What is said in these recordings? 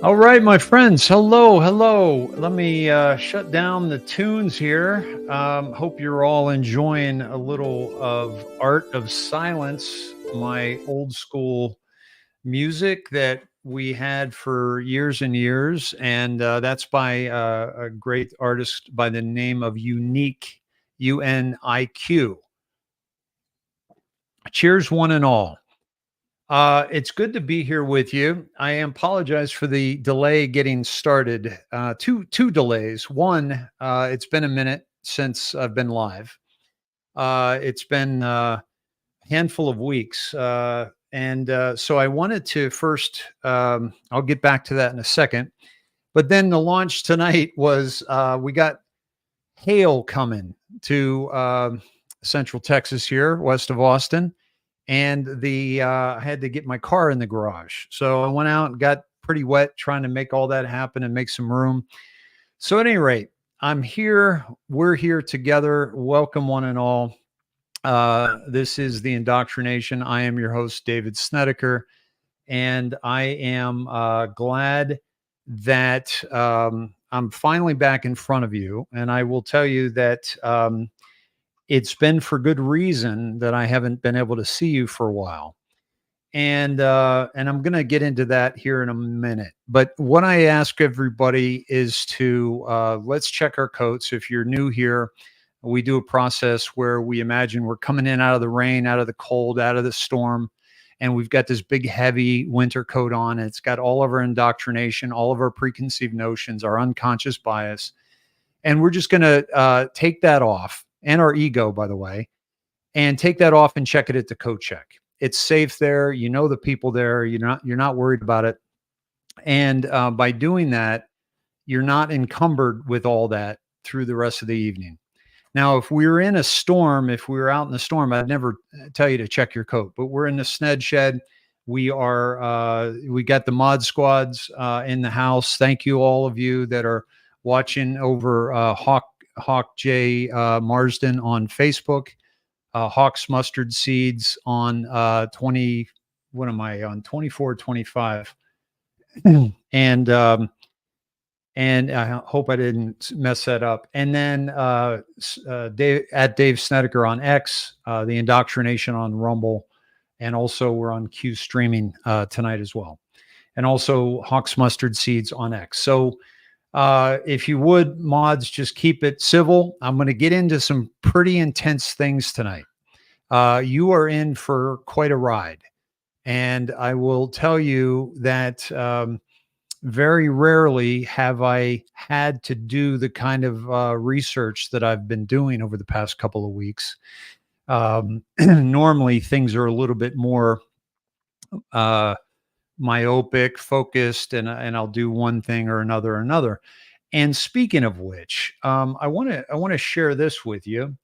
All right, my friends. Hello, hello. Let me shut down the tunes here. Hope you're all enjoying a little of Art of Silence, my old school music that we had for years and years. And that's by a great artist by the name of Unique, UNIQ. Cheers, one and all. It's good to be here with you. I apologize for the delay getting started. Two delays. One, it's been a minute since I've been live. It's been a handful of weeks, and so I wanted to first. I'll get back to that in a second. But then the launch tonight was we got hail coming to Central Texas here, west of Austin, and I had to get my car in the garage. So I went out and got pretty wet trying to make all that happen and make some room. So at any rate, I'm here. We're here together. Welcome one and all. This is the Indoctrination. I am your host, David Snedeker, and I am glad that I'm finally back in front of you. And I will tell you that it's been for good reason that I haven't been able to see you for a while. And I'm going to get into that here in a minute. But what I ask everybody is to let's check our coats. If you're new here, we do a process where we imagine we're coming in out of the rain, out of the cold, out of the storm, and we've got this big, heavy winter coat on. It's got all of our indoctrination, all of our preconceived notions, our unconscious bias. And we're just going to take that off, and our ego, by the way, and take that off and check it at the coat check. It's safe there. You know the people there. You're not worried about it. And by doing that, you're not encumbered with all that through the rest of the evening. Now, if we were in a storm, if we were out in the storm, I'd never tell you to check your coat. But we're in the Sned shed. We got the mod squads in the house. Thank you, all of you that are watching over Hawk J Marsden on Facebook, Hawk's Mustard Seeds on 24, 25. And I hope I didn't mess that up. And then Dave at DaveSnedeker on X, the Indoctrination on Rumble, and also we're on Q streaming tonight as well. And also Hawk's Mustard Seeds on X. So if you would, mods, just keep it civil. I'm going to get into some pretty intense things tonight. You are in for quite a ride. And I will tell you that very rarely have I had to do the kind of research that I've been doing over the past couple of weeks. Normally, things are a little bit more myopic, focused, and I'll do one thing or another. And speaking of which, I want to share this with you.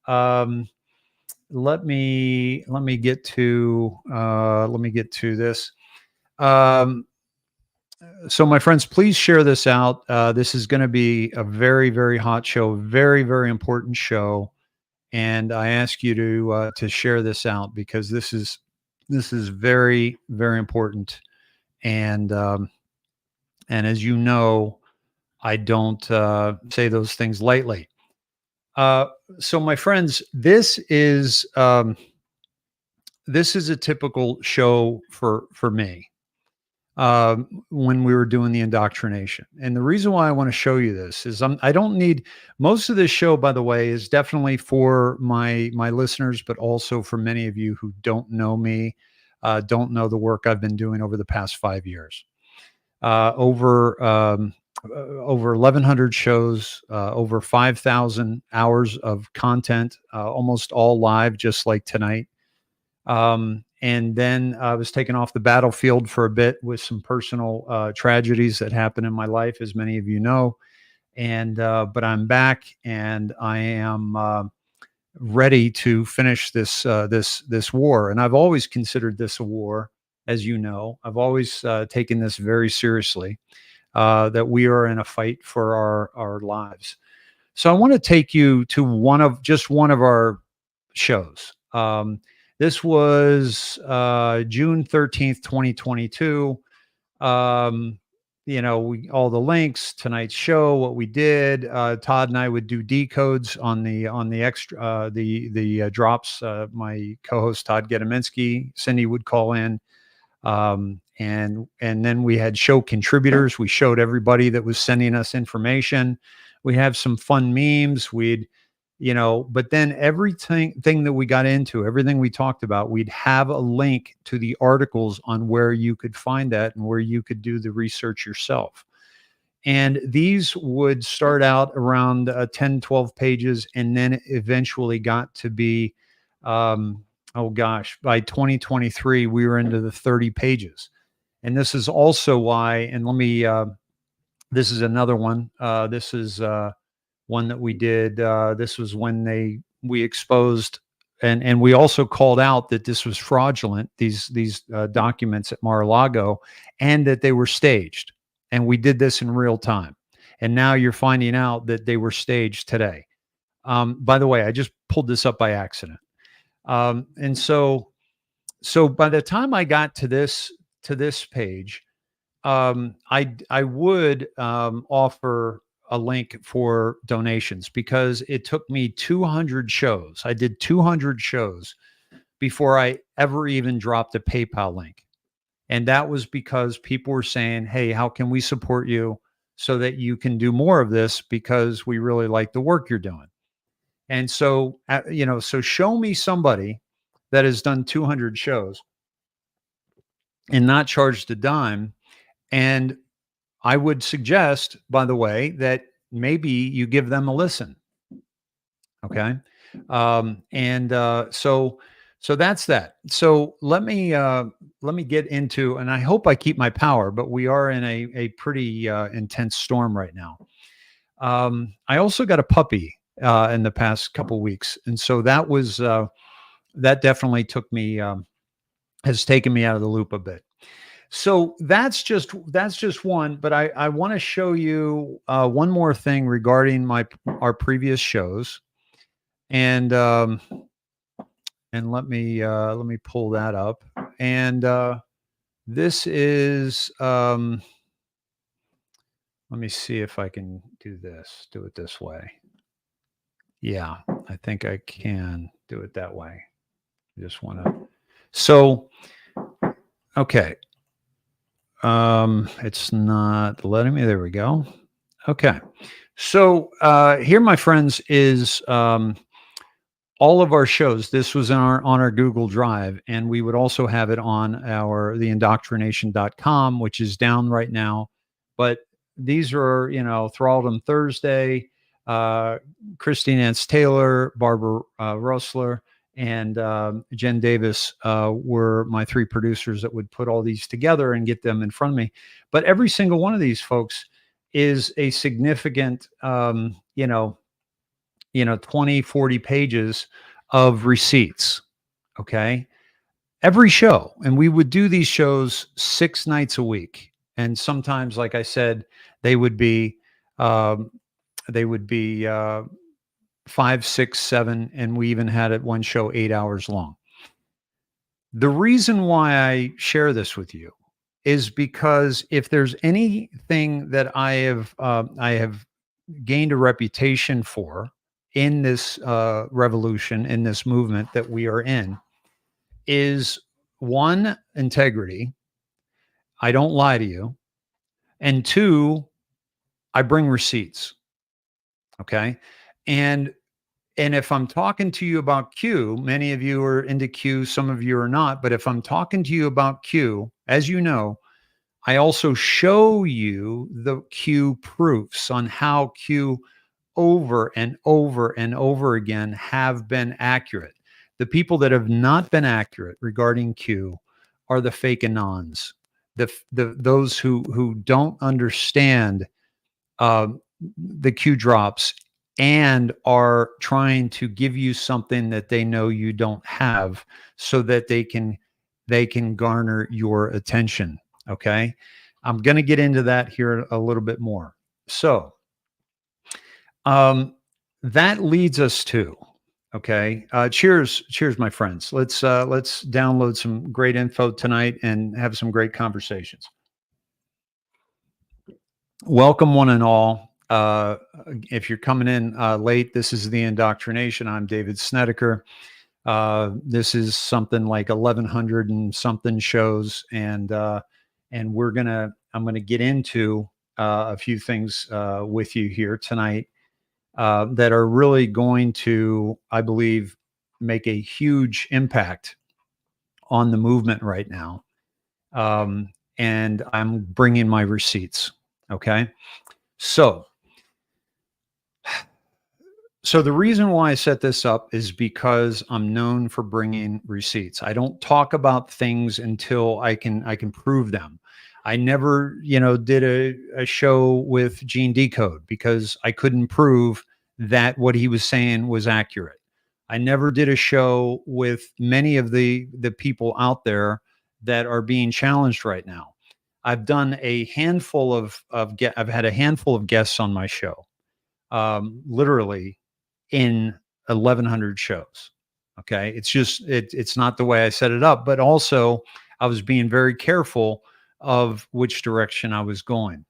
Let me get to this. So my friends, please share this out. This is going to be a very, very hot show, very, very important show. And I ask you to share this out because this is very, very important. And as you know, I don't say those things lightly. So my friends, this is a typical show for me. When we were doing the indoctrination. And the reason why I want to show you this is I don't need most of this show, by the way, is definitely for my listeners, but also for many of you who don't know me, don't know the work I've been doing over the past 5 years. Over 1,100 shows, over 5,000 hours of content, almost all live, just like tonight. And then I was taken off the battlefield for a bit with some personal tragedies that happened in my life, as many of you know. And but I'm back, and I am ready to finish this war. And I've always considered this a war, as you know. I've always taken this very seriously. That we are in a fight for our lives. So I want to take you to one of our shows. This was June 13th, 2022. all the links, tonight's show, what we did. Todd and I would do decodes on the extra the drops. My co-host Todd Gedominski, Cindy would call in, and then we had show contributors. We showed everybody that was sending us information. We have some fun memes. But then everything that we got into, everything we talked about, we'd have a link to the articles on where you could find that and where you could do the research yourself. And these would start out around 10, 12 pages, and then it eventually got to be, by 2023, we were into the 30 pages. And this is also why, and this is another one. This is one that we did. This was when we exposed, and we also called out that this was fraudulent, these documents at Mar-a-Lago, and that they were staged. And we did this in real time. And now you're finding out that they were staged today. By the way, I just pulled this up by accident. And so by the time I got to this page, I would offer a link for donations, because it took me 200 shows. I did 200 shows before I ever even dropped a PayPal link. And that was because people were saying, hey, how can we support you so that you can do more of this, because we really like the work you're doing. And so, so show me somebody that has done 200 shows and not charged a dime. And I would suggest, by the way, that maybe you give them a listen. Okay. So that's that. So let me get into, and I hope I keep my power, but we are in a pretty intense storm right now. I also got a puppy in the past couple weeks. And so that was, that definitely has taken me out of the loop a bit. So that's just one, but I want to show you one more thing regarding our previous shows, and let me pull that up. And this is let me see if I can do it this way. Yeah, I think I can do it that way. I just want to. So, okay. It's not letting me. There we go. Okay. So here, my friends, is all of our shows. This was on our Google Drive, and we would also have it on theindoctrination.com, which is down right now. But these are, Thraldom Thursday, Christine Nance Taylor, Barbara Russler, and Jen Davis were my three producers that would put all these together and get them in front of me. But every single one of these folks is a significant, 20, 40 pages of receipts. Okay. Every show. And we would do these shows 6 nights a week. And sometimes, like I said, they would be 5, 6, 7, and we even had at one show 8 hours long. The reason why I share this with you is because if there's anything that I have gained a reputation for in this revolution, in this movement that we are in, is 1, integrity. I don't lie to you. And 2, I bring receipts. Okay. And if I'm talking to you about Q, many of you are into Q, some of you are not. But if I'm talking to you about Q, as you know, I also show you the Q proofs on how Q over and over and over again have been accurate. The people that have not been accurate regarding Q are the fake anons, those who don't understand the Q drops and are trying to give you something that they know you don't have, so that they can garner your attention. Okay. I'm going to get into that here a little bit more. So that leads us to, okay. Cheers, my friends. Let's download some great info tonight and have some great conversations. Welcome, one and all. If you're coming in late, this is the indoctrination. I'm David Snedeker. This is something like 1,100 and something shows, and I'm gonna get into a few things with you here tonight that are really going to, I believe, make a huge impact on the movement right now. And I'm bringing my receipts. Okay, so So the reason why I set this up is because I'm known for bringing receipts. I don't talk about things until I can prove them. I never, did a show with Gene Decode because I couldn't prove that what he was saying was accurate. I never did a show with many of the people out there that are being challenged right now. I've done a handful I've had a handful of guests on my show. Literally in 1,100 shows. Okay. It's not the way I set it up, but also I was being very careful of which direction I was going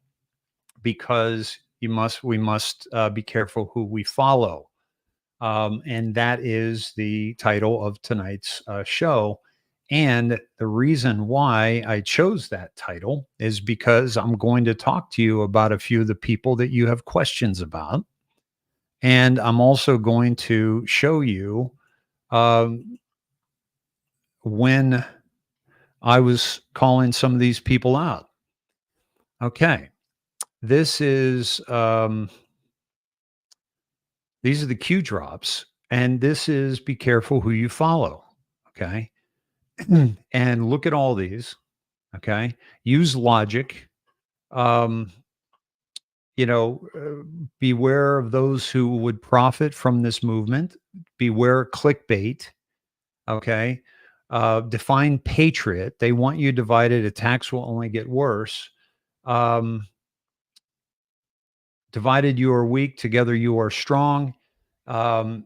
because we must be careful who we follow. And that is the title of tonight's show. And the reason why I chose that title is because I'm going to talk to you about a few of the people that you have questions about, and I'm also going to show you um, when I was calling some of these people out. Okay. This is, these are the Q drops, and this is be careful who you follow. Okay. And look at all these. Okay. Use logic. Um, beware of those who would profit from this movement. Beware clickbait. Okay. Define patriot. They want you divided. Attacks will only get worse. Um, Divided, you are weak. Together, you are strong. Um,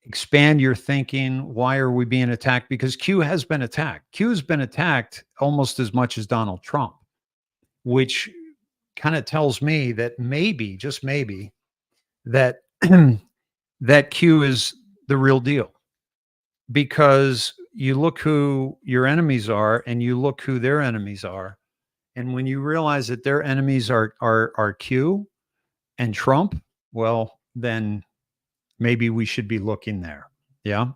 Expand your thinking. Why are we being attacked? Because Q has been attacked. Q has been attacked almost as much as Donald Trump, which kind of tells me that maybe, just maybe, that that Q is the real deal. Because you look who your enemies are and you look who their enemies are. And when you realize that their enemies are Q and Trump, well, then maybe we should be looking there. Yeah.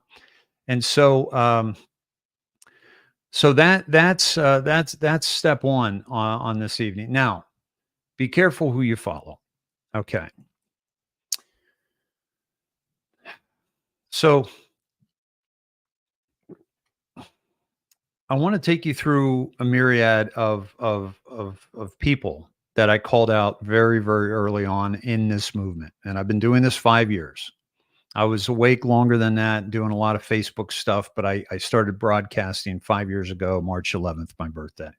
And so that's step one on this evening. Now, be careful who you follow. Okay. So I want to take you through a myriad of people that I called out very, very early on in this movement. And I've been doing this 5 years. I was awake longer than that, doing a lot of Facebook stuff, but I started broadcasting 5 years ago, March 11th, my birthday.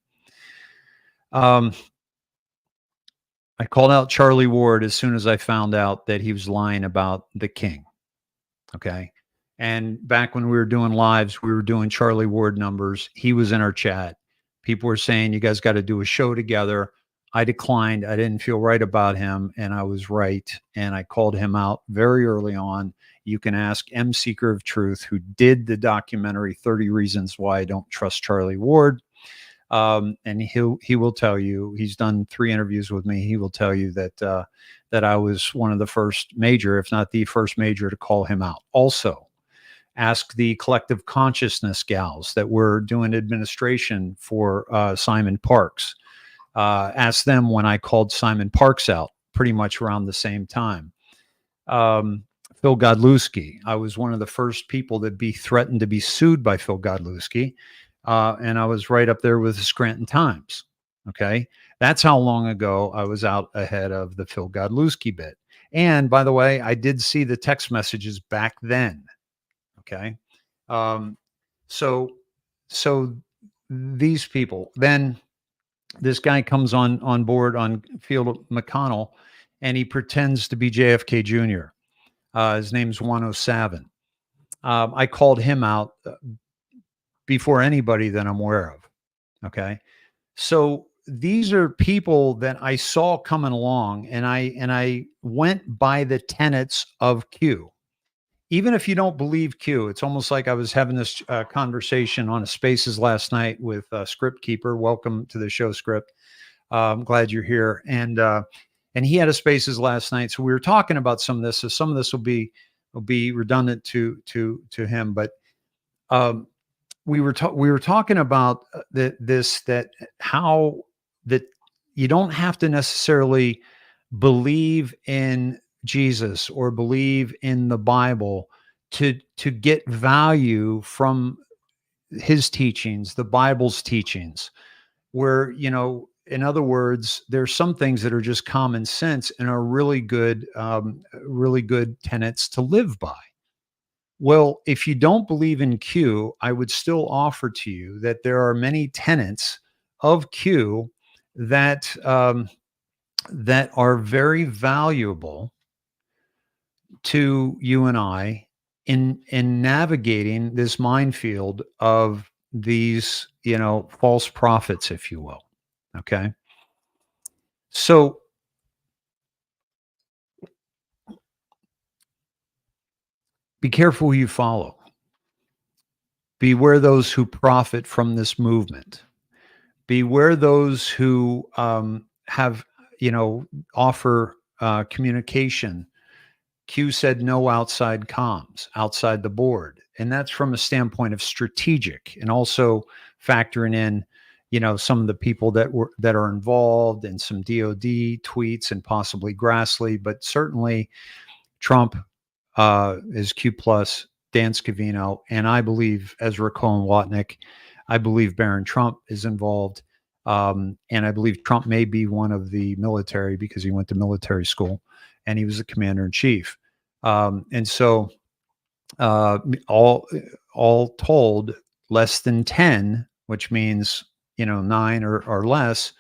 Um, I called out Charlie Ward as soon as I found out that he was lying about the king. Okay. And back when we were doing lives, we were doing Charlie Ward numbers. He was in our chat. People were saying, you guys got to do a show together. I declined. I didn't feel right about him. And I was right. And I called him out very early on. You can ask M. Seeker of Truth, who did the documentary 30 Reasons Why I Don't Trust Charlie Ward. And he will tell you, he's done 3 interviews with me. He will tell you that that I was one of the first major, if not the first major, to call him out. Also, ask the collective consciousness gals that were doing administration for Simon Parks. Ask them when I called Simon Parks out, pretty much around the same time. Phil Godlewski. I was one of the first people that be threatened to be sued by Phil Godlewski. And I was right up there with the Scranton Times. Okay. That's how long ago I was out ahead of the Phil Godlewski bit. And by the way, I did see the text messages back then. Okay. Um, so, so these people, then this guy comes on board on Field McConnell and he pretends to be JFK Jr. His name's Juan O Savin. I called him out before anybody that I'm aware of. Okay. So these are people that I saw coming along, and I went by the tenets of Q. Even if you don't believe Q, it's almost like I was having this conversation on a Spaces last night with Script Keeper. Welcome to the show, Script. I'm glad you're here. And he had a Spaces last night, so we were talking about some of this. So some of this will be redundant to him, but um, we were talking about that how that you don't have to necessarily believe in Jesus or believe in the Bible to get value from his teachings, the Bible's teachings, where, in other words, there's some things that are just common sense and are really good tenets to live by. Well, if you don't believe in Q, I would still offer to you that there are many tenets of Q that that are very valuable to you and I in navigating this minefield of these, false prophets, if you will. Okay. So be careful who you follow. Beware those who profit from this movement. Beware those who have, offer communication. Q said no outside comms, outside the board. And that's from a standpoint of strategic, and also factoring in, some of the people that are involved, and some DOD tweets, and possibly Grassley, but certainly Trump is Q plus, Dan Scavino, and I believe Ezra Cohen Watnick. I believe Barron Trump is involved. And I believe Trump may be one of the military, because he went to military school and he was the commander in chief. And so all told, less than 10, which means, 9 or less,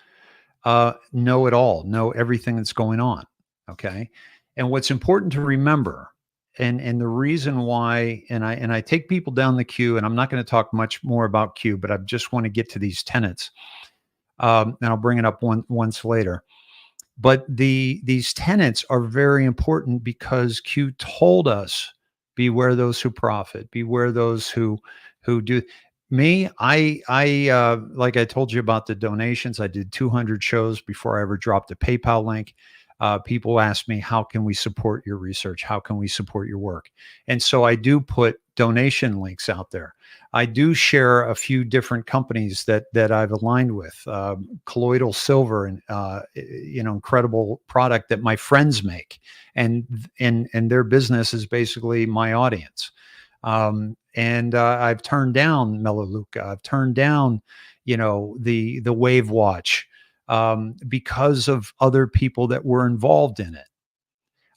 know it all, know everything that's going on. Okay. And what's important to remember, and the reason why, and I take people down the queue, and I'm not going to talk much more about Q, but I just want to get to these tenets. And I'll bring it up once later. But these tenets are very important, because Q told us, beware those who profit, beware those who do. Me, I like I told you about the donations. I did 200 shows before I ever dropped a PayPal link. People ask me, how can we support your research? How can we support your work? And so I do put donation links out there. I do share a few different companies that I've aligned with. Colloidal silver, and incredible product that my friends make, and their business is basically my audience. And I've turned down Melaleuca. I've turned down, the Wave Watch, because of other people that were involved in it.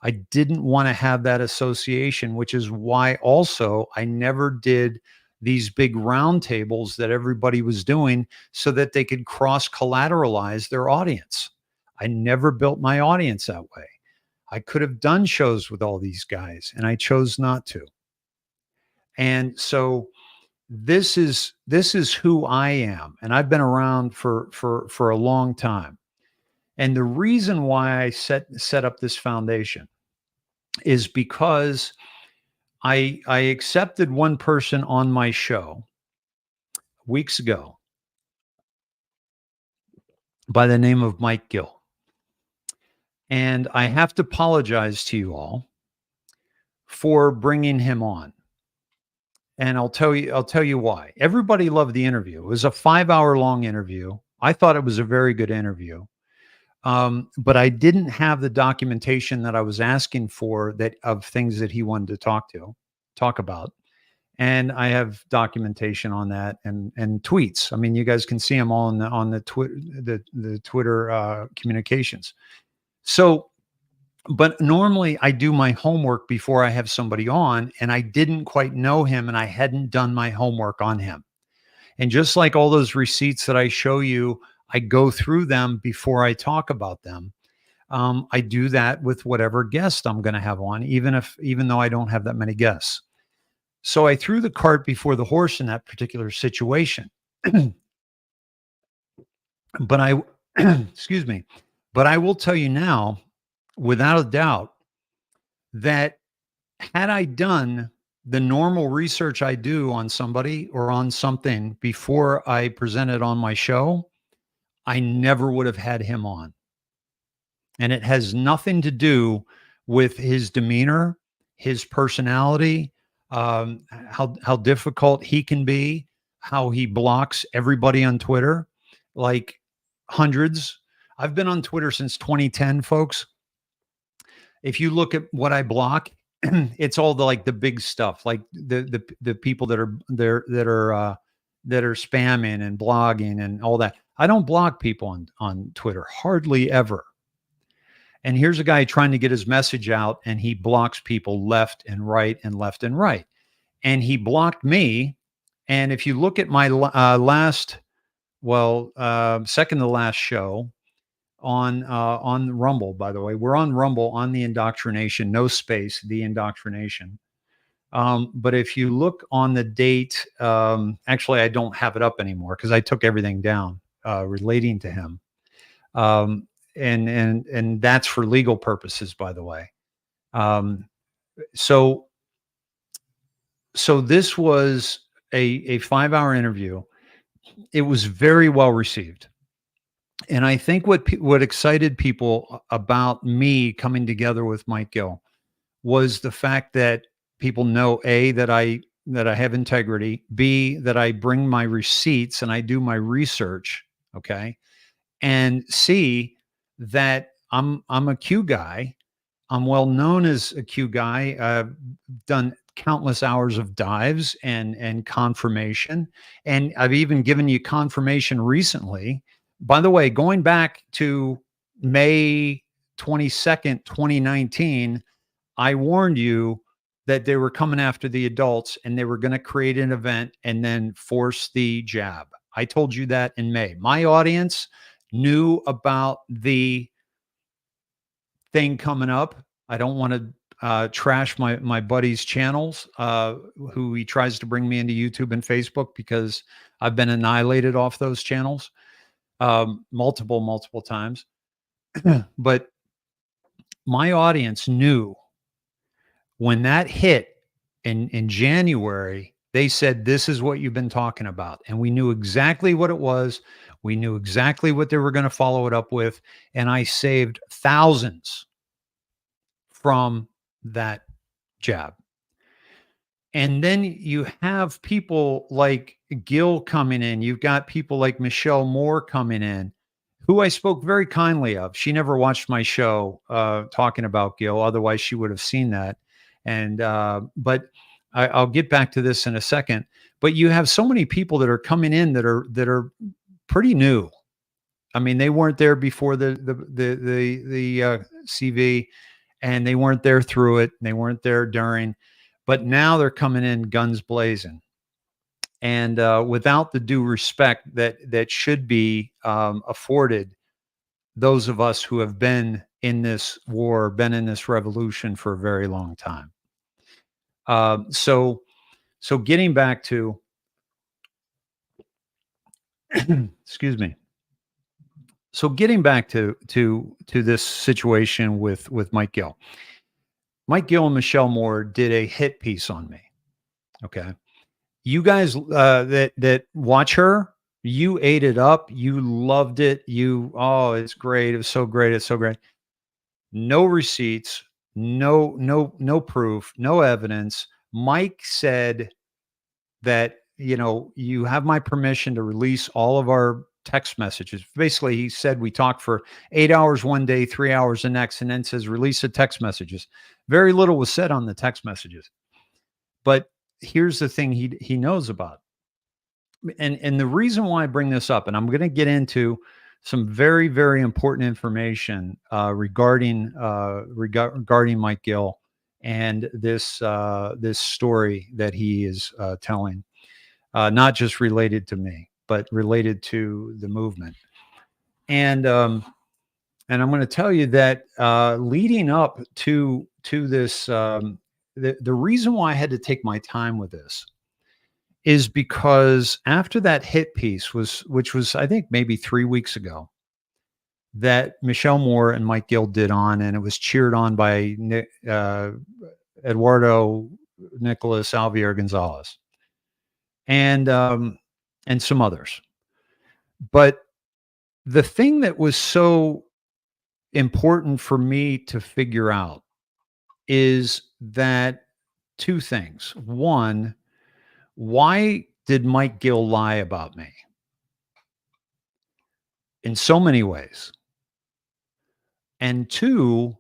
I didn't want to have that association, which is why also I never did these big roundtables that everybody was doing, so that they could cross collateralize their audience. I never built my audience that way. I could have done shows with all these guys, and I chose not to. And so this is who I am, and I've been around for a long time. And the reason why I set up this foundation is because I accepted one person on my show weeks ago by the name of Mike Gill. And I have to apologize to you all for bringing him on. And I'll tell you why. Everybody loved the interview. It was a 5-hour long interview. I thought it was a very good interview. But I didn't have the documentation that I was asking for, that of things that he wanted to talk about. And I have documentation on that, and tweets. I mean, you guys can see them all on the Twitter communications. So, but normally I do my homework before I have somebody on, and I didn't quite know him, and I hadn't done my homework on him. And just like all those receipts that I show you, I go through them before I talk about them. I do that with whatever guest I'm going to have on, even though I don't have that many guests. So I threw the cart before the horse in that particular situation. But Excuse me. But I will tell you now, without a doubt, that had I done the normal research I do on somebody or on something before I presented on my show, I never would have had him on. And it has nothing to do with his demeanor, his personality, how difficult he can be, how he blocks everybody on Twitter, like hundreds. I've been on Twitter since 2010, folks. If you look at what I block, it's all the like the big stuff, like the people that are there that are spamming and blogging and all that. I don't block people on Twitter, hardly ever. And here's a guy trying to get his message out, and he blocks people left and right and left and right. And he blocked me. And if you look at my second to last show on Rumble, by the way, we're on Rumble on the indoctrination, no space, the indoctrination. But if you look on the date, actually, I don't have it up anymore because I took everything down relating to him. And that's for legal purposes, by the way. So this was a 5-hour interview. It was very well received. And I think what excited people about me coming together with Mike Gill was the fact that people know, A, that I have integrity, B, that I bring my receipts and I do my research, okay? And C, that I'm a Q guy. I'm well known as a Q guy. I've done countless hours of dives and confirmation. And I've even given you confirmation recently. By the way, going back to May 22nd, 2019, I warned you that they were coming after the adults and they were going to create an event and then force the jab. I told you that in May. My audience knew about the thing coming up. I don't want to trash my buddy's channels, who he tries to bring me into YouTube and Facebook, because I've been annihilated off those channels multiple times. But my audience knew when that hit in January. They said, this is what you've been talking about. And we knew exactly what it was. We knew exactly what they were going to follow it up with. And I saved thousands from that jab. And then you have people like Gill coming in. You've got people like Michelle Moore coming in, who I spoke very kindly of. She never watched my show talking about Gill. Otherwise, she would have seen that. And but I'll get back to this in a second. But you have so many people that are coming in that are pretty new. I mean, they weren't there before the CV, and they weren't there through it. And they weren't there during. But now they're coming in guns blazing, and without the due respect that should be afforded those of us who have been in this war, been in this revolution for a very long time. So getting back to, excuse me. So getting back to this situation with Mike Gill. Mike Gill and Michelle Moore did a hit piece on me. Okay. You guys that watch her, you ate it up. You loved it. It's great. It was so great. It's so great. No receipts, no proof, no evidence. Mike said that, you have my permission to release all of our text messages. Basically, he said we talked for 8 hours one day, 3 hours the next, and then says release the text messages. Very little was said on the text messages. But here's the thing he knows about. And the reason why I bring this up, and I'm going to get into some very, very important information regarding Mike Gill and this story that he is telling, not just related to me, but related to the movement. And I'm going to tell you that leading up to this, the reason why I had to take my time with this is because after that hit piece which was, I think, maybe 3 weeks ago, that Michelle Moore and Mike Gill did on, and it was cheered on by Eduardo Nicolas Alvier Gonzalez and some others. But the thing that was so important for me to figure out is that two things. One, why did Mike Gill lie about me? In so many ways. And two,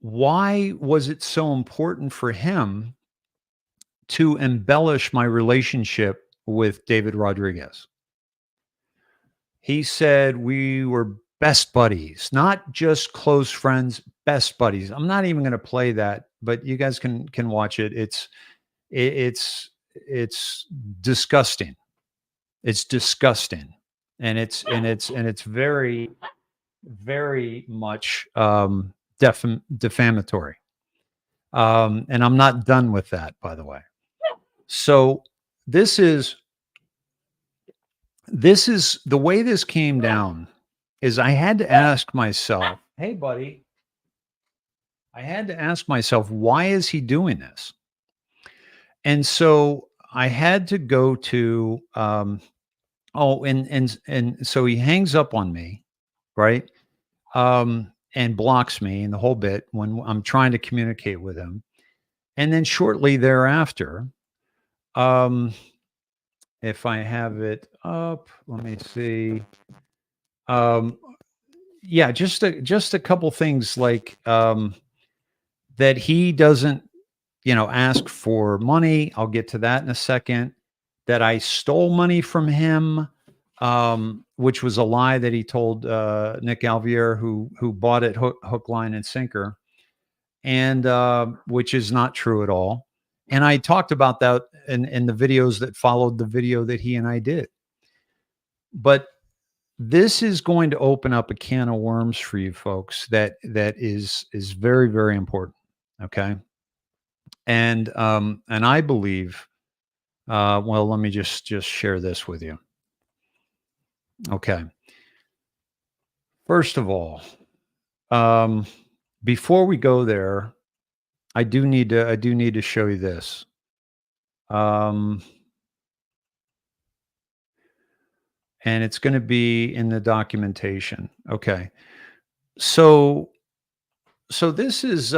why was it so important for him to embellish my relationship with David Rodriguez? He said we were best buddies, not just close friends, best buddies. I'm not even going to play that, but you guys can watch it. It's disgusting. It's disgusting, and it's very, very much defamatory. And I'm not done with that, by the way. So this is the way this came down. Is I had to ask myself, hey, buddy, I had to ask myself, why is he doing this? And so I had to go to, and so he hangs up on me, right? And blocks me and the whole bit when I'm trying to communicate with him. And then shortly thereafter, if I have it up, let me see. Yeah, just a couple things like that he doesn't, ask for money. I'll get to that in a second. That I stole money from him, which was a lie that he told Nick Alvier, who bought it hook, line, and sinker, and which is not true at all. And I talked about that in the videos that followed the video that he and I did. But this is going to open up a can of worms for you folks that is very, very important. Okay. And I believe, well, let me just share this with you. Okay. First of all, before we go there, I do need to show you this. And it's going to be in the documentation. Okay. So this is,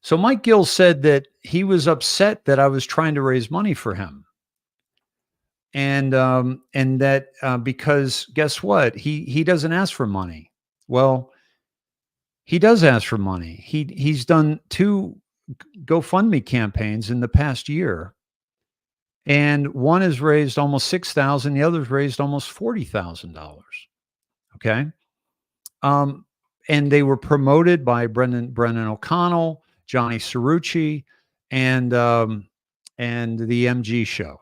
so Mike Gill said that he was upset that I was trying to raise money for him. And that, because guess what? He doesn't ask for money. Well, he does ask for money. He's done 2 GoFundMe campaigns in the past year. And one has raised almost $6,000. The other's raised almost $40,000. Okay. And they were promoted by Brendan O'Connell, Johnny Cerrucci, and the MG show.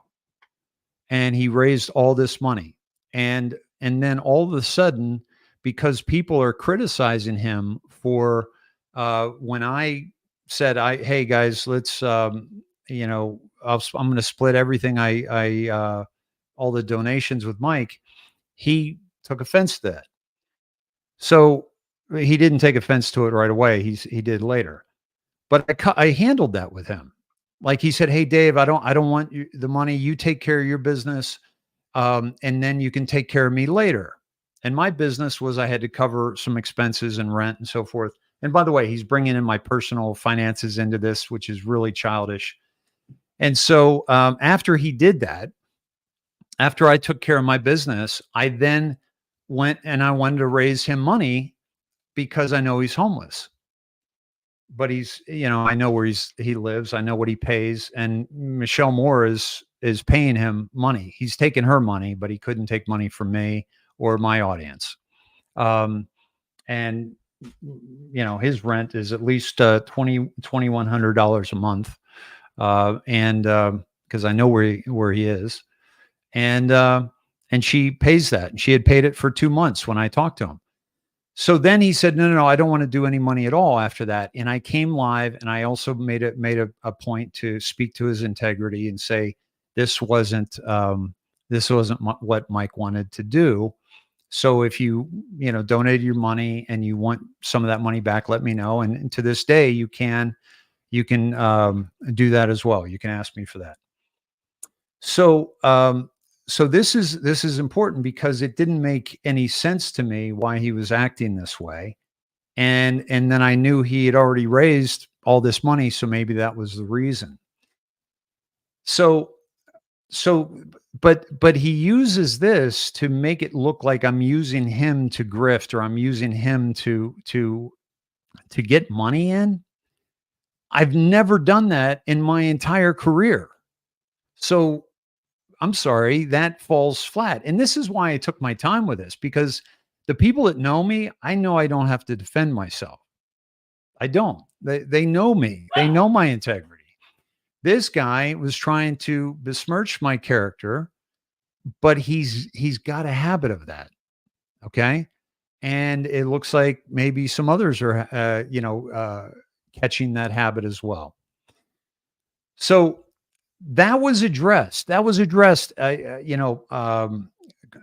And he raised all this money. And then all of a sudden, because people are criticizing him for when I said, hey guys, let's, I'm going to split everything. All the donations with Mike. He took offense to that. So he didn't take offense to it right away. He did later, but I handled that with him. Like he said, hey Dave, I don't want the money. You take care of your business, and then you can take care of me later. And my business was I had to cover some expenses and rent and so forth. And by the way, he's bringing in my personal finances into this, which is really childish. And so after he did that, after I took care of my business, I then went and I wanted to raise him money because I know he's homeless. But he's, I know where he lives. I know what he pays. And Michelle Moore is paying him money. He's taking her money, but he couldn't take money from me or my audience. And his rent is at least $2,100 a month. And because I know where he is, and she pays that, and she had paid it for 2 months when I talked to him. So then he said, no, I don't want to do any money at all after that. And I came live, and I also made a point to speak to his integrity and say, this wasn't what Mike wanted to do. So if donated your money and you want some of that money back, let me know. And to this day, you can do that as well. You can ask me for that. So, so this is important because it didn't make any sense to me why he was acting this way, and then I knew he had already raised all this money, so maybe that was the reason. So, so, but he uses this to make it look like I'm using him to grift, or I'm using him to get money in. I've never done that in my entire career. So I'm sorry, that falls flat. And this is why I took my time with this, because the people that know me, I know I don't have to defend myself. I don't. They know me. They know my integrity. This guy was trying to besmirch my character, but he's got a habit of that. Okay? And it looks like maybe some others are catching that habit as well. So that was addressed.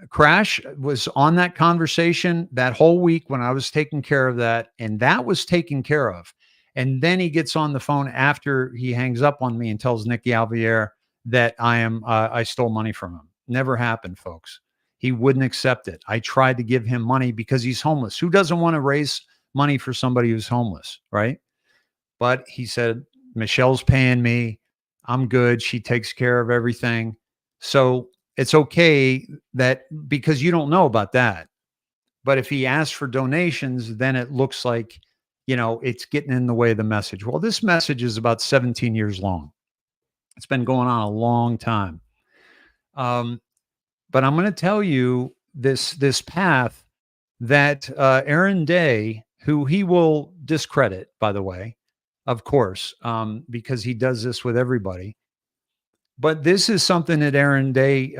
Crash was on that conversation that whole week when I was taking care of that, and that was taken care of. And then he gets on the phone after he hangs up on me and tells Nicky Alvier that I stole money from him. Never happened, folks. He wouldn't accept it. I tried to give him money because he's homeless. Who doesn't want to raise money for somebody who's homeless, right? But he said, Michelle's paying me. I'm good. She takes care of everything. So it's okay that, because you don't know about that. But if he asks for donations, then it looks like, it's getting in the way of the message. Well, this message is about 17 years long. It's been going on a long time. But I'm going to tell you this path that Aaron Day, who he will discredit, by the way, of course, because he does this with everybody. But this is something that Aaron Day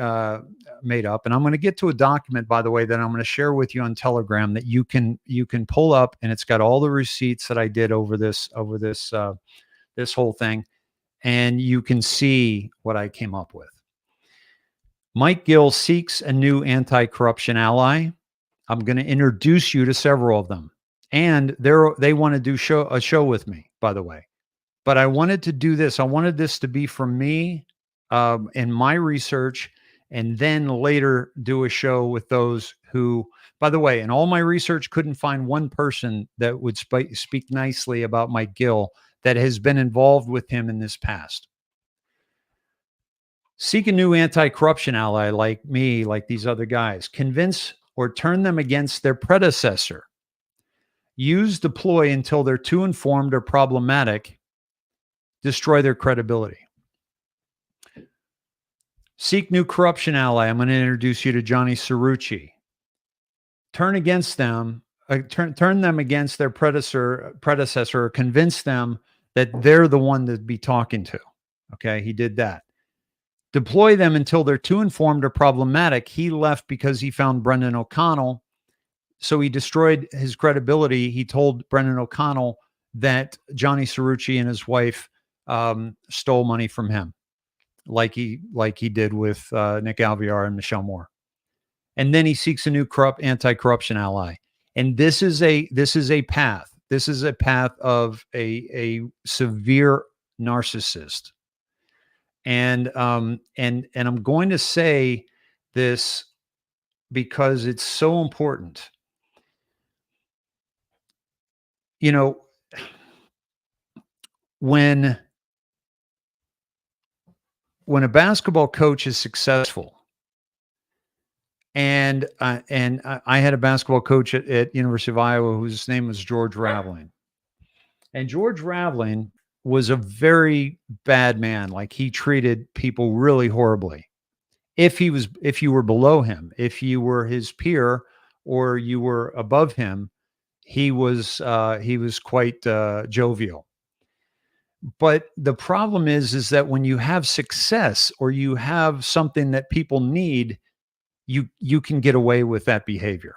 made up, and I'm going to get to a document, by the way, that I'm going to share with you on Telegram that you can pull up, and it's got all the receipts that I did over this whole thing, and you can see what I came up with. Mike Gill seeks a new anti-corruption ally. I'm going to introduce you to several of them, and they want to do a show with me, by the way. But I wanted to do this. I wanted this to be from me in my research, and then later do a show with those who, by the way, in all my research, couldn't find one person that would speak nicely about Mike Gill that has been involved with him in this past. Seek a new anti-corruption ally like me, like these other guys. Convince or turn them against their predecessor. Use deploy until they're too informed or problematic. Destroy their credibility. Seek new corruption ally. I'm going to introduce you to Johnny Cerrucci. Turn against them. Turn them against their predecessor, or convince them that they're the one to be talking to. Okay, he did that. Deploy them until they're too informed or problematic. He left because he found Brendan O'Connell. So he destroyed his credibility. He told Brendan O'Connell that Johnny Cerrucci and his wife stole money from him, like he did with Nick Alviar and Michelle Moore. And then he seeks a new anti-corruption ally. And this is a path. This is a path of a severe narcissist. And I'm going to say this because it's so important. When a basketball coach is successful, and I had a basketball coach at University of Iowa whose name was George Raveling, and George Raveling was a very bad man. Like, he treated people really horribly. If you were below him, if you were his peer or you were above him, he was quite jovial. But the problem is that when you have success or you have something that people need, you can get away with that behavior.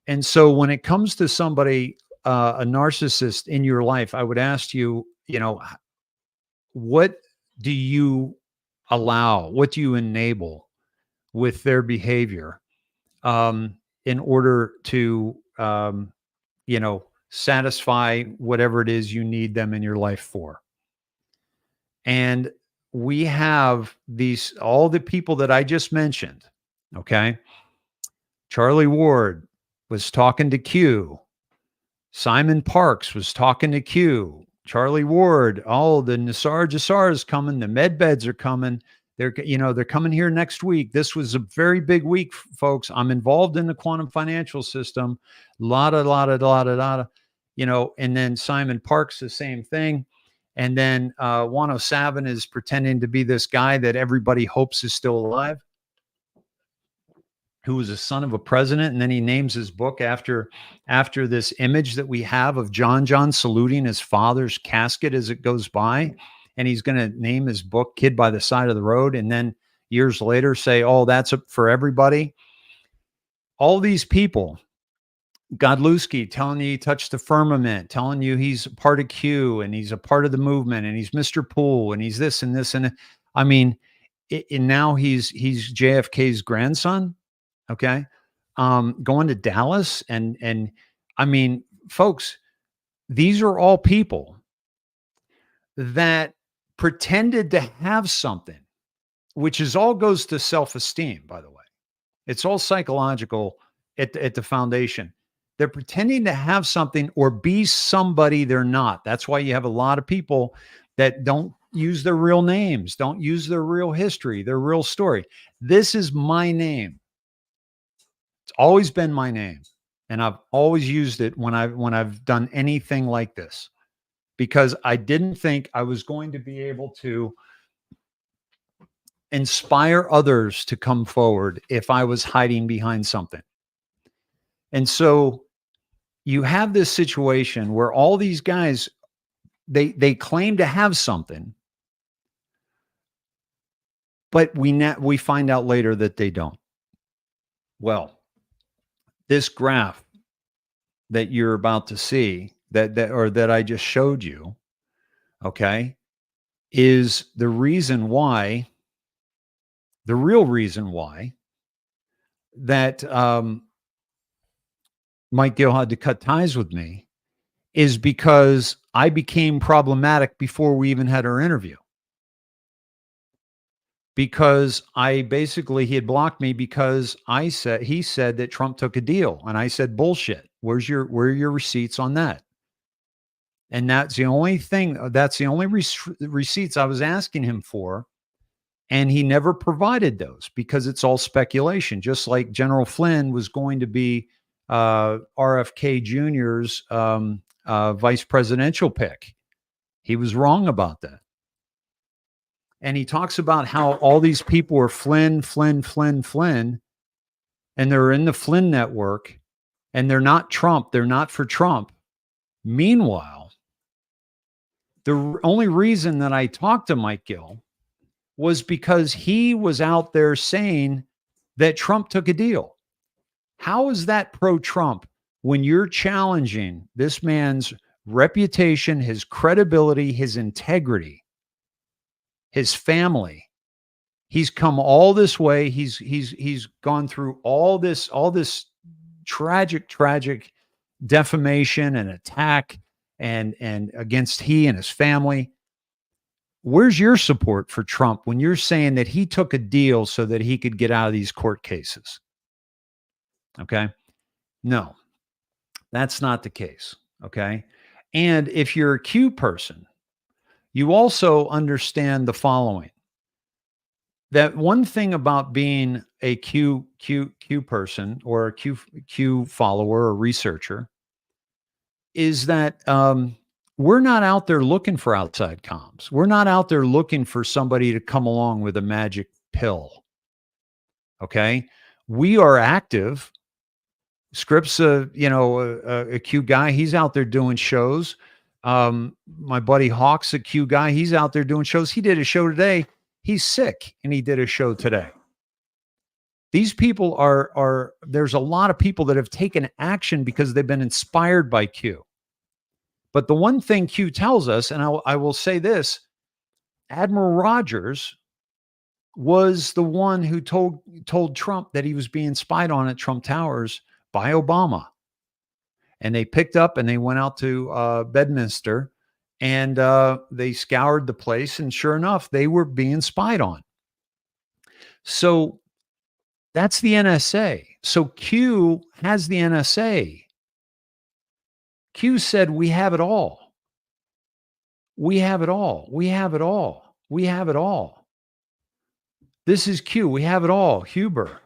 And so when it comes to somebody, a narcissist in your life, I would ask you, what do you allow? What do you enable with their behavior? in order to, satisfy whatever it is you need them in your life for. And we have all the people that I just mentioned. Okay. Charlie Ward was talking to Q. Simon Parks was talking to Q. Charlie Ward, the Nassar Jassar is coming. The med beds are coming. They're coming here next week. This was a very big week, folks. I'm involved in the quantum financial system. Lot of, and then Simon Parks, the same thing. And then Juan O Savin is pretending to be this guy that everybody hopes is still alive, who was a son of a president. And then he names his book after this image that we have of John saluting his father's casket as it goes by. And he's going to name his book Kid by the Side of the Road. And then years later say, oh, that's for everybody. All these people, Godlewski telling you he touched the firmament, telling you he's a part of Q and he's a part of the movement and he's Mr. Poole and he's this and this. And I mean, and now he's JFK's grandson. Okay. Going to Dallas and I mean, folks, these are all people that pretended to have something, which all goes to self-esteem, by the way. It's all psychological at the foundation. They're pretending to have something or be somebody they're not. That's why you have a lot of people that don't use their real names, don't use their real history, their real story. This is my name. It's always been my name. And I've always used it when I've done anything like this, because I didn't think I was going to be able to inspire others to come forward if I was hiding behind something. And so you have this situation where all these guys, they claim to have something, but we find out later that they don't. Well, this graph that you're about to see that I just showed you, okay, is the real reason why that Mike Gill had to cut ties with me, is because I became problematic before we even had our interview. Because he had blocked me because he said that Trump took a deal. And I said, bullshit. Where are your receipts on that? And that's the only receipts I was asking him for. And he never provided those because it's all speculation. Just like General Flynn was going to be RFK Jr.'s vice presidential pick. He was wrong about that. And he talks about how all these people are Flynn, and they're in the Flynn network, and they're not Trump. They're not for Trump. Meanwhile, the only reason that I talked to Mike Gill was because he was out there saying that Trump took a deal. How is that pro-Trump when you're challenging this man's reputation, his credibility, his integrity, his family? He's come all this way. He's gone through all this tragic defamation and attack and against he and his family. Where's your support for Trump when you're saying that he took a deal so that he could get out of these court cases? Okay. No, that's not the case. Okay. And if you're a Q person, you also understand the following: that one thing about being a Q person or a Q follower or researcher is that we're not out there looking for outside comms. We're not out there looking for somebody to come along with a magic pill. Okay. We are active. Script's a Q guy. He's out there doing shows. My buddy Hawk's a Q guy. He's out there doing shows. He did a show today. He's sick and he did a show today. These people there's a lot of people that have taken action because they've been inspired by Q. But the one thing Q tells us, and I will say this, Admiral Rogers was the one who told Trump that he was being spied on at Trump Towers by Obama. And they picked up and they went out to Bedminster, and they scoured the place. And sure enough, they were being spied on. So that's the NSA. So Q has the NSA. Q said, we have it all. We have it all. We have it all. We have it all. This is Q. We have it all. Huber,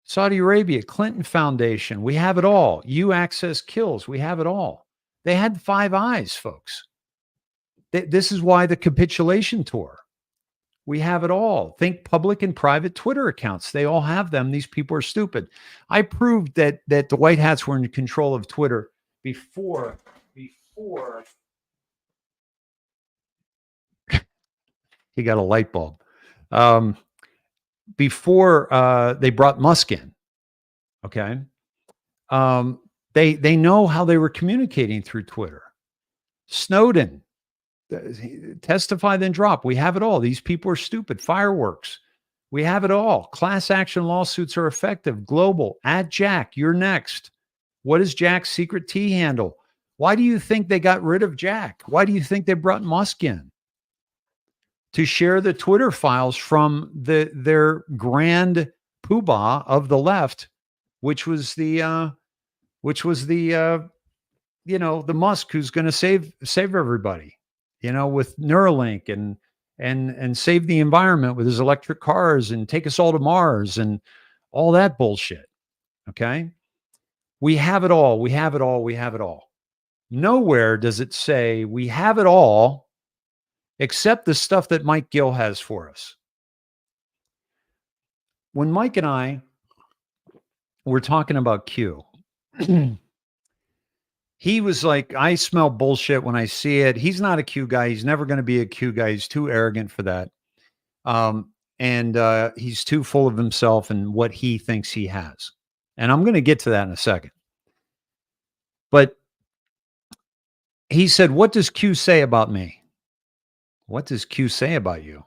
Saudi Arabia, Clinton Foundation. We have it all. You Access Kills. We have it all. They had 5 eyes, folks. This is why the capitulation tour. We have it all. Think public and private Twitter accounts. They all have them. These people are stupid. I proved that the white hats were in control of Twitter before he got a light bulb. Before they brought Musk in. Okay. They know how they were communicating through Twitter. Snowden, testify then drop. We have it all. These people are stupid. Fireworks. We have it all. Class action lawsuits are effective. Global. At Jack, you're next. What is Jack's secret T handle? Why do you think they got rid of Jack? Why do you think they brought Musk in? To share the Twitter files from their grand poobah of the left, which was the the Musk who's going to save everybody, with Neuralink and save the environment with his electric cars and take us all to Mars and all that bullshit. Okay. We have it all. We have it all. We have it all. Nowhere does it say we have it all except the stuff that Mike Gill has for us. When Mike and I were talking about Q, he was like, I smell bullshit when I see it. He's not a Q guy. He's never going to be a Q guy. He's too arrogant for that. And he's too full of himself and what he thinks he has. And I'm going to get to that in a second. But he said, what does Q say about me? What does Q say about you?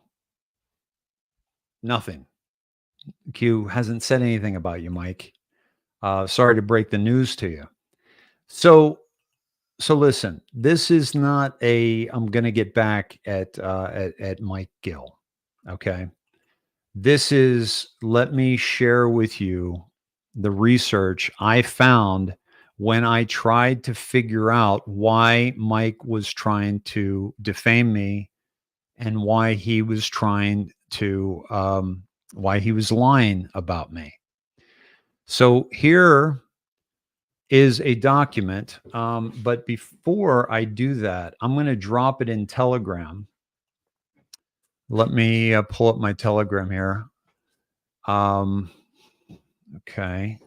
Nothing. Q hasn't said anything about you, Mike. Sorry to break the news to you. So listen, this is not I'm going to get back at Mike Gill. Okay. This is, let me share with you the research I found when I tried to figure out why Mike was trying to defame me and why he was trying to, why he was lying about me. So here is a document. But before I do that, I'm going to drop it in Telegram. Let me pull up my Telegram here. Okay.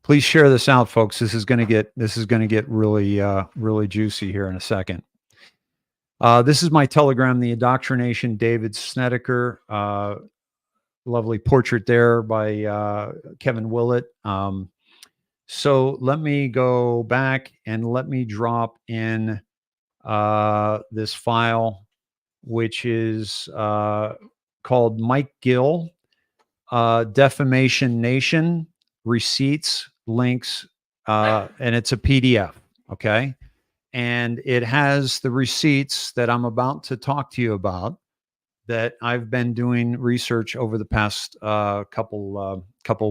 Please share this out, folks. This is going to get really, really juicy here in a second. This is my Telegram, the Indoctrination, DavidSnedeker. Lovely portrait there by Kevin Willett. So let me go back and let me drop in this file, which is called Mike Gill, Defamation Nation, Receipts, Links, and it's a PDF, okay? And it has the receipts that I'm about to talk to you about that I've been doing research over the past couple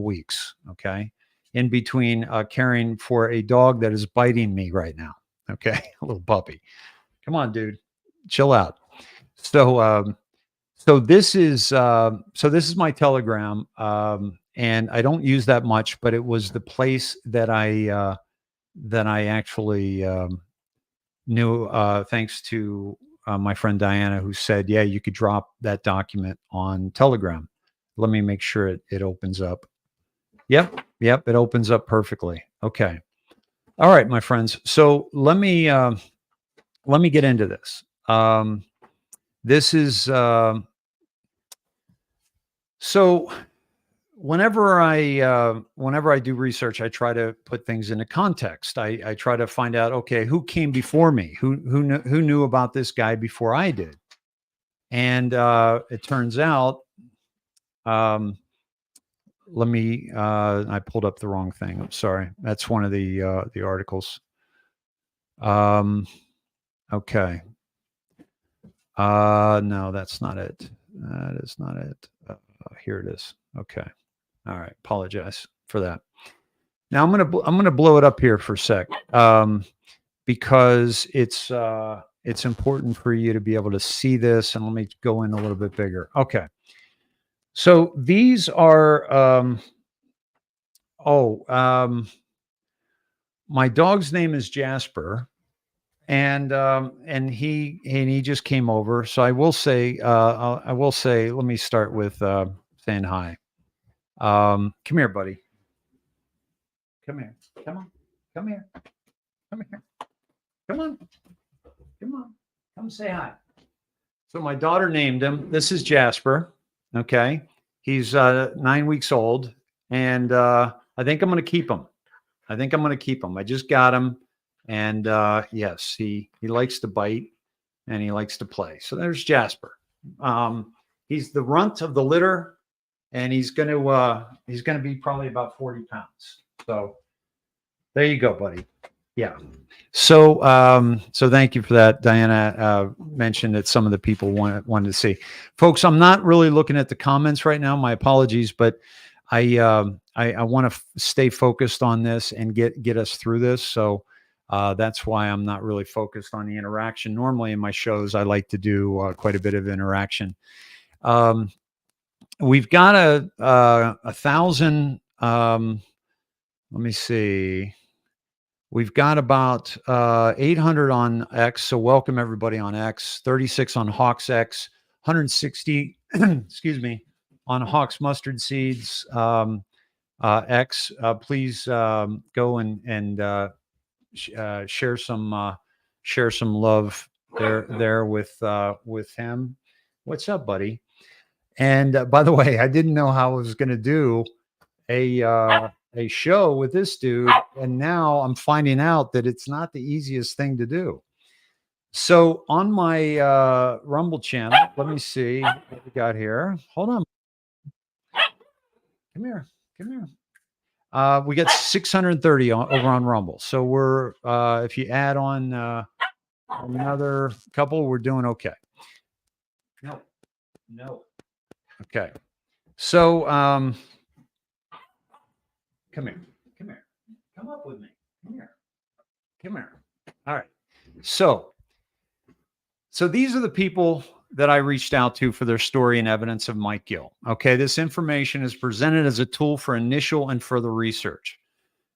weeks, okay? In between caring for a dog that is biting me right now, okay? A little puppy. Come on, dude. Chill out. So this is my Telegram, and I don't use that much, but it was the place that I actually knew, thanks to my friend Diana, who said, yeah, you could drop that document on Telegram. Let me make sure it opens up. Yep, it opens up perfectly. Okay. All right, my friends. So let me get into this. This is so whenever I do research, I try to put things into context. I try to find out, okay, who came before me? Who knew about this guy before I did? And it turns out Let me. I pulled up the wrong thing. I'm sorry. That's one of the articles. Okay. No, that's not it. That is not it. Here it is. Okay. All right. Apologize for that. Now I'm gonna blow it up here for a sec, because it's important for you to be able to see this. And let me go in a little bit bigger. Okay. So these are my dog's name is Jasper, and he just came over. So I will say let me start with saying hi. Come here, buddy. Come here. Come on. Come here. Come here. Come on. Come on. Come say hi. So my daughter named him. This is Jasper. Okay. He's 9 weeks old, and I think I'm going to keep him. I just got him, and yes, he likes to bite and he likes to play. So there's Jasper. He's the runt of the litter, and he's going to be probably about 40 pounds. So there you go, buddy. Yeah. So so thank you for that. Diana mentioned that some of the people wanted to see. Folks, I'm not really looking at the comments right now. My apologies, but I want to stay focused on this and get us through this. So that's why I'm not really focused on the interaction. Normally in my shows, I like to do quite a bit of interaction. We've got a 1,000. Let me see. We've got about 800 on X. So welcome everybody on X. 36 on Hawks X. 160. Excuse me. On Hawks Mustard Seeds X. Please go and share some love there with him. What's up, buddy? And by the way, I didn't know how I was going to do a show with this dude, and now I'm finding out that it's not the easiest thing to do. So on my Rumble channel, let me see what we got here. Hold on. Come here. We got 630 over on Rumble. So we're if you add on another couple, we're doing okay. No. Okay. So come here. Come up with me. Come here. All right. So these are the people that I reached out to for their story and evidence of Mike Gill. Okay. This information is presented as a tool for initial and further research.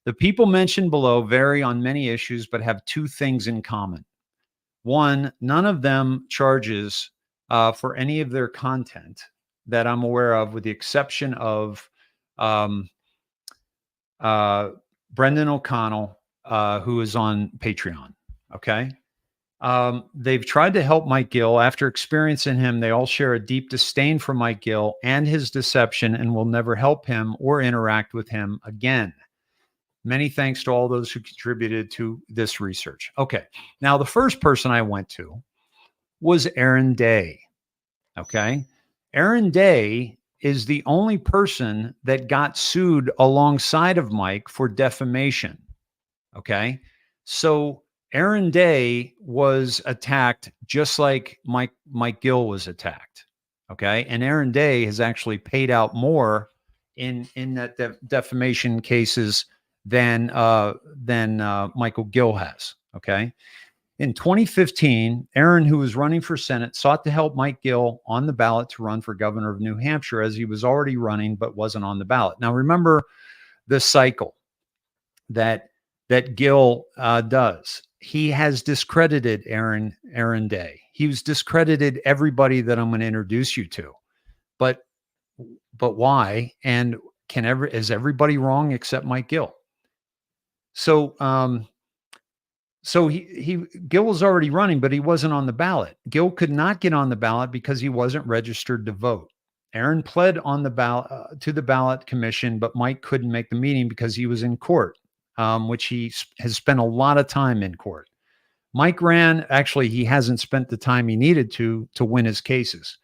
The people mentioned below vary on many issues, but have two things in common. One, none of them charges for any of their content that I'm aware of, with the exception of Brendan O'Connell, who is on Patreon. Okay. They've tried to help Mike Gill. After experiencing him, they all share a deep disdain for Mike Gill and his deception, and will never help him or interact with him again. Many thanks to all those who contributed to this research. Okay. Now, the first person I went to was Aaron Day. Okay. Aaron Day is the only person that got sued alongside of Mike for defamation. Okay. So Aaron Day was attacked just like Mike Gill was attacked. Okay. And Aaron Day has actually paid out more in that defamation cases than Michael Gill has. Okay. In 2015, Aaron, who was running for Senate, sought to help Mike Gill on the ballot to run for governor of New Hampshire, as he was already running but wasn't on the ballot. Now, remember the cycle that Gill does. He has discredited Aaron Day. He's discredited everybody that I'm going to introduce you to. But why? And is everybody wrong except Mike Gill? So Gill was already running, but he wasn't on the ballot. Gill could not get on the ballot because he wasn't registered to vote. Aaron pled on the ballot to the ballot commission, but Mike couldn't make the meeting because he was in court, which he has spent a lot of time in court. Mike ran. Actually, he hasn't spent the time he needed to win his cases.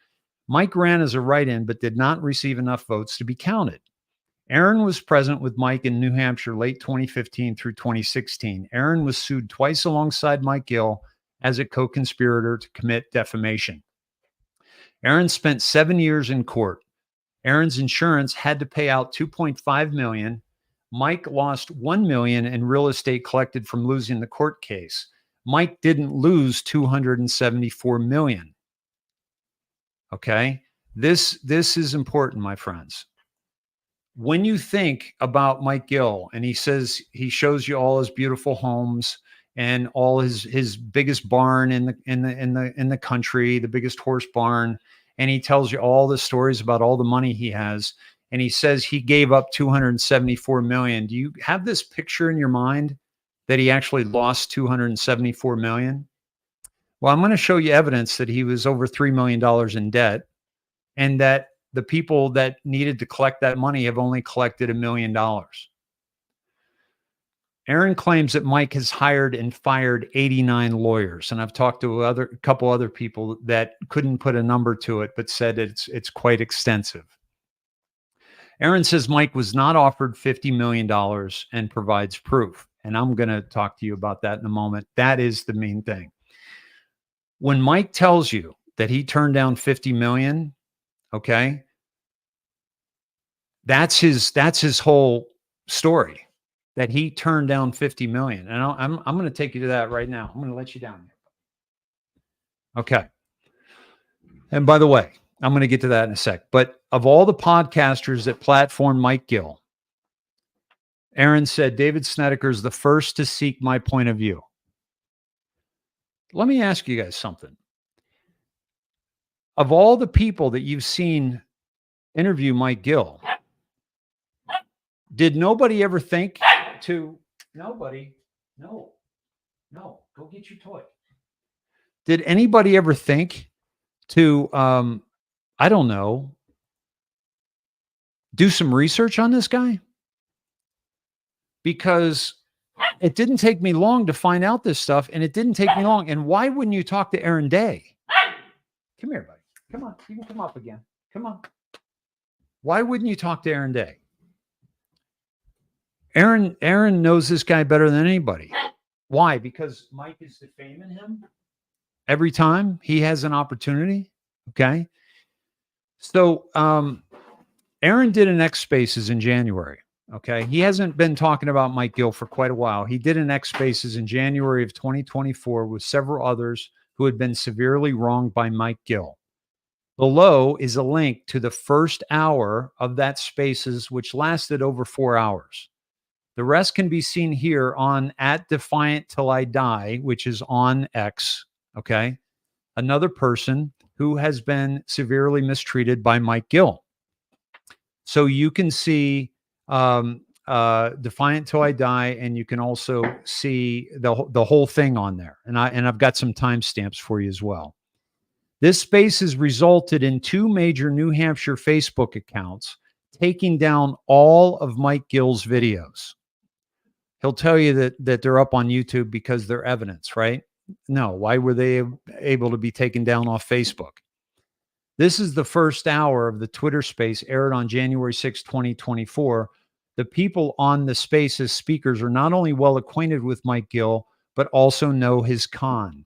Mike ran as a write-in, but did not receive enough votes to be counted. Aaron was present with Mike in New Hampshire late 2015 through 2016. Aaron was sued twice alongside Mike Gill as a co-conspirator to commit defamation. Aaron spent 7 years in court. Aaron's insurance had to pay out $2.5 million. Mike lost $1 million in real estate collected from losing the court case. Mike didn't lose $274 million. Okay? This is important, my friends. When you think about Mike Gill and he says he shows you all his beautiful homes and all his biggest barn in the country, the biggest horse barn, and he tells you all the stories about all the money he has, and he says he gave up $274 million. Do you have this picture in your mind that he actually lost $274 million? Well, I'm going to show you evidence that he was over $3 million in debt, and that the people that needed to collect that money have only collected $1 million. Aaron claims that Mike has hired and fired 89 lawyers. And I've talked to a couple other people that couldn't put a number to it, but said it's quite extensive. Aaron says Mike was not offered $50 million and provides proof. And I'm going to talk to you about that in a moment. That is the main thing. When Mike tells you that he turned down $50 million, okay, that's his whole story, that he turned down $50 million. And I'm going to take you to that right now. I'm going to let you down. Okay. And by the way, I'm going to get to that in a sec. But of all the podcasters that platformed Mike Gill, Aaron said David Snedeker is the first to seek my point of view. Let me ask you guys something. Of all the people that you've seen interview Mike Gill, did nobody ever think to no, go get your toy. Did anybody ever think to, I don't know, do some research on this guy? Because it didn't take me long to find out this stuff, and it didn't take me long. And why wouldn't you talk to Aaron Day? Come here, buddy. Come on. You can come up again. Come on. Why wouldn't you talk to Aaron Day? Aaron knows this guy better than anybody. Why? Because Mike is defaming him every time he has an opportunity. Okay. So Aaron did an X Spaces in January. Okay. He hasn't been talking about Mike Gill for quite a while. He did an X Spaces in January of 2024 with several others who had been severely wronged by Mike Gill. Below is a link to the first hour of that Spaces, which lasted over 4 hours. The rest can be seen here on @DefiantTillIDie, which is on X. Okay. Another person who has been severely mistreated by Mike Gill. So you can see Defiant Till I Die, and you can also see the whole thing on there. And I've got some timestamps for you as well. This space has resulted in 2 major New Hampshire Facebook accounts taking down all of Mike Gill's videos. He'll tell you that they're up on YouTube because they're evidence, right? No, why were they able to be taken down off Facebook? This is the first hour of the Twitter space, aired on January 6, 2024. The people on the space as speakers are not only well acquainted with Mike Gill, but also know his con.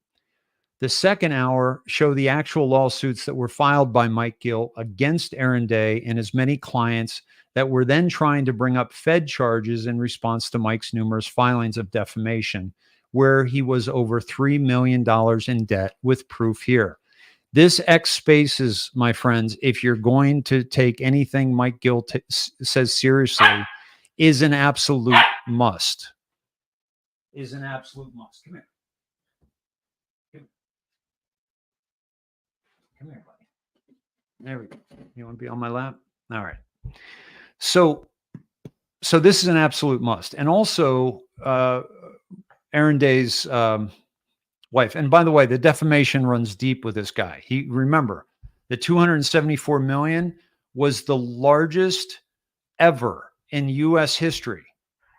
The second hour show the actual lawsuits that were filed by Mike Gill against Aaron Day and his many clients that were then trying to bring up Fed charges in response to Mike's numerous filings of defamation, where he was over $3 million in debt, with proof here. This X Spaces, my friends, if you're going to take anything Mike Gill says seriously, is an absolute must. Is an absolute must. Come here. Come here, buddy. There we go. You want to be on my lap? All right. So this is an absolute must. And also, Aaron Day's wife. And by the way, the defamation runs deep with this guy. Remember, the $274 million was the largest ever in U.S. history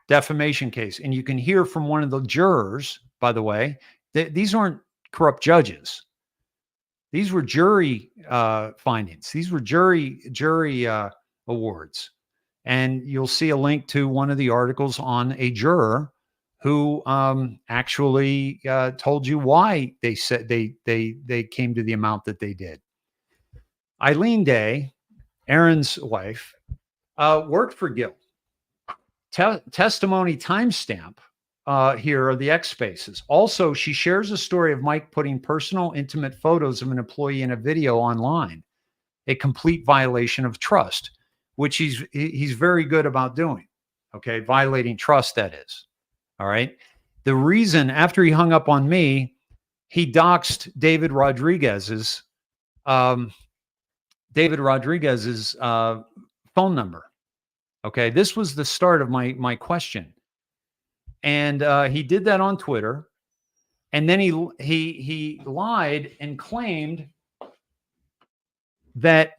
defamation case. And you can hear from one of the jurors, by the way, that these aren't corrupt judges. These were jury findings. These were jury awards. And you'll see a link to one of the articles on a juror who actually told you why they said they came to the amount that they did. Eileen Day, Aaron's wife, worked for Gill. Testimony timestamp here are the X spaces. Also, she shares a story of Mike putting personal, intimate photos of an employee in a video online, a complete violation of trust, which he's very good about doing. Okay, violating trust, that is. All right. The reason, after he hung up on me, he doxed David Rodriguez's phone number. Okay, this was the start of my question, and he did that on Twitter, and then he lied and claimed that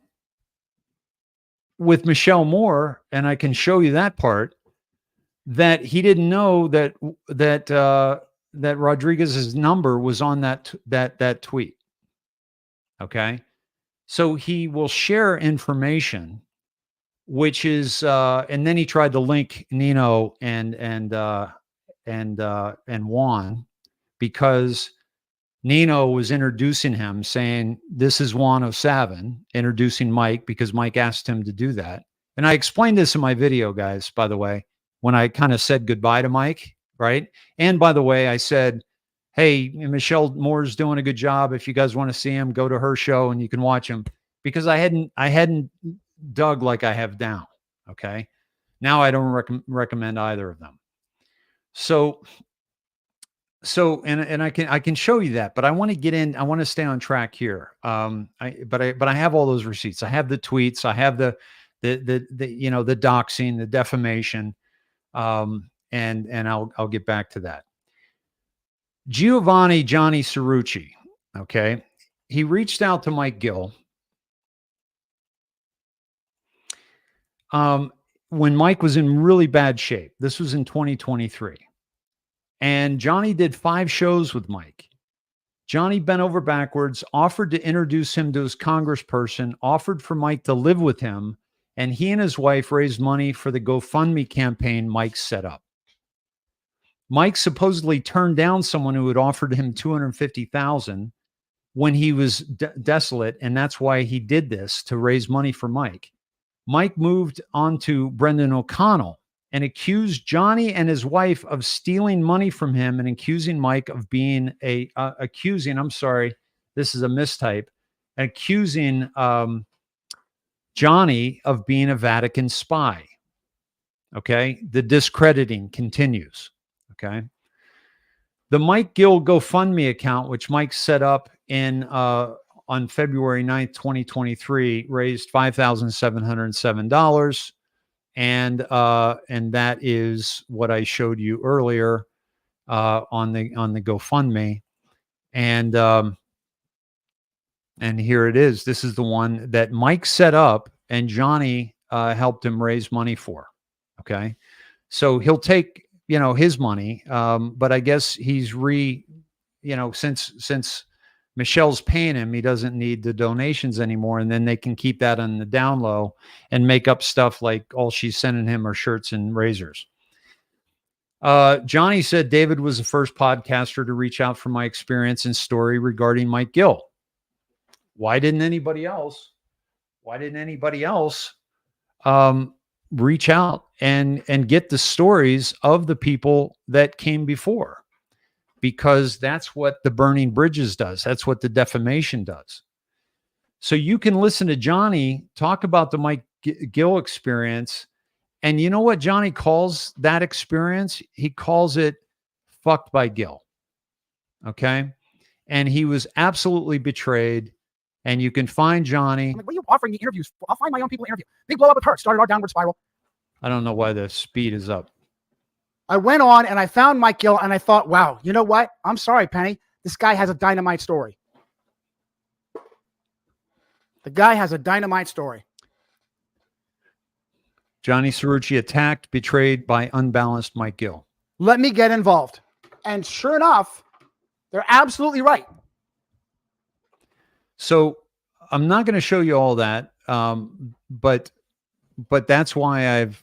with Michelle Moore, and I can show you that part, that he didn't know that Rodriguez's number was on that tweet. Okay, so he will share information, which is and then he tried to link Nino and Juan, because Nino was introducing him, saying, this is Juan O Savin, introducing Mike because Mike asked him to do that. And I explained this in my video, guys, by the way, when I kind of said goodbye to Mike, right? And by the way, I said, hey, Michelle Moore's doing a good job. If you guys want to see him, go to her show and you can watch him, because I hadn't dug like I have down. Okay. Now I don't recommend either of them. So and I can show you that, but I want to get in. I want to stay on track here. But I have all those receipts. I have the tweets. I have the doxing, the defamation, and I'll get back to that. Johnny Cerrucci. Okay, he reached out to Mike Gill when Mike was in really bad shape. This was in 2023. And Johnny did 5 shows with Mike. Johnny bent over backwards, offered to introduce him to his congressperson, offered for Mike to live with him, and he and his wife raised money for the GoFundMe campaign Mike set up. Mike supposedly turned down someone who had offered him $250,000 when he was desolate, and that's why he did this, to raise money for Mike. Mike moved on to Brendan O'Connell and accused Johnny and his wife of stealing money from him, and accusing Mike of being I'm sorry, this is a mistype, accusing Johnny of being a Vatican spy. Okay. The discrediting continues. Okay. The Mike Gill GoFundMe account, which Mike set up on February 9th, 2023, raised $5,707. And that is what I showed you earlier on the GoFundMe, and here it is. This is the one that Mike set up, and Johnny helped him raise money for. Okay, so he'll take his money, but I guess he's since Michelle's paying him, he doesn't need the donations anymore. And then they can keep that on the down low and make up stuff like all she's sending him are shirts and razors. Johnny said David was the first podcaster to reach out from my experience and story regarding Mike Gill. Why didn't anybody else reach out and get the stories of the people that came before? Because that's what the burning bridges does. That's what the defamation does. So you can listen to Johnny talk about the Mike Gill experience. And you know what Johnny calls that experience? He calls it fucked by Gill. Okay. And he was absolutely betrayed. And you can find Johnny. I'm like, what are you offering me interviews for? I'll find my own people to interview. Big blow up with her. Started our downward spiral. I don't know why the speed is up. I went on and I found Mike Gill and I thought, wow, you know what? I'm sorry, Penny. This guy has a dynamite story. The guy has a dynamite story. Johnny Cerrucci attacked, betrayed by unbalanced Mike Gill. Let me get involved. And sure enough, they're absolutely right. So I'm not going to show you all that, but that's why I've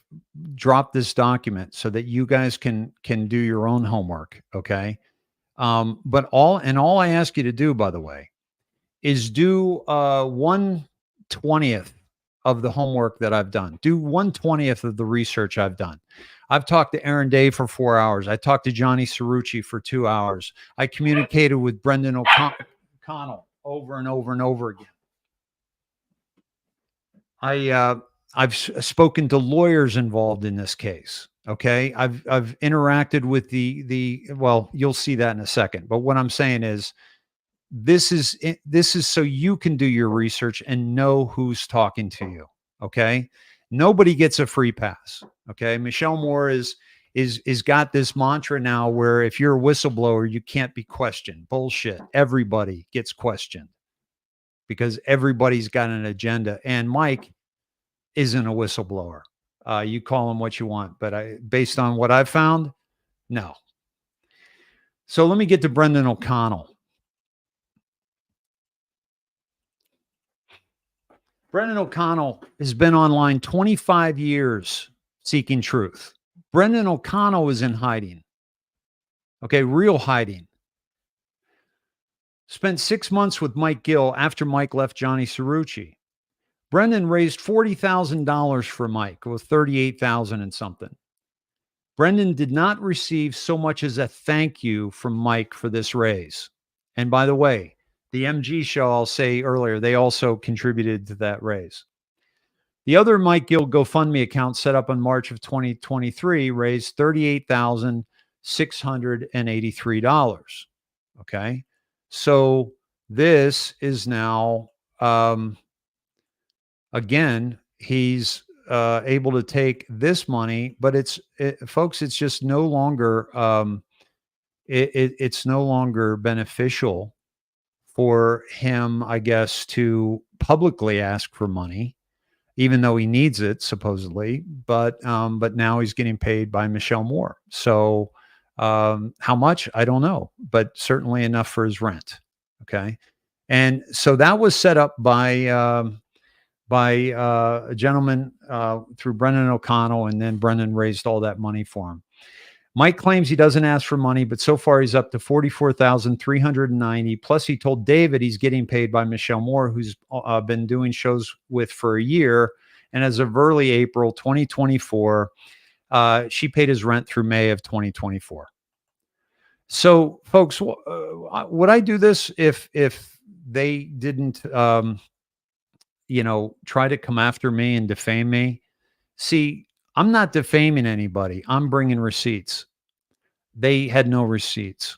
dropped this document so that you guys can do your own homework. Okay. But all I ask you to do, by the way, is do 1/20th of the homework that I've done. Do 1/20th of the research I've done. I've talked to Aaron Day for 4 hours. I talked to Johnny Cerrucci for 2 hours. I communicated with Brendan O'Connell over and over and over again. I've spoken to lawyers involved in this case. Okay. I've interacted with well, you'll see that in a second. But what I'm saying is this is so you can do your research and know who's talking to you. Okay. Nobody gets a free pass. Okay. Michelle Moore is got this mantra now where if you're a whistleblower, you can't be questioned. Bullshit. Everybody gets questioned because everybody's got an agenda. And Mike isn't a whistleblower. You call him what you want, but based on what I've found, no. So let me get to Brendan O'Connell. Brendan O'Connell has been online 25 years seeking truth. Brendan O'Connell is in hiding. Okay, real hiding. Spent 6 months with Mike Gill after Mike left Johnny Cerrucci. Brendan raised $40,000 for Mike, with $38,000 and something. Brendan did not receive so much as a thank you from Mike for this raise. And by the way, the MG show, I'll say earlier, they also contributed to that raise. The other Mike Gill GoFundMe account set up in March of 2023 raised $38,683. Okay. So this is now, again, he's able to take this money, but folks, it's just no longer, it's no longer beneficial for him, I guess, to publicly ask for money, even though he needs it supposedly. But now he's getting paid by Michelle Moore. So how much? I don't know, but certainly enough for his rent. Okay. And so that was set up by a gentleman through Brendan O'Connell, and then Brendan raised all that money for him. Mike claims he doesn't ask for money, but so far he's up to $44,390. Plus, he told David he's getting paid by Michelle Moore, who's been doing shows with for a year. And as of early April 2024, she paid his rent through May of 2024. So, folks, would I do this if they didn't, try to come after me and defame me? See, I'm not defaming anybody. I'm bringing receipts. They had no receipts.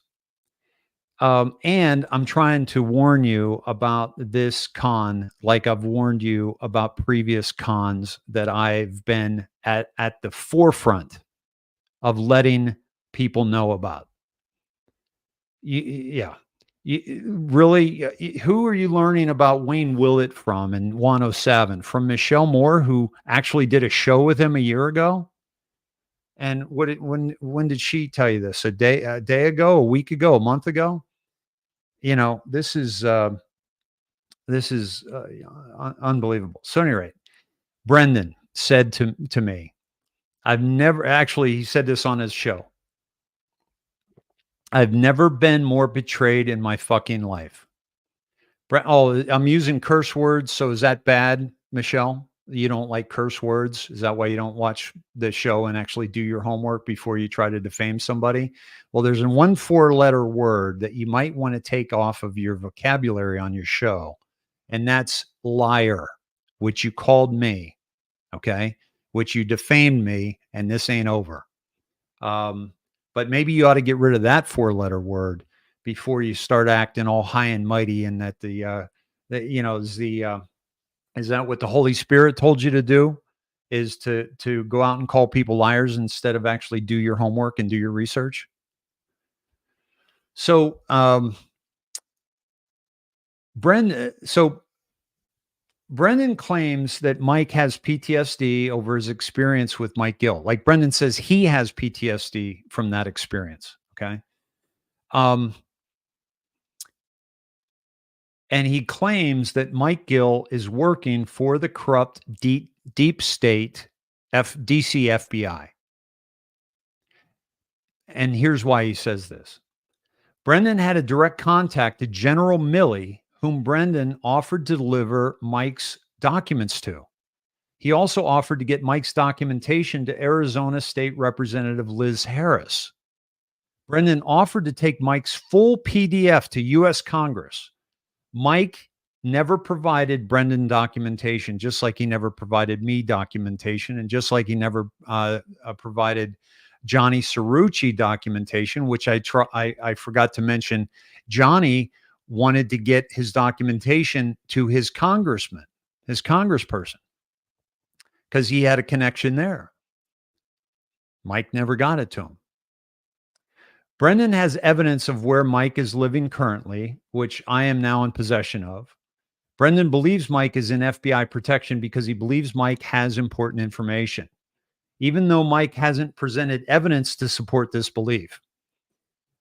And I'm trying to warn you about this con, like I've warned you about previous cons that I've been at the forefront of letting people know about. Yeah. Really, who are you learning about Wayne Willett from and Juan O Savin? From Michelle Moore, who actually did a show with him a year ago? And when did she tell you this? A day ago, a week ago, a month ago? This is unbelievable. So at any rate, Brendan said to me, he said this on his show. I've never been more betrayed in my fucking life. I'm using curse words. So is that bad, Michelle? You don't like curse words? Is that why you don't watch the show and actually do your homework before you try to defame somebody? Well, there's a 4-letter word that you might want to take off of your vocabulary on your show. And that's liar, which you called me. Okay. Which you defamed me. And this ain't over. But maybe you ought to get rid of that 4-letter word before you start acting all high and mighty. And that is that what the Holy Spirit told you to do? Is to go out and call people liars instead of actually do your homework and do your research? So, Brendan claims that Mike has PTSD over his experience with Mike Gill. Like Brendan says, he has PTSD from that experience. Okay. And he claims that Mike Gill is working for the corrupt deep state DC FBI. And here's why he says this. Brendan had a direct contact to General Milley, whom Brendan offered to deliver Mike's documents to. He also offered to get Mike's documentation to Arizona State Representative Liz Harris. Brendan offered to take Mike's full PDF to U.S. Congress. Mike never provided Brendan documentation, just like he never provided me documentation, and just like he never provided Johnny Cerrucci documentation, which I forgot to mention. Johnny wanted to get his documentation to his congressman, his congressperson, because he had a connection there. Mike never got it to him. Brendan has evidence of where Mike is living currently, which I am now in possession of. Brendan believes Mike is in FBI protection because he believes Mike has important information, even though Mike hasn't presented evidence to support this belief.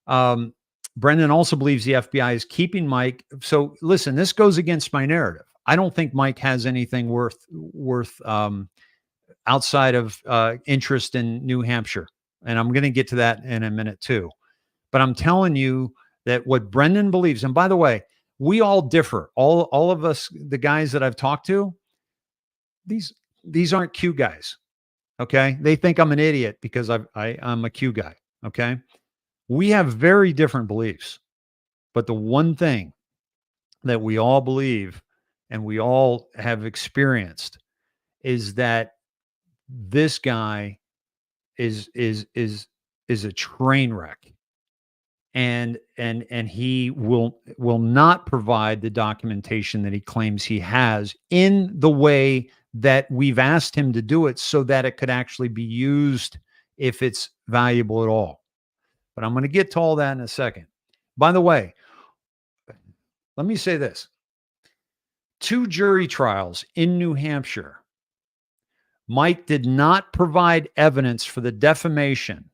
Brendan also believes the FBI is keeping Mike. So listen, this goes against my narrative. I don't think Mike has anything worth outside of interest in New Hampshire. And I'm going to get to that in a minute too. But I'm telling you that what Brendan believes, and by the way, we all differ. All of us, the guys that I've talked to, these aren't Q guys. Okay. They think I'm an idiot because I'm a Q guy. Okay. We have very different beliefs, but the one thing that we all believe and we all have experienced is that this guy is a train wreck. And he will not provide the documentation that he claims he has in the way that we've asked him to do it, so that it could actually be used if it's valuable at all. But I'm going to get to all that in a second. By the way, let me say this. 2 jury trials in New Hampshire. Mike did not provide evidence for the defamation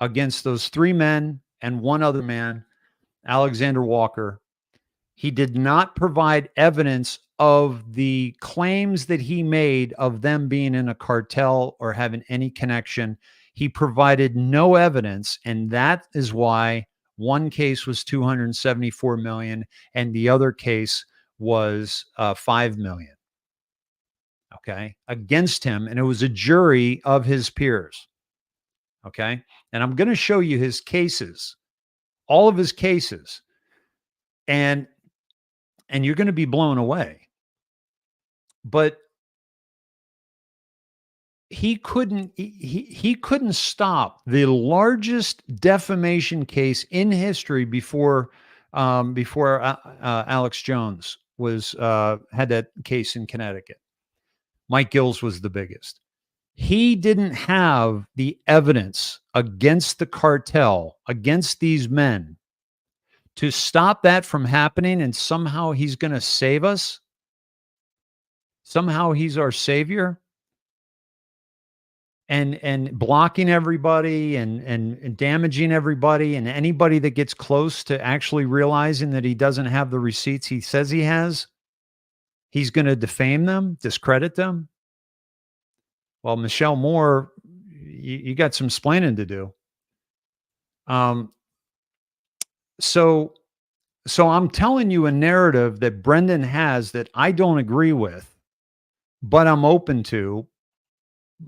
against those 3 men and 1 other man, Alexander Walker. He did not provide evidence of the claims that he made of them being in a cartel or having any connection. He provided no evidence, and that is why one case was $274 million and the other case was $5 million. Okay, against him, and it was a jury of his peers. Okay, and I'm going to show you his cases, all of his cases, and you're going to be blown away. But he couldn't stop the largest defamation case in history before Alex Jones had that case in Connecticut. Mike Gill's was the biggest. He didn't have the evidence against the cartel, against these men, to stop that from happening, and somehow he's going to save us. Somehow he's our savior. And blocking everybody and damaging everybody, and anybody that gets close to actually realizing that he doesn't have the receipts he says he has, he's going to defame them, discredit them. Well, Michelle Moore, you got some splaining to do. So I'm telling you a narrative that Brendan has that I don't agree with, but I'm open to.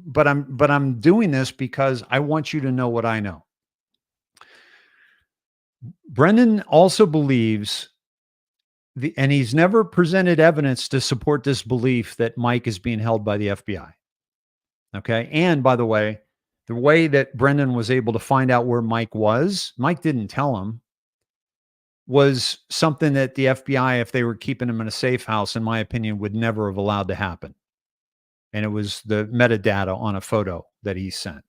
But I'm doing this because I want you to know what I know. Brendan also believes and he's never presented evidence to support this belief that Mike is being held by the FBI. Okay. And by the way that Brendan was able to find out where Mike didn't tell him, was something that the FBI, if they were keeping him in a safe house, in my opinion, would never have allowed to happen. And it was the metadata on a photo that he sent.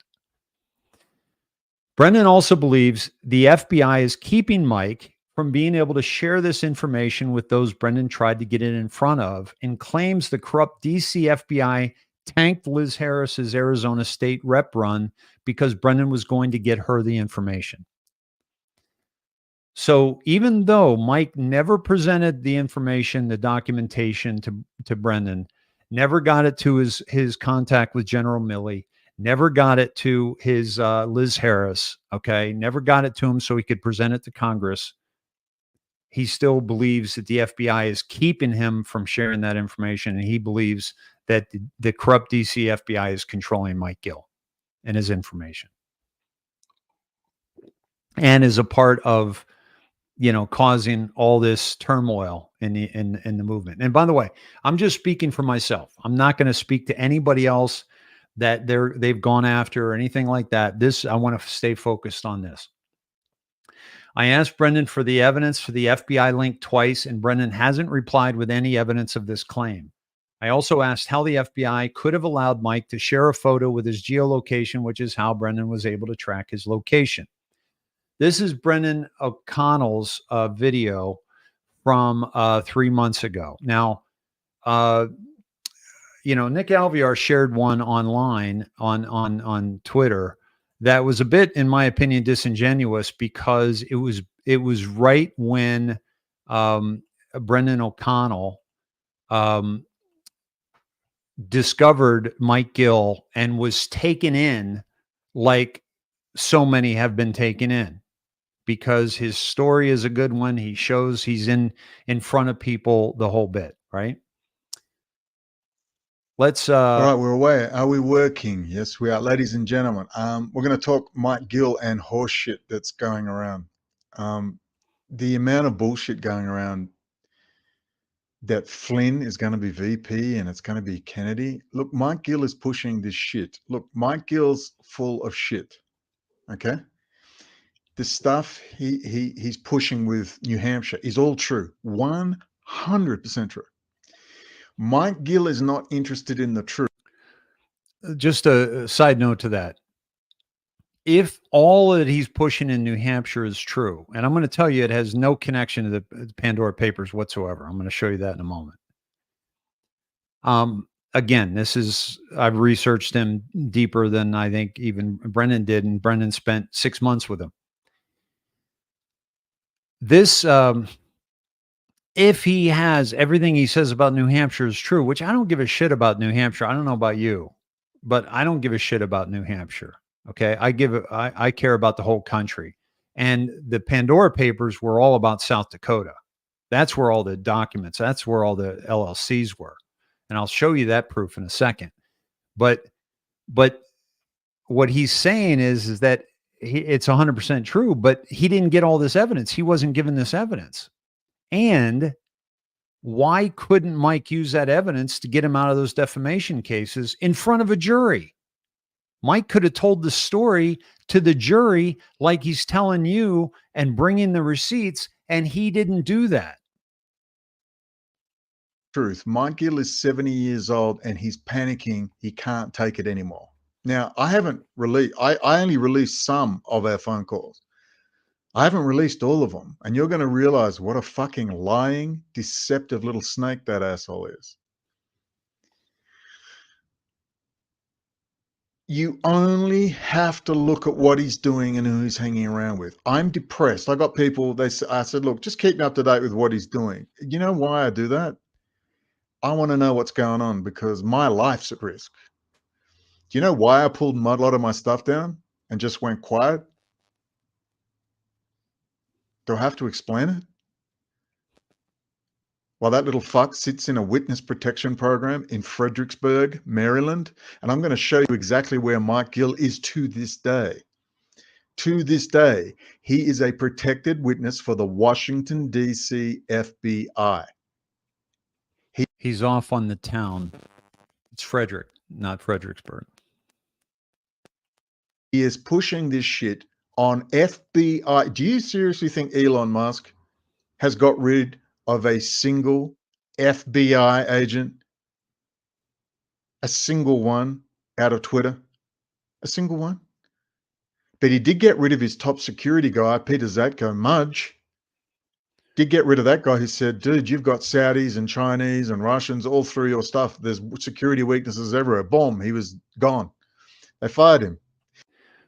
Brendan also believes the FBI is keeping Mike from being able to share this information with those Brendan tried to get it in front of, and claims the corrupt DC FBI tanked Liz Harris's Arizona State rep run because Brendan was going to get her the information. So even though Mike never presented the information, the documentation to Brendan, never got it to his contact with General Milley, never got it to his Liz Harris, okay, never got it to him so he could present it to Congress. He still believes that the FBI is keeping him from sharing that information, and he believes that the corrupt DC FBI is controlling Mike Gill and his information, and is a part of, causing all this turmoil in the movement. And by the way, I'm just speaking for myself. I'm not going to speak to anybody else that they've gone after or anything like that. I want to stay focused on this. I asked Brendan for the evidence for the FBI link twice, and Brendan hasn't replied with any evidence of this claim. I also asked how the FBI could have allowed Mike to share a photo with his geolocation, which is how Brendan was able to track his location. This is Brendan O'Connell's video from 3 months ago. Now, Nick Alvear shared one online on Twitter that was a bit, in my opinion, disingenuous, because it was right when Brendan O'Connell discovered Mike Gill and was taken in like so many have been taken in, because his story is a good one. He shows he's in front of people the whole bit, right? Let's all right, we're away. Are we working? Yes, we are. Ladies and gentlemen, we're going to talk Mike Gill and horse shit that's going around. The amount of bullshit going around that Flynn is going to be VP and it's going to be Kennedy. Look, Mike Gill is pushing this shit. Look, Mike Gill's full of shit. Okay? The stuff he's pushing with New Hampshire is all true. 100% true. Mike Gill is not interested in the truth. Just a side note to that. If all that he's pushing in New Hampshire is true, and I'm going to tell you it has no connection to the Pandora Papers whatsoever. I'm going to show you that in a moment. Again, I've researched him deeper than I think even Brendan did, and Brendan spent 6 months with him. This, if he has everything he says about New Hampshire is true, which I don't give a shit about New Hampshire. I don't know about you, but I don't give a shit about New Hampshire. Okay. I care about the whole country. And the Pandora Papers were all about South Dakota. That's where all the documents, that's where all the LLCs were. And I'll show you that proof in a second. But what he's saying is that it's 100% true, but he didn't get all this evidence. He wasn't given this evidence. And why couldn't Mike use that evidence to get him out of those defamation cases in front of a jury? Mike could have told the story to the jury like he's telling you and bringing the receipts, and he didn't do that. Truth. Mike Gill is 70 years old and he's panicking. He can't take it anymore. Now, I only released some of our phone calls. I haven't released all of them. And you're going to realize what a fucking lying, deceptive little snake that asshole is. You only have to look at what he's doing and who he's hanging around with. I'm depressed. I got people, I said, look, just keep me up to date with what he's doing. You know why I do that? I want to know what's going on because my life's at risk. Do you know why I pulled a lot of my stuff down and just went quiet? Do I have to explain it? Well, that little fuck sits in a witness protection program in Fredericksburg, Maryland. And I'm going to show you exactly where Mike Gill is to this day. To this day, he is a protected witness for the Washington, D.C. FBI. He's off on the town. It's Frederick, not Fredericksburg. He is pushing this shit on FBI. Do you seriously think Elon Musk has got rid of a single FBI agent? A single one out of Twitter? A single one? But he did get rid of his top security guy, Peter Zatko Mudge. Did get rid of that guy who said, dude, you've got Saudis and Chinese and Russians all through your stuff. There's security weaknesses everywhere. Boom, he was gone. They fired him.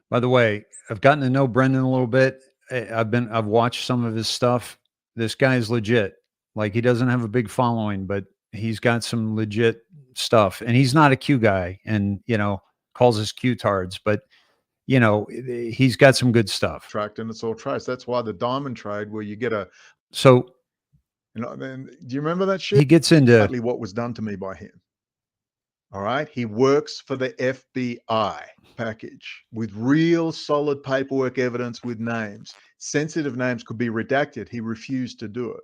By the way, I've gotten to know Brendan a little bit. I've watched some of his stuff. This guy's legit. Like, he doesn't have a big following, but he's got some legit stuff. And he's not a Q guy, and calls us Q-tards, but he's got some good stuff. Tracked and it's all traced. That's why the diamond trade, where you get a, So then do you remember that shit? he gets into Exactly what was done to me by him. All right. He works for the FBI package with real solid paperwork evidence with names. Sensitive names could be redacted. He refused to do it.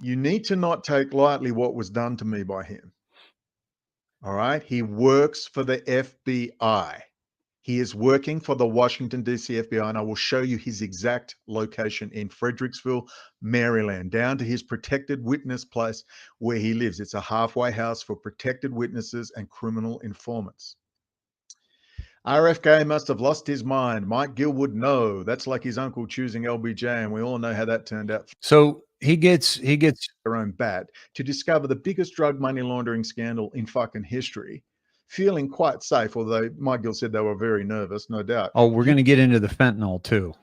You need to not take lightly what was done to me by him. All right. He works for the FBI. He is working for the Washington, D.C. FBI, and I will show you his exact location in Fredericksville, Maryland, down to his protected witness place where he lives. It's a halfway house for protected witnesses and criminal informants. RFK must have lost his mind. Mike Gill would know. That's like his uncle choosing LBJ, and we all know how that turned out. So he gets Their own bat to discover the biggest drug money laundering scandal in fucking history, feeling quite safe, although Mike Gill said they were very nervous, no doubt. Oh, we're going to get into the fentanyl too.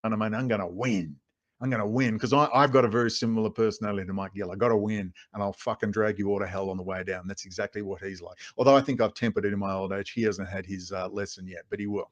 And I mean, I'm going to win. I'm going to win because I've got a very similar personality to Mike Gill. I got to win, and I'll fucking drag you all to hell on the way down. That's exactly what he's like. Although I think I've tempered it in my old age. He hasn't had his lesson yet, but he will.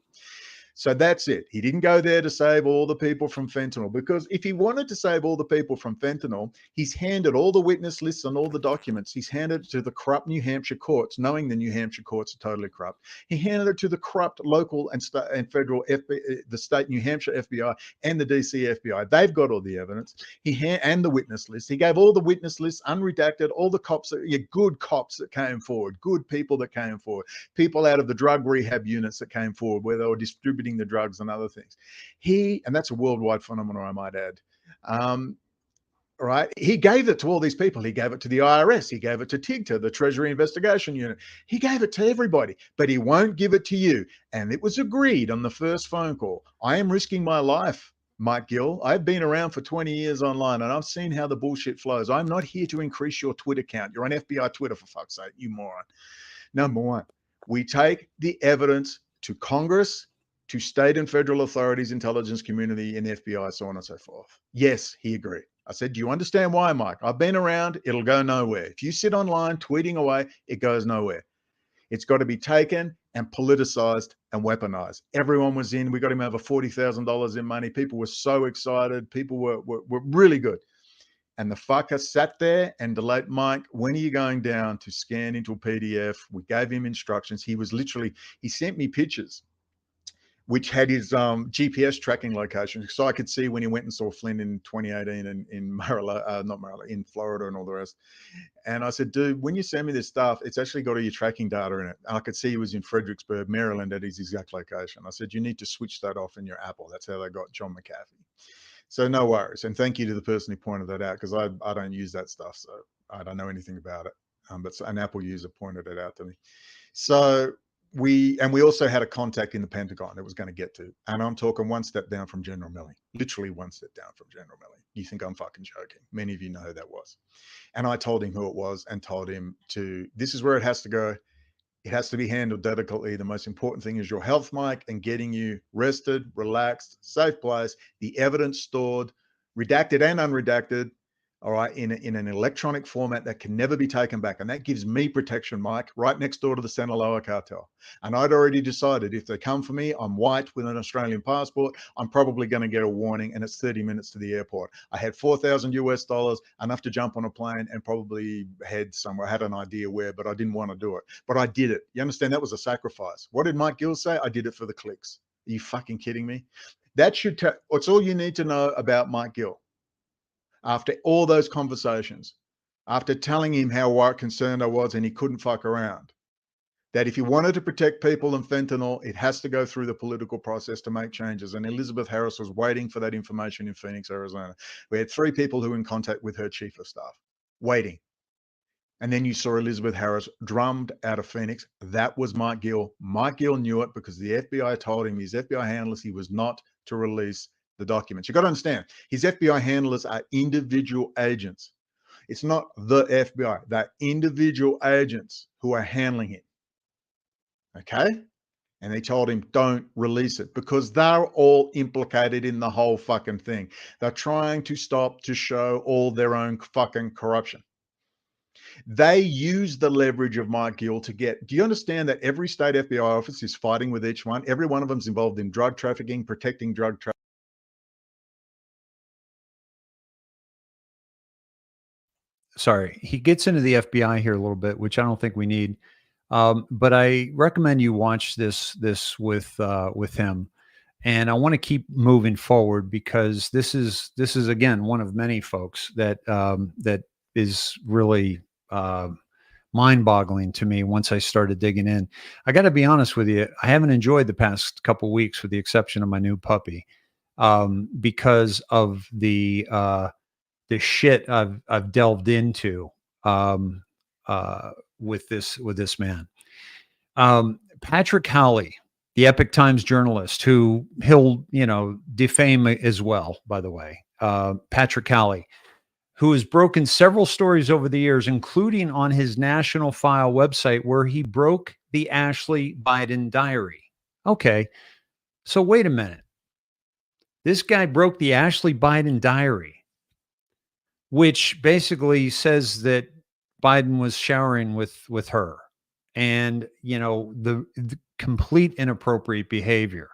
So that's it. He didn't go there to save all the people from fentanyl, because if he wanted to save all the people from fentanyl, he's handed all the witness lists and all the documents. He's handed it to the corrupt New Hampshire courts, knowing the New Hampshire courts are totally corrupt. He handed it to the corrupt local and federal FBI, the state New Hampshire FBI and the DC FBI. They've got all the evidence. And the witness list. He gave all the witness lists unredacted, all the cops, good cops that came forward, good people that came forward, people out of the drug rehab units that came forward where they were distributing the drugs and other things. And that's a worldwide phenomenon, I might add. Right? He gave it to all these people. He gave it to the IRS. He gave it to TIGTA, the Treasury Investigation Unit. He gave it to everybody, but he won't give it to you. And it was agreed on the first phone call. I am risking my life, Mike Gill. I've been around for 20 years online, and I've seen how the bullshit flows. I'm not here to increase your Twitter count. You're on FBI Twitter, for fuck's sake, you moron. Number one, we take the evidence to Congress, to state and federal authorities, intelligence community, and FBI, so on and so forth. Yes, he agreed. I said, do you understand why, Mike? I've been around. It'll go nowhere. If you sit online tweeting away, it goes nowhere. It's got to be taken and politicized and weaponized. Everyone was in. We got him over $40,000 in money. People were so excited. People were really good. And the fucker sat there and delayed. Mike, when are you going down to scan into a PDF? We gave him instructions. He sent me pictures which had his GPS tracking location, so I could see when he went and saw Flynn in 2018 in in Florida and all the rest. And I said, dude, when you send me this stuff, it's actually got all your tracking data in it. And I could see he was in Fredericksburg, Maryland at his exact location. I said, you need to switch that off in your Apple. That's how they got John McAfee. So no worries. And thank you to the person who pointed that out, because I don't use that stuff, so I don't know anything about it. But an Apple user pointed it out to me. So we also had a contact in the Pentagon that was going to get to, and I'm talking one step down from General Milley, literally one step down from General Milley. You think I'm fucking joking? Many of you know who that was. And I told him who it was and told him this is where it has to go. It has to be handled delicately. The most important thing is your health, Mike, and getting you rested, relaxed, safe place, the evidence stored, redacted and unredacted, all right, in an electronic format that can never be taken back. And that gives me protection, Mike, right next door to the Sinaloa cartel. And I'd already decided if they come for me, I'm white with an Australian passport, I'm probably going to get a warning, and it's 30 minutes to the airport. I had $4,000, enough to jump on a plane and probably head somewhere. I had an idea where, but I didn't want to do it. But I did it. You understand? That was a sacrifice. What did Mike Gill say? I did it for the clicks. Are you fucking kidding me? That should tell. It's all you need to know about Mike Gill. After all those conversations, after telling him how concerned I was and he couldn't fuck around, that if you wanted to protect people and fentanyl, it has to go through the political process to make changes. And Elizabeth Harris was waiting for that information in Phoenix, Arizona. We had 3 people who were in contact with her chief of staff, waiting. And then you saw Elizabeth Harris drummed out of Phoenix. That was Mike Gill. Mike Gill knew it because the FBI told him, his FBI handlers, he was not to release the documents. You've got to understand, his FBI handlers are individual agents. It's not the FBI. They're individual agents who are handling him. Okay? And they told him, don't release it, because they're all implicated in the whole fucking thing. They're trying to stop to show all their own fucking corruption. They use the leverage of Mike Gill to get, do you understand that every state FBI office is fighting with each one? Every one of them is involved in drug trafficking, protecting drug trafficking. Sorry, he gets into the FBI here a little bit, which I don't think we need. But I recommend you watch this with him, and I want to keep moving forward because this is again one of many folks that that is really mind-boggling to me. Once I started digging in, I got to be honest with you, I haven't enjoyed the past couple weeks, with the exception of my new puppy, because of the shit I've delved into with this man. Patrick Howley, the Epic Times journalist, who he'll defame as well, by the way. Patrick Howley, who has broken several stories over the years, including on his National File website, where he broke the Ashley Biden diary. Okay, so wait a minute. This guy broke the Ashley Biden diary, which basically says that Biden was showering with her, and the complete inappropriate behavior,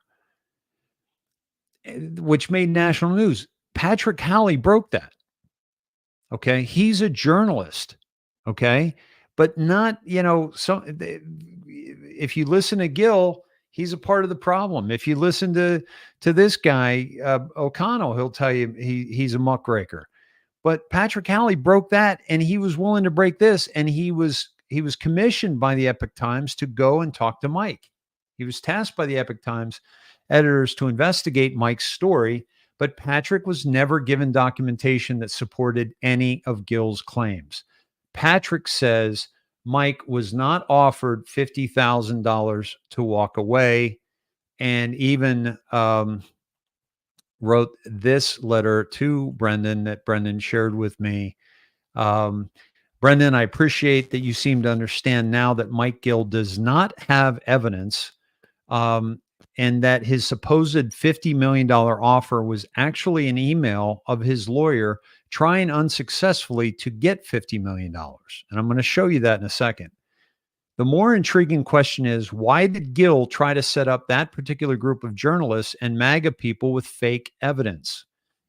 which made national news. Patrick Howley broke that. Okay, he's a journalist. Okay, but not if you listen to Gill, he's a part of the problem. If you listen to this guy O'Connell, he'll tell you he's a muckraker. But Patrick Howley broke that, and he was willing to break this, and he was commissioned by the Epic Times to go and talk to Mike. He was tasked by the Epic Times editors to investigate Mike's story, but Patrick was never given documentation that supported any of Gill's claims. Patrick says Mike was not offered $50,000 to walk away, and even wrote this letter to Brendan that Brendan shared with me. Brendan, I appreciate that you seem to understand now that Mike Gill does not have evidence, and that his supposed $50 million offer was actually an email of his lawyer trying unsuccessfully to get $50 million. And I'm going to show you that in a second. The more intriguing question is, why did Gill try to set up that particular group of journalists and MAGA people with fake evidence,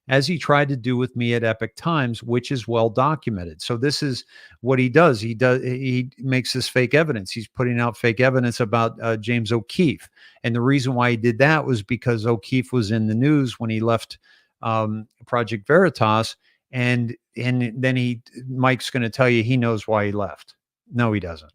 as he tried to do with me at Epic Times, which is well documented? So this is what he does. He makes this fake evidence. He's putting out fake evidence about James O'Keefe. And the reason why he did that was because O'Keefe was in the news when he left Project Veritas. And then Mike's going to tell you he knows why he left. No, he doesn't.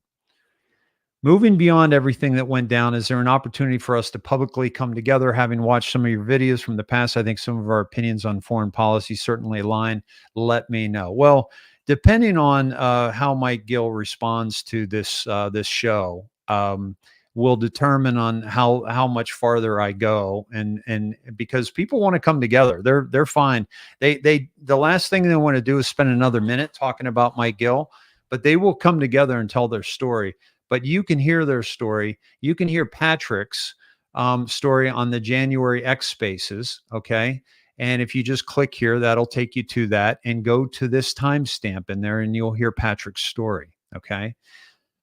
Moving beyond everything that went down, is there an opportunity for us to publicly come together? Having watched some of your videos from the past, I think some of our opinions on foreign policy certainly align. Let me know. Well, depending on how Mike Gill responds to this show, will determine on how much farther I go, and because people want to come together, they're fine. The last thing they want to do is spend another minute talking about Mike Gill, but they will come together and tell their story. But you can hear their story. You can hear Patrick's story on the January X Spaces, okay? And if you just click here, that'll take you to that, and go to this timestamp in there, and you'll hear Patrick's story, okay?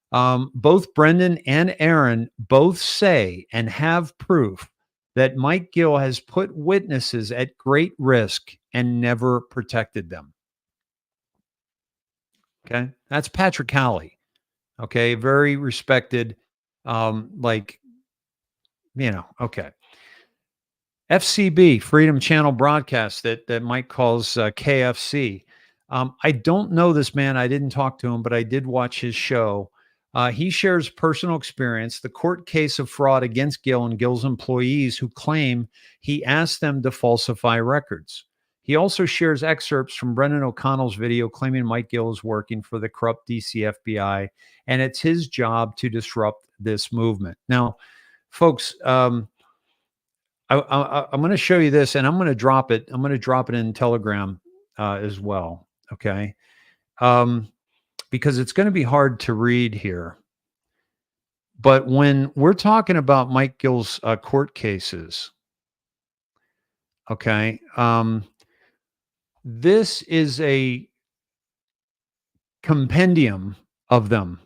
Both Brendan and Aaron both say and have proof that Mike Gill has put witnesses at great risk and never protected them. Okay, that's Patrick Howley. Okay, very respected, okay. FCB, Freedom Channel Broadcast, that Mike calls KFC. I don't know this man. I didn't talk to him, but I did watch his show. He shares personal experience, the court case of fraud against Gill and Gill's employees who claim he asked them to falsify records. He also shares excerpts from Brendan O'Connell's video claiming Mike Gill is working for the corrupt DC FBI, and it's his job to disrupt this movement. Now, folks, I'm going to show you this, and I'm going to drop it. I'm going to drop it in Telegram as well, okay? Because it's going to be hard to read here. But when we're talking about Mike Gill's court cases, okay, this is a compendium of them.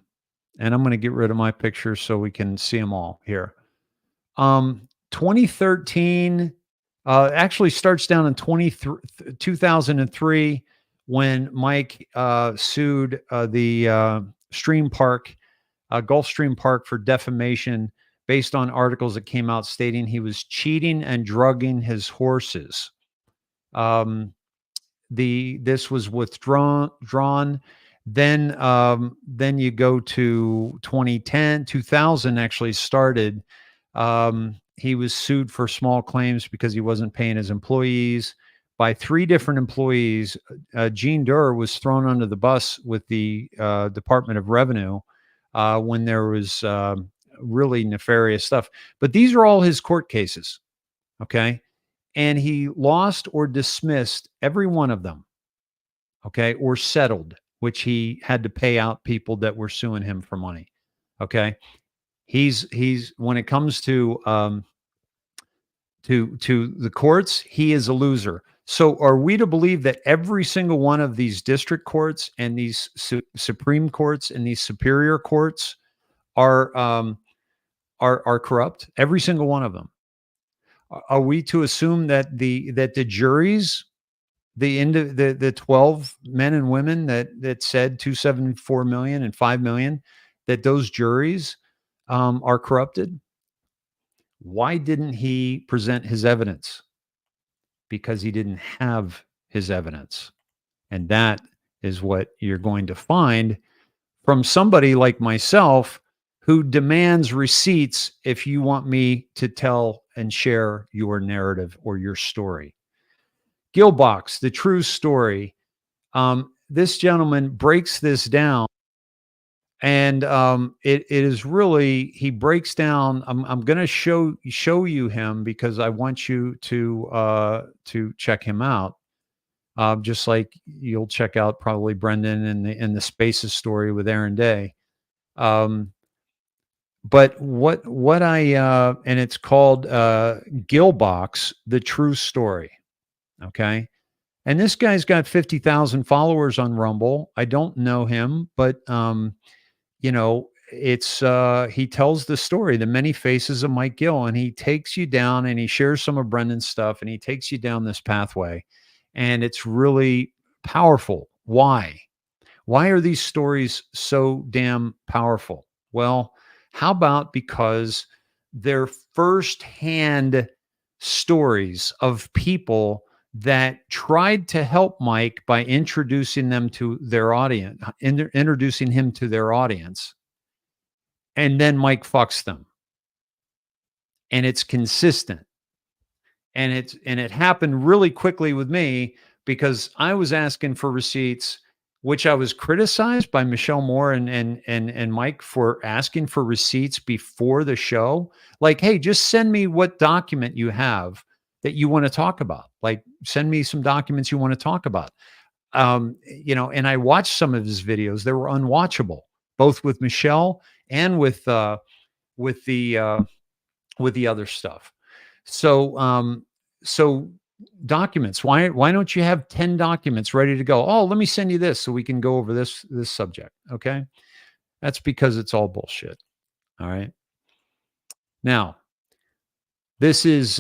And I'm going to get rid of my picture so we can see them all here. 2013 actually starts down in 2003 when Mike sued the Gulfstream Park for defamation based on articles that came out stating he was cheating and drugging his horses. This was withdrawn. Then you go to 2000 actually started. He was sued for small claims because he wasn't paying his employees by 3 different employees. Gene Durr was thrown under the bus with the Department of Revenue when there was really nefarious stuff. But these are all his court cases, okay? And he lost or dismissed every one of them, okay, or settled, which he had to pay out people that were suing him for money, okay? He's when it comes to the courts, he is a loser. So are we to believe that every single one of these district courts and these Supreme Courts and these superior courts are corrupt? Every single one of them. Are we to assume that the juries, the 12 men and women that said 274 million and 5 million, that those juries are corrupted? Why didn't he present his evidence? Because he didn't have his evidence. And that is what you're going to find from somebody like myself who demands receipts if you want me to tell and share your narrative or your story. Gillbox, the true story. This gentleman breaks this down. And it is really, he breaks down. I'm going to show you him because I want you to check him out. Just like you'll check out probably Brendan in the Spaces story with Aaron Day. But what I and it's called Gillbox, the true story. Okay. And this guy's got 50,000 followers on Rumble. I don't know him, but you know, it's he tells the story, the many faces of Mike Gill, and he takes you down and he shares some of Brendan's stuff and he takes you down this pathway. And it's really powerful. Why? Why are these stories so damn powerful? Well, how about because they're firsthand stories of people that tried to help Mike by introducing them to their audience, introducing him to their audience. And then Mike fucks them. And it's consistent. And it happened really quickly with me because I was asking for receipts, which I was criticized by Michelle Moore and Mike for asking for receipts before the show. Like, hey, just send me what document you have that you want to talk about. Like, send me some documents you want to talk about. You know, and I watched some of his videos. They were unwatchable, both with Michelle and with the other stuff. So, so documents, why don't you have 10 documents ready to go? Oh, let me send you this so we can go over this subject. Okay. That's because it's all bullshit. All right. Now, this is,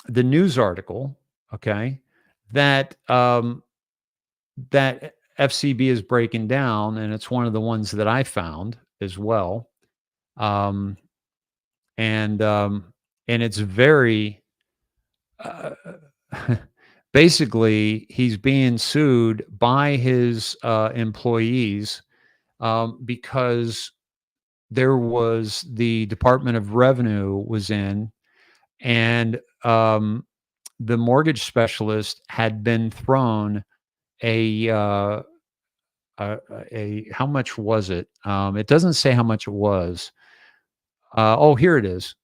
the news article, okay, that that FCB is breaking down, and it's one of the ones that I found as well. And it's very basically he's being sued by his employees because there was the Department of Revenue was in, and the mortgage specialist had been thrown a how much was it? It doesn't say how much it was. Oh, here it is.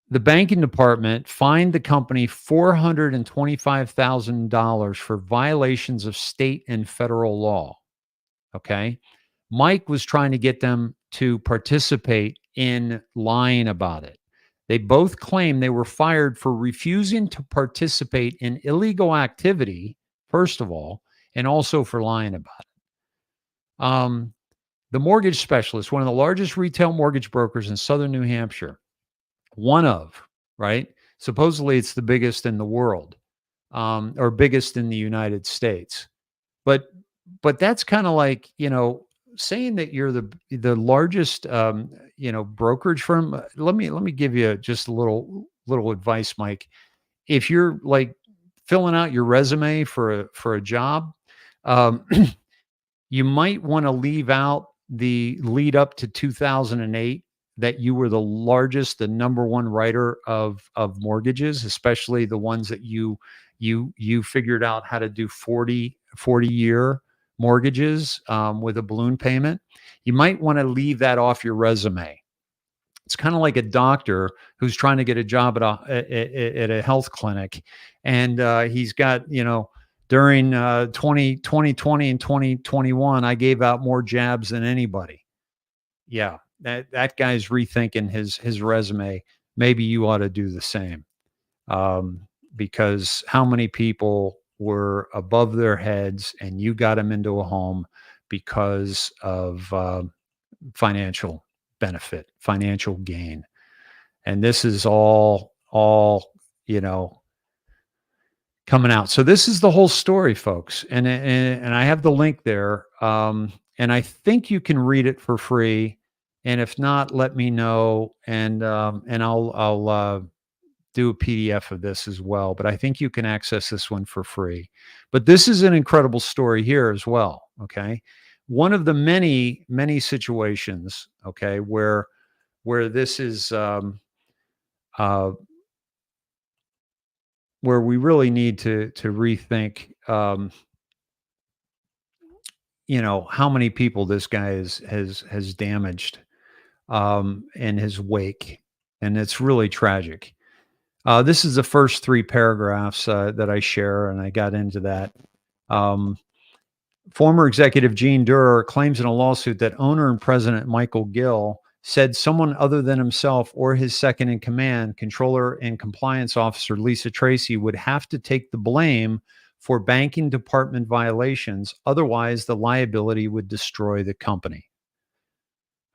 The banking department fined the company $425,000 for violations of state and federal law. Okay. Mike was trying to get them to participate in lying about it. They both claim they were fired for refusing to participate in illegal activity, first of all, and also for lying about it. The mortgage specialist, one of the largest retail mortgage brokers in southern New Hampshire, one of, right? Supposedly it's the biggest in the world, or biggest in the United States. But that's kind of like, saying that you're the largest, brokerage firm. Let me give you just a little advice, Mike. If you're like filling out your resume for a job, you might want to leave out the lead up to 2008 that you were the largest, the number one writer of mortgages, especially the ones that you figured out how to do 40-year mortgages with a balloon payment. You might want to leave that off your resume. It's kind of like a doctor who's trying to get a job at a health clinic, and he's got, during 2020 and 2021, I gave out more jabs than anybody. Yeah, that guy's rethinking his resume. Maybe you ought to do the same, because how many people were above their heads and you got them into a home because of financial benefit, financial gain. And this is all coming out. So this is the whole story, folks. And I have the link there. And I think you can read it for free. And if not, let me know. And I'll do a PDF of this as well. But I think you can access this one for free. But this is an incredible story here as well. Okay. One of the many, many situations, okay, where this is where we really need to rethink, how many people this guy has damaged in his wake, and it's really tragic. This is the first 3 paragraphs that I share, and I got into that. Former executive Gene Durer claims in a lawsuit that owner and president Michael Gill said someone other than himself or his second in command, controller and compliance officer Lisa Tracy, would have to take the blame for banking department violations. Otherwise, the liability would destroy the company.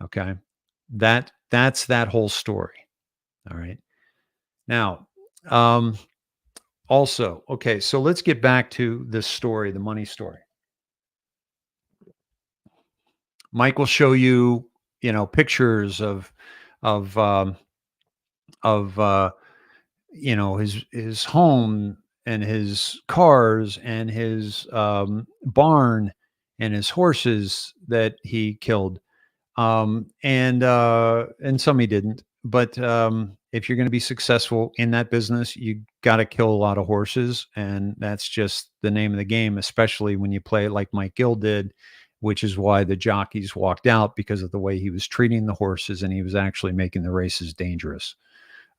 Okay. That's that whole story. All right. Now, also, okay, so let's get back to this story, the money story. Mike will show you, pictures of his home and his cars and his barn and his horses that he killed, and some he didn't. But if you're going to be successful in that business, you got to kill a lot of horses, and that's just the name of the game, especially when you play it like Mike Gill did, which is why the jockeys walked out, because of the way he was treating the horses, and he was actually making the races dangerous.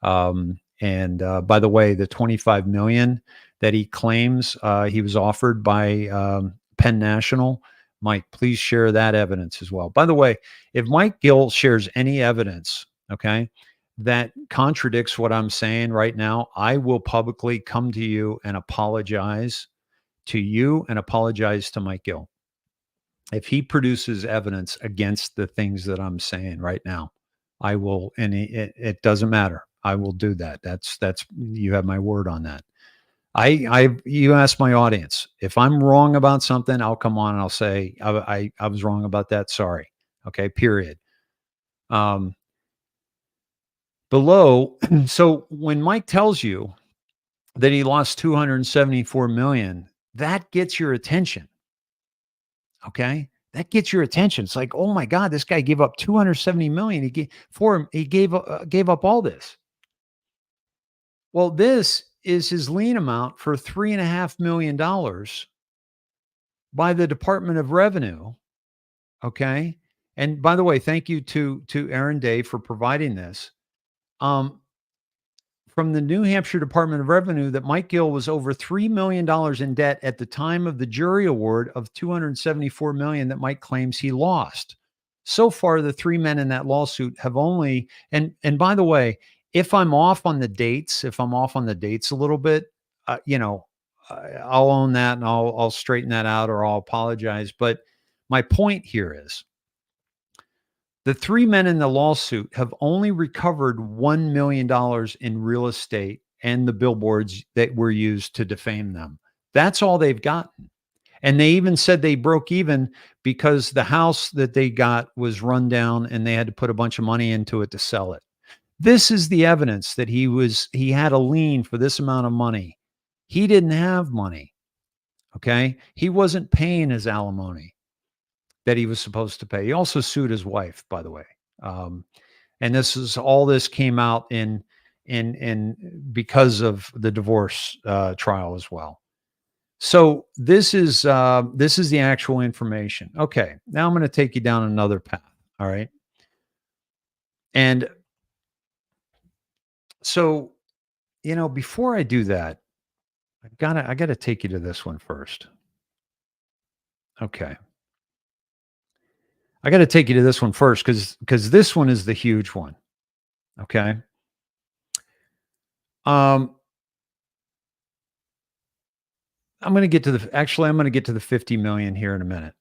And by the way, the $25 million that he claims he was offered by Penn National, Mike, please share that evidence as well. By the way, if Mike Gill shares any evidence, okay, that contradicts what I'm saying right now, I will publicly come to you and apologize to you and apologize to Mike Gill. If he produces evidence against the things that I'm saying right now, I will, and it doesn't matter. I will do that. That's you have my word on that. You ask my audience, if I'm wrong about something, I'll come on and I'll say, I was wrong about that. Sorry. Okay. Period. Below. So when Mike tells you that he lost $274 million, that gets your attention. Okay. That gets your attention. It's like, oh my God, this guy gave up $270 million. He gave up all this. Well, this is his lien amount for $3.5 million by the Department of Revenue. Okay. And by the way, thank you to Aaron Day for providing this. From the New Hampshire Department of Revenue, that Mike Gill was over $3 million in debt at the time of the jury award of $274 million that Mike claims he lost. So far, the three men in that lawsuit have only, and by the way, if I'm off on the dates, a little bit, I'll own that and I'll straighten that out or I'll apologize. But my point here is the three men in the lawsuit have only recovered $1 million in real estate and the billboards that were used to defame them. That's all they've gotten. And they even said they broke even because the house that they got was run down and they had to put a bunch of money into it to sell it. This is the evidence that he had a lien for this amount of money. He didn't have money. Okay. He wasn't paying his alimony that he was supposed to pay. He also sued his wife, by the way. And this came out in because of the divorce trial as well. So this is the actual information. Okay, now I'm going to take you down another path. All right, and so before I do that, I gotta take you to this one first. Okay, I got to take you to this one first because this one is the huge one. Okay. I'm going to get to the 50 million here in a minute.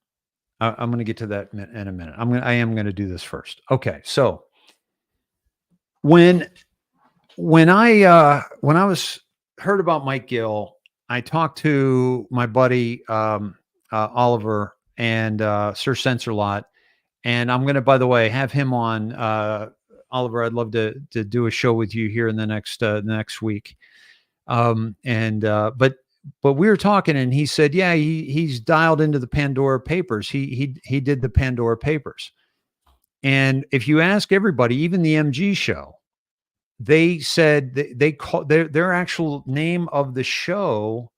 I'm going to get to that in a minute. I am going to do this first. Okay. So when I was heard about Mike Gill, I talked to my buddy, Oliver and, Sir Censorlot, and I'm going to, by the way, have him on, Oliver. I'd love to do a show with you here in the next week. But we were talking and he said, yeah, he's dialed into the Pandora Papers. He did the Pandora Papers. And if you ask everybody, even the MG show, they said they call their actual name of the show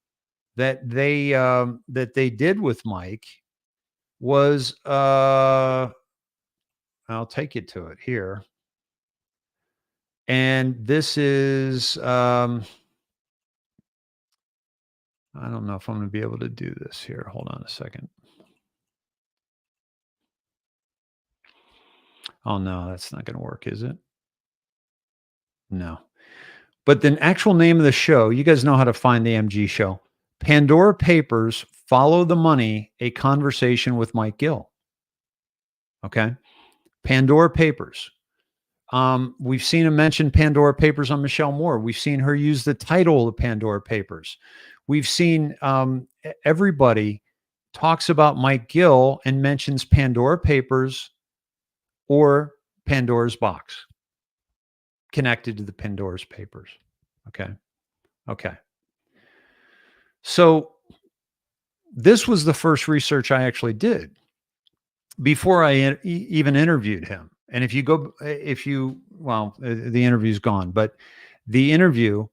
that they did with Mike was, I'll take you to it here. And this is, I don't know if I'm going to be able to do this here. Hold on a second. Oh, no, that's not going to work, is it? No. But the actual name of the show, you guys know how to find the MG show. Pandora Papers, Follow the Money, A Conversation with Mike Gill. Okay. Pandora Papers. We've seen him mention Pandora Papers on Michelle Moore. We've seen her use the title of Pandora Papers. We've seen everybody talks about Mike Gill and mentions Pandora Papers or Pandora's Box connected to the Pandora's Papers. Okay. Okay. So this was the first research I actually did before I even interviewed him. And the interview's gone, but the interview,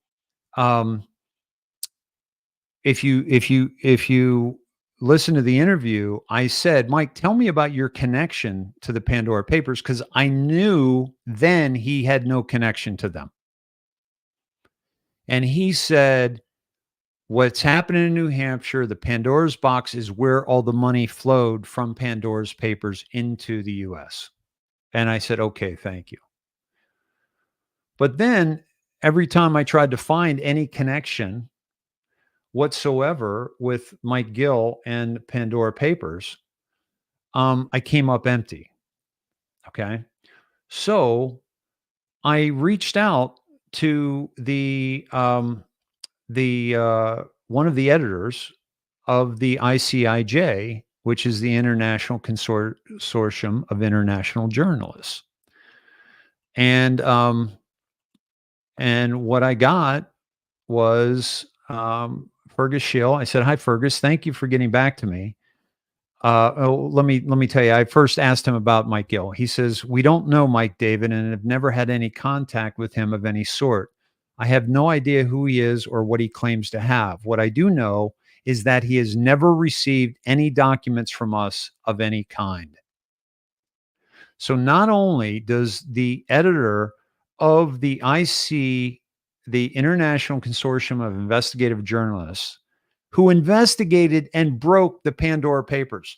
if you listen to the interview, I said, Mike, tell me about your connection to the Pandora Papers, because I knew then he had no connection to them. And he said, what's happening in New Hampshire, the Pandora's Box is where all the money flowed from Pandora's Papers into the US. And I said, okay, thank you. But then every time I tried to find any connection whatsoever with Mike Gill and Pandora Papers, I came up empty. Okay. So I reached out to the one of the editors of the ICIJ, which is the International Consortium of International Journalists. And what I got was, Fergus Schill. I said, hi, Fergus. Thank you for getting back to me. Let me tell you, I first asked him about Mike Gill. He says, we don't know Mike, David, and have never had any contact with him of any sort. I have no idea who he is or what he claims to have. What I do know is that he has never received any documents from us of any kind. So not only does the editor of the IC, the International Consortium of Investigative Journalists, who investigated and broke the Pandora Papers.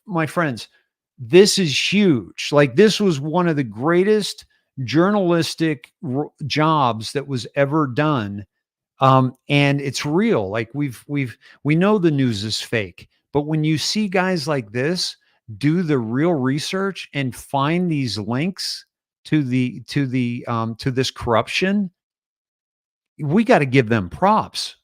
My friends, This is huge. Like, this was one of the greatest journalistic jobs that was ever done. And it's real. Like, we know the news is fake, but when you see guys like this do the real research and find these links to to this corruption, we got to give them props.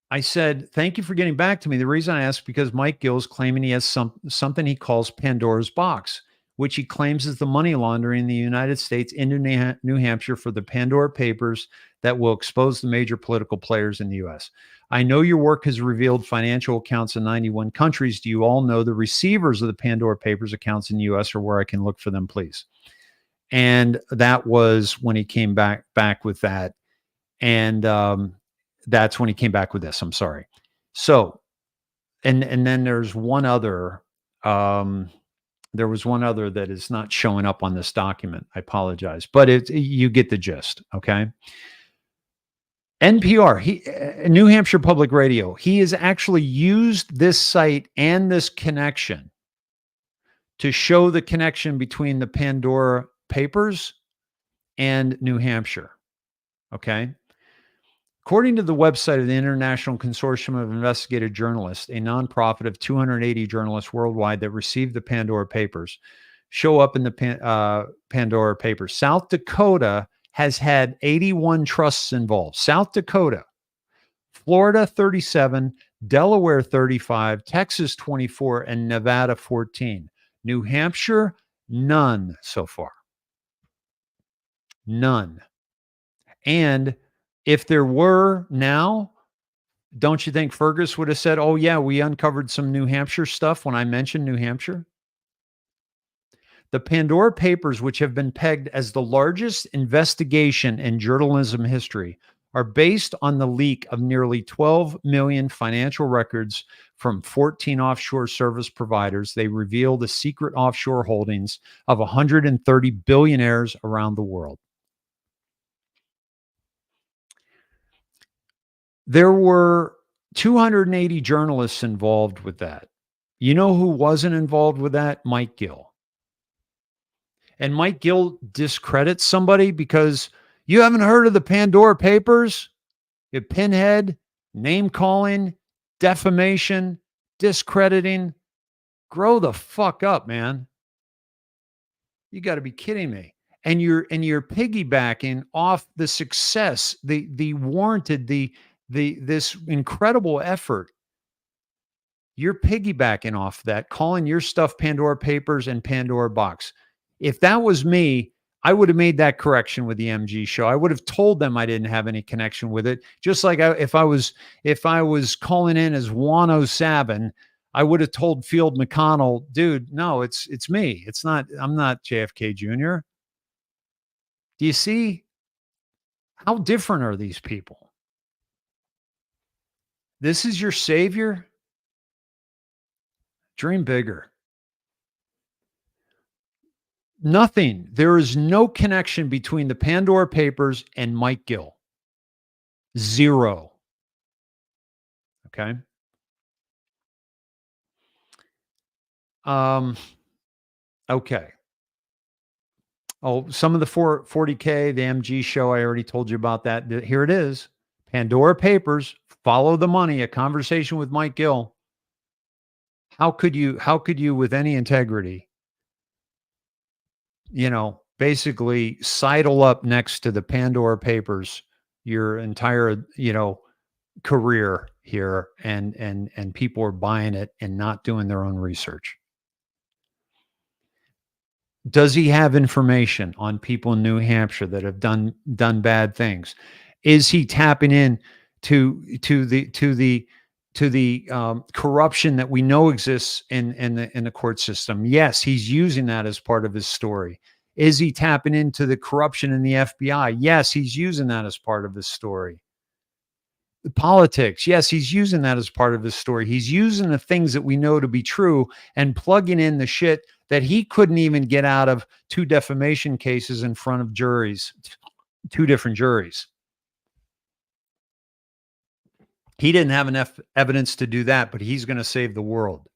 I said, thank you for getting back to me. The reason I asked, because Mike Gill is claiming he has something he calls Pandora's box, which he claims is the money laundering in the United States into New Hampshire for the Pandora Papers that will expose the major political players in the U.S. I know your work has revealed financial accounts in 91 countries. Do you all know the receivers of the Pandora Papers accounts in the U.S. or where I can look for them, please? And that was when he came back with that. And that's when he came back with this. I'm sorry. So, and then there's one other, there was one other that is not showing up on this document. I apologize, but you get the gist. Okay. NPR, New Hampshire Public Radio, he has actually used this site and this connection to show the connection between the Pandora Papers and New Hampshire. Okay. According to the website of the International Consortium of Investigative Journalists, a nonprofit of 280 journalists worldwide that received the Pandora Papers, show up in the Pandora Papers. South Dakota has had 81 trusts involved. South Dakota, Florida 37, Delaware 35, Texas 24, and Nevada 14. New Hampshire, none so far. None. And if there were now, don't you think Fergus would have said, oh, yeah, we uncovered some New Hampshire stuff when I mentioned New Hampshire? The Pandora Papers, which have been pegged as the largest investigation in journalism history, are based on the leak of nearly 12 million financial records from 14 offshore service providers. They reveal the secret offshore holdings of 130 billionaires around the world. There were 280 journalists involved with that. You know who wasn't involved with that? Mike Gill. And Mike Gill discredits somebody because you haven't heard of the Pandora Papers? You pinhead, name calling, defamation, discrediting. Grow the fuck up, man. You got to be kidding me. And you're piggybacking off the success, the warranted, this incredible effort. You're piggybacking off that, calling your stuff Pandora Papers and Pandora Box. If that was me, I would have made that correction with the MG show. I would have told them I didn't have any connection with it. Just like if I was calling in as Juan O Savin, I would have told Field McConnell, dude, no, it's me. It's not, I'm not JFK Jr. Do you see how different are these people? This is your savior. Dream bigger. Nothing. There is no connection between the Pandora Papers and Mike Gill. Zero. Okay. Okay. Oh, some of the 40K, the MG show, I already told you about that. Here it is. Pandora Papers, follow the money, a conversation with Mike Gill. How could you with any integrity, basically sidle up next to the Pandora Papers your entire, career here, and people are buying it and not doing their own research? Does he have information on people in New Hampshire that have done bad things? Is he tapping in to the corruption that we know exists in the court system? Yes, he's using that as part of his story. Is he tapping into the corruption in the FBI? Yes, he's using that as part of his story. The politics, yes, he's using that as part of his story. He's using the things that we know to be true and plugging in the shit that he couldn't even get out of 2 defamation cases in front of juries, 2 different juries. He didn't have enough evidence to do that, but he's going to save the world.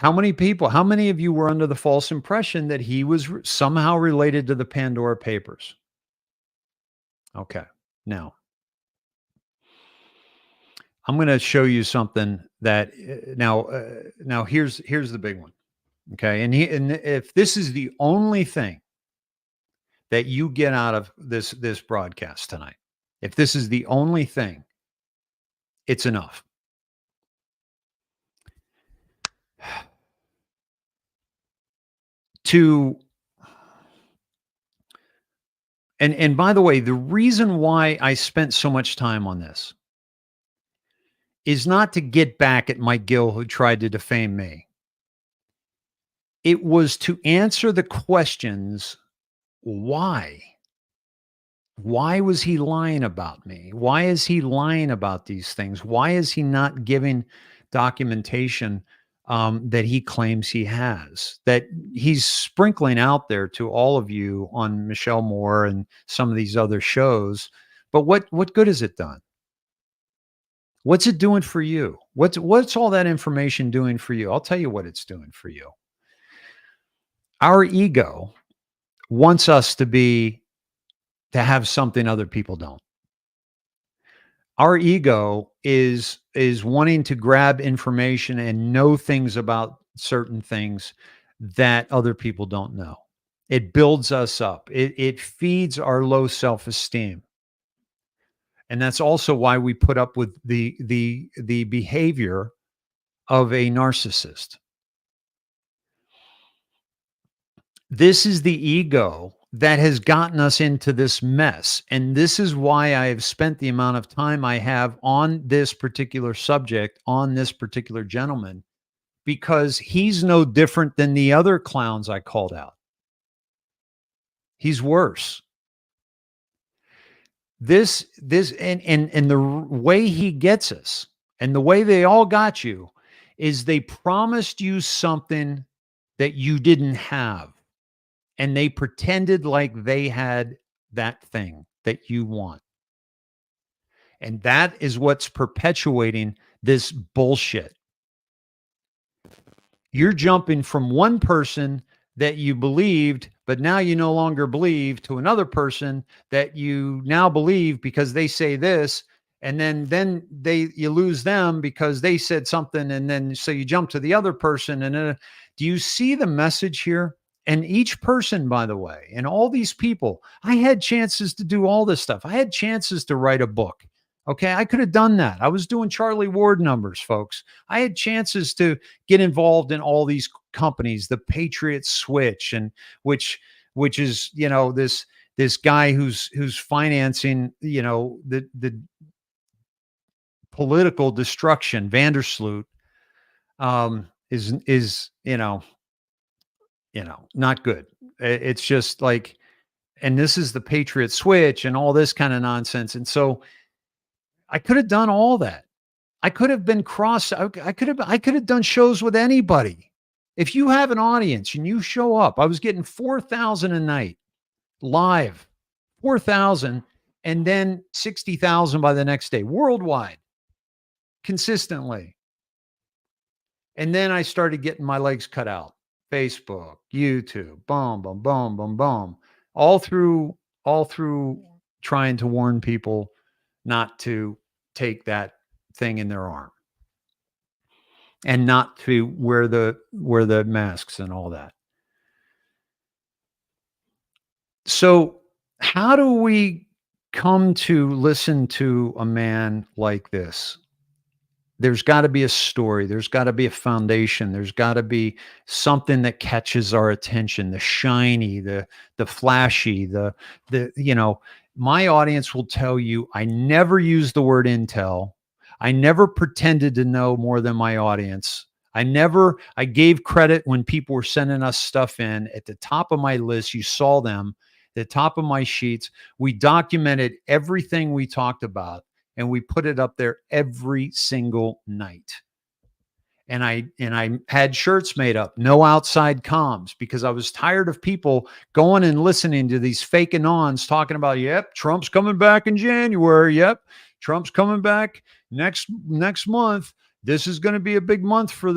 How many of you were under the false impression that he was somehow related to the Pandora Papers? Okay. Now, I'm going to show you something that now here's the big one. Okay. And if this is the only thing that you get out of this broadcast tonight, if this is the only thing, it's enough. And by the way, the reason why I spent so much time on this is not to get back at Mike Gill, who tried to defame me. It was to answer the questions, why? Why was he lying about me? Why is he lying about these things? Why is he not giving documentation that he claims he has, that he's sprinkling out there to all of you on Michelle Moore and some of these other shows? But what good has it done? What's it doing for you? What's all that information doing for you? I'll tell you what it's doing for you. Our ego wants us to have something other people don't. Our ego is wanting to grab information and know things about certain things that other people don't know. It builds us up. It feeds our low self-esteem. And that's also why we put up with the behavior of a narcissist. This is the ego that has gotten us into this mess. And this is why I have spent the amount of time I have on this particular subject, on this particular gentleman, because he's no different than the other clowns I called out. He's worse. This and the way he gets us, and the way they all got you, is they promised you something that you didn't have. And they pretended like they had that thing that you want. And that is what's perpetuating this bullshit. You're jumping from one person that you believed, but now you no longer believe, to another person that you now believe because they say this, and then you lose them because they said something, and then so you jump to the other person. And do you see the message here? And each person, by the way, and all these people, I had chances to do all this stuff. I had chances to write a book. Okay, I could have done that. I was doing Charlie Ward numbers, folks. I had chances to get involved in all these companies, the Patriot Switch, and which is, you know, this guy who's financing, you know, the political destruction. Vandersloot is not good. It's just like, and this is the Patriot Switch and all this kind of nonsense. And so I could have done all that. I could have been I could have done shows with anybody. If you have an audience and you show up, I was getting 4,000 a night live, 4,000, and then 60,000 by the next day, worldwide, consistently. And then I started getting my legs cut out. Facebook, YouTube, boom, boom, boom, boom, boom, all through trying to warn people not to take that thing in their arm and not to wear the masks and all that. So how do we come to listen to a man like this? There's got to be a story. There's got to be a foundation. There's got to be something that catches our attention, the shiny, the flashy, the my audience will tell you, I never use the word intel. I never pretended to know more than my audience. I gave credit when people were sending us stuff in. At the top of my list, you saw them, the top of my sheets. We documented everything we talked about, and we put it up there every single night. And I had shirts made up, no outside comms, because I was tired of people going and listening to these fake anons talking about, yep, Trump's coming back in January. Yep, Trump's coming back next month. This is going to be a big month for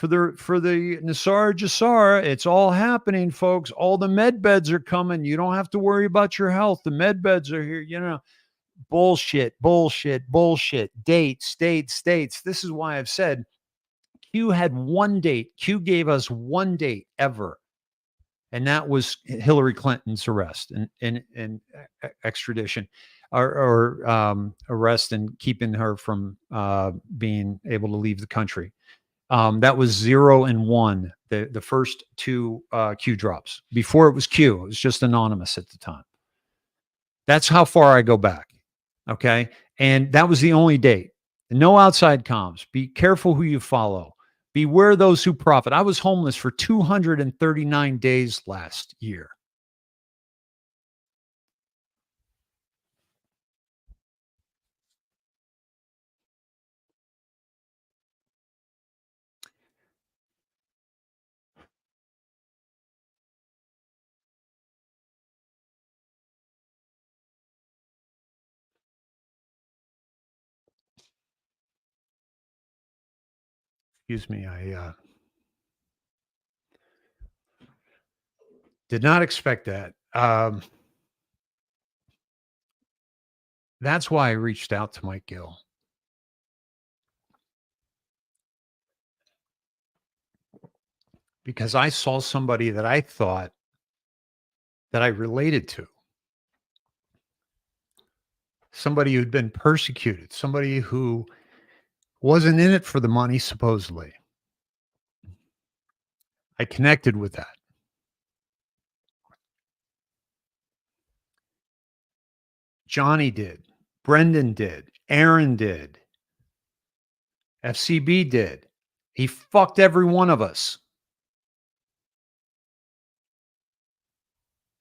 for the Nassar Jassar. It's all happening, folks. All the med beds are coming. You don't have to worry about your health. The med beds are here. You know, bullshit, bullshit, bullshit. Dates. This is why I've said Q had one date. Q gave us one date ever, and that was Hillary Clinton's arrest and extradition, or arrest and keeping her from being able to leave the country. That was 0 and 1, the first two Q drops. Before it was Q, it was just anonymous at the time. That's how far I go back. Okay. And that was the only date. No outside comms. Be careful who you follow. Beware those who profit. I was homeless for 239 days last year. Excuse me. I did not expect that. That's why I reached out to Mike Gill. Because I saw somebody that I thought that I related to. Somebody who'd been persecuted. Somebody who wasn't in it for the money, supposedly. I connected with that. Johnny did. Brendan did. Aaron did. FCB did. He fucked every one of us.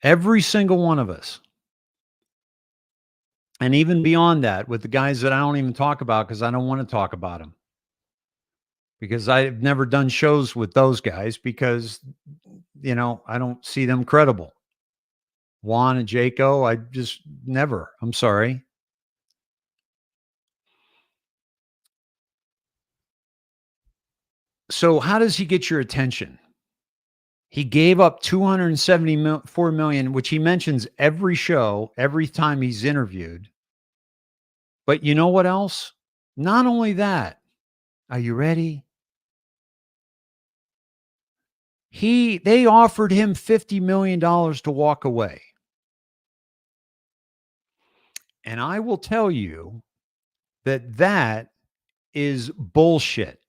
Every single one of us. And even beyond that, with the guys that I don't even talk about because I don't want to talk about them. Because I've never done shows with those guys because, you know, I don't see them credible. Juan and Jaco, I just never. I'm sorry. So how does he get your attention? He gave up $274 million, which he mentions every show, every time he's interviewed. But you know what else? Not only that, are you ready? They offered him $50 million to walk away. And I will tell you that that is bullshit.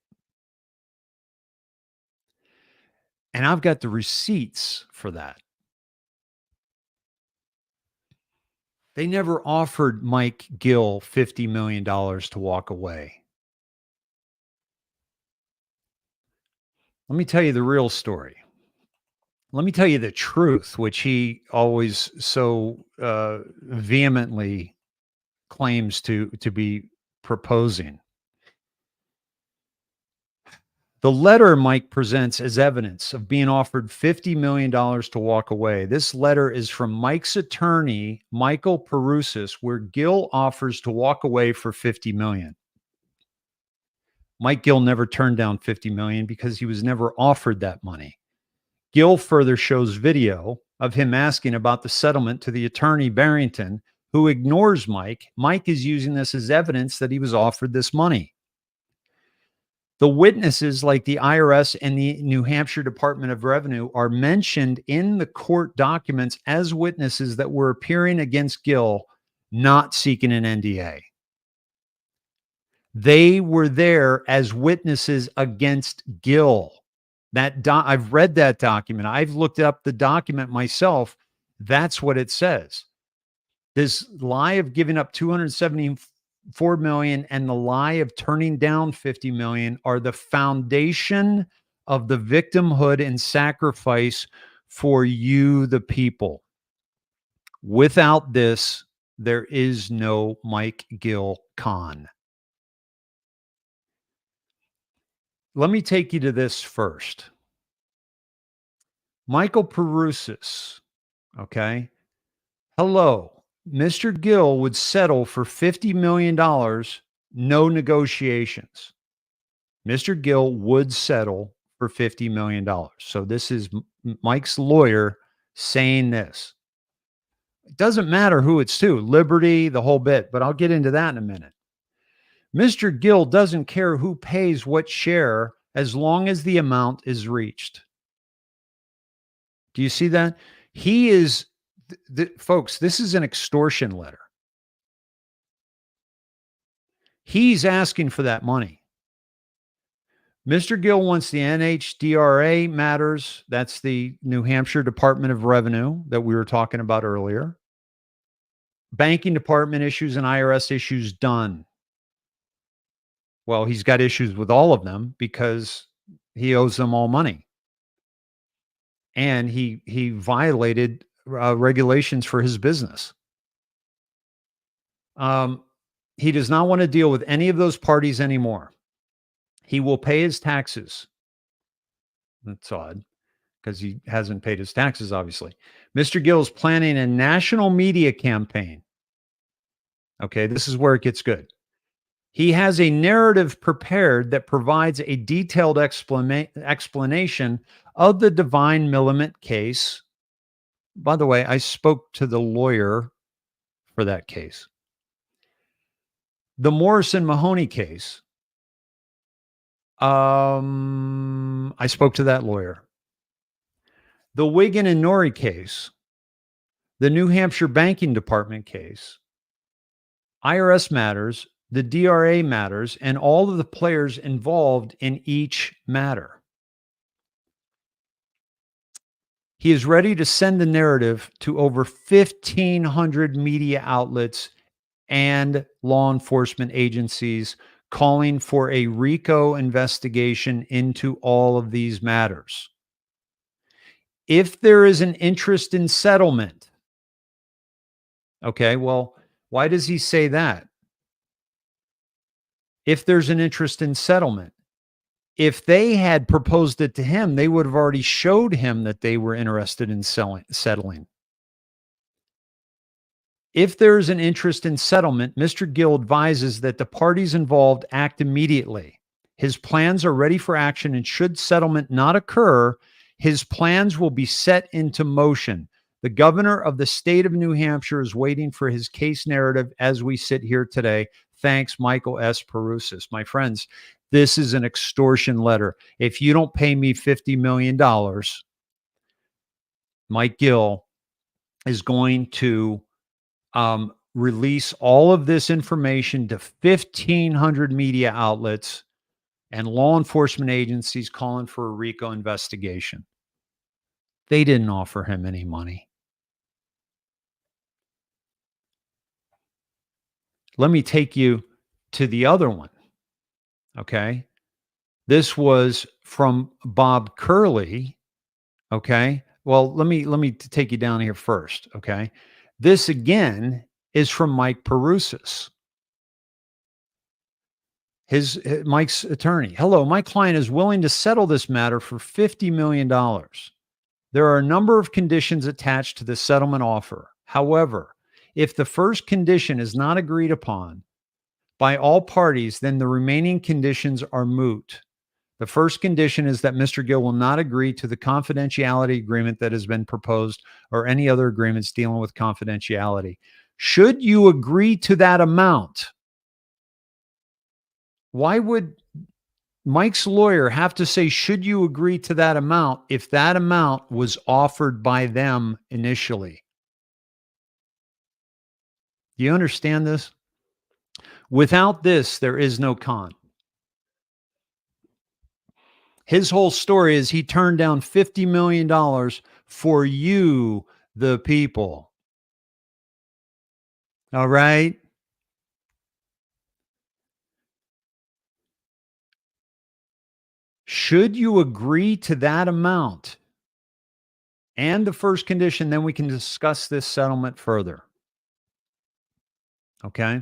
And I've got the receipts for that. They never offered Mike Gill $50 million to walk away. Let me tell you the real story. Let me tell you the truth, which he always so vehemently claims to be proposing. The letter Mike presents as evidence of being offered $50 million to walk away. This letter is from Mike's attorney, Michael Perusis, where Gill offers to walk away for $50 million. Mike Gill never turned down $50 million because he was never offered that money. Gill further shows video of him asking about the settlement to the attorney Barrington, who ignores Mike. Mike is using this as evidence that he was offered this money. The witnesses, like the IRS and the New Hampshire Department of Revenue, are mentioned in the court documents as witnesses that were appearing against Gill, not seeking an NDA. They were there as witnesses against Gill. I've read that document. I've looked up the document myself. That's what it says. This lie of giving up $274 million and the lie of turning down $50 million are the foundation of the victimhood and sacrifice for you, the people. Without this, there is no Mike Gill Con. Let me take you to this first. Michael Perusis, okay? Hello. Mr. Gill would settle for $50 million, no negotiations. Mr. Gill would settle for $50 million. So this is Mike's lawyer saying this. It doesn't matter who it's to, Liberty, the whole bit, but I'll get into that in a minute. Mr. Gill doesn't care who pays what share as long as the amount is reached. Do you see that? He is, folks, this is an extortion letter. He's asking for that money. Mr. Gill wants the NHDRA matters. That's the New Hampshire Department of Revenue that we were talking about earlier. Banking department issues and IRS issues done. Well, he's got issues with all of them because he owes them all money. And he violated regulations for his business. He does not want to deal with any of those parties anymore. He will pay his taxes. That's odd because he hasn't paid his taxes, obviously. Mr. Gill is planning a national media campaign. Okay, this is where it gets good. He has a narrative prepared that provides a detailed explanation of the Divine Millimant case. By the way, I spoke to the lawyer for that case. The Morrison Mahoney case. I spoke to that lawyer. The Wiggin and Norrie case, the New Hampshire Banking Department case, IRS matters, the DRA matters, and all of the players involved in each matter. He is ready to send the narrative to over 1,500 media outlets and law enforcement agencies, calling for a RICO investigation into all of these matters. If there is an interest in settlement, okay, well, why does he say that? If there's an interest in settlement, if they had proposed it to him, they would have already showed him that they were interested in settling. If there is an interest in settlement, Mr. Gill advises that the parties involved act immediately. His plans are ready for action, and should settlement not occur, his plans will be set into motion. The governor of the state of New Hampshire is waiting for his case narrative as we sit here today. Thanks, Michael S. Perusis. My friends, this is an extortion letter. If you don't pay me $50 million, Mike Gill is going to release all of this information to 1,500 media outlets and law enforcement agencies calling for a RICO investigation. They didn't offer him any money. Let me take you to the other one. Okay. This was from Bob Curley. Okay. Well, let me take you down here first. Okay. This again is from Mike Perusis, Mike's attorney. Hello, my client is willing to settle this matter for $50 million. There are a number of conditions attached to the settlement offer. However, if the first condition is not agreed upon by all parties, then the remaining conditions are moot. The first condition is that Mr. Gill will not agree to the confidentiality agreement that has been proposed or any other agreements dealing with confidentiality. Should you agree to that amount, why would Mike's lawyer have to say, should you agree to that amount, if that amount was offered by them initially? Do you understand this? Without this, there is no con. His whole story is he turned down $50 million for you, the people. All right. Should you agree to that amount and the first condition, then we can discuss this settlement further. Okay.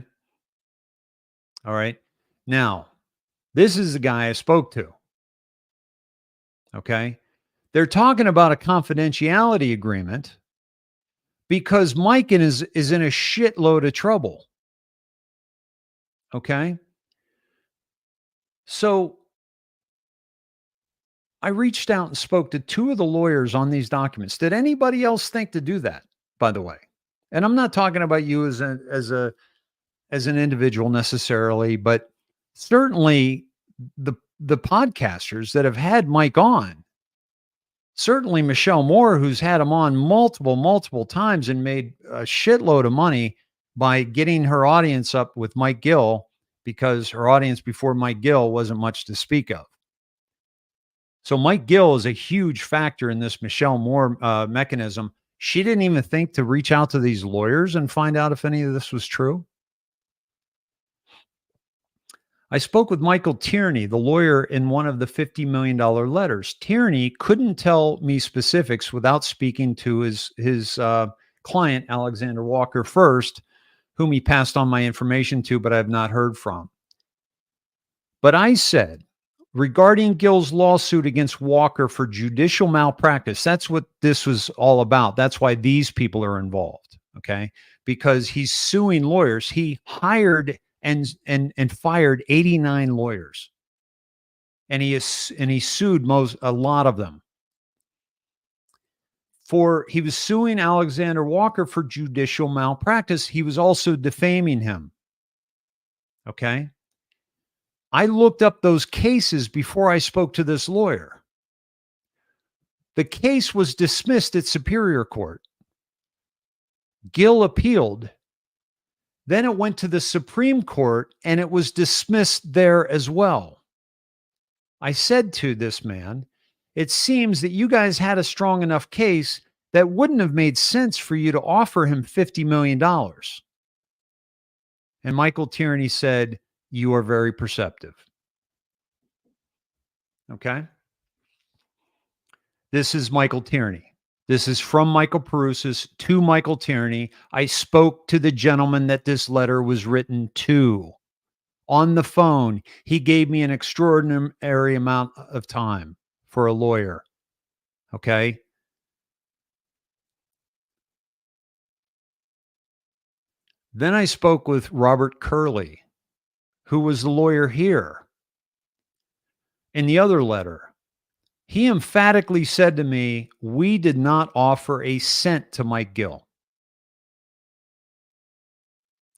All right. Now, this is the guy I spoke to. Okay. They're talking about a confidentiality agreement because Mike is in a shitload of trouble. Okay. So I reached out and spoke to 2 of the lawyers on these documents. Did anybody else think to do that, by the way? And I'm not talking about you as an individual necessarily, but certainly the podcasters that have had Mike on, certainly Michelle Moore, who's had him on multiple times and made a shitload of money by getting her audience up with Mike Gill, because her audience before Mike Gill wasn't much to speak of. So Mike Gill is a huge factor in this Michelle Moore mechanism. She didn't even think to reach out to these lawyers and find out if any of this was true. I spoke with Michael Tierney, the lawyer in one of the $50 million letters. Tierney couldn't tell me specifics without speaking to his client, Alexander Walker, first, whom he passed on my information to, but I have not heard from. But I said, regarding Gill's lawsuit against Walker for judicial malpractice, that's what this was all about. That's why these people are involved, okay? Because he's suing lawyers. He hired and fired 89 lawyers, and he sued a lot of them. He was suing Alexander Walker for judicial malpractice. He was also defaming him, okay? I looked up those cases before I spoke to this lawyer. The case was dismissed at Superior Court. Gill appealed. Then it went to the Supreme Court and it was dismissed there as well. I said to this man, it seems that you guys had a strong enough case that wouldn't have made sense for you to offer him $50 million. And Michael Tierney said, you are very perceptive. Okay. This is Michael Tierney. This is from Michael Perusis to Michael Tierney. I spoke to the gentleman that this letter was written to on the phone. He gave me an extraordinary amount of time for a lawyer. Okay. Then I spoke with Robert Curley, who was the lawyer here. In the other letter, he emphatically said to me, we did not offer a cent to Mike Gill.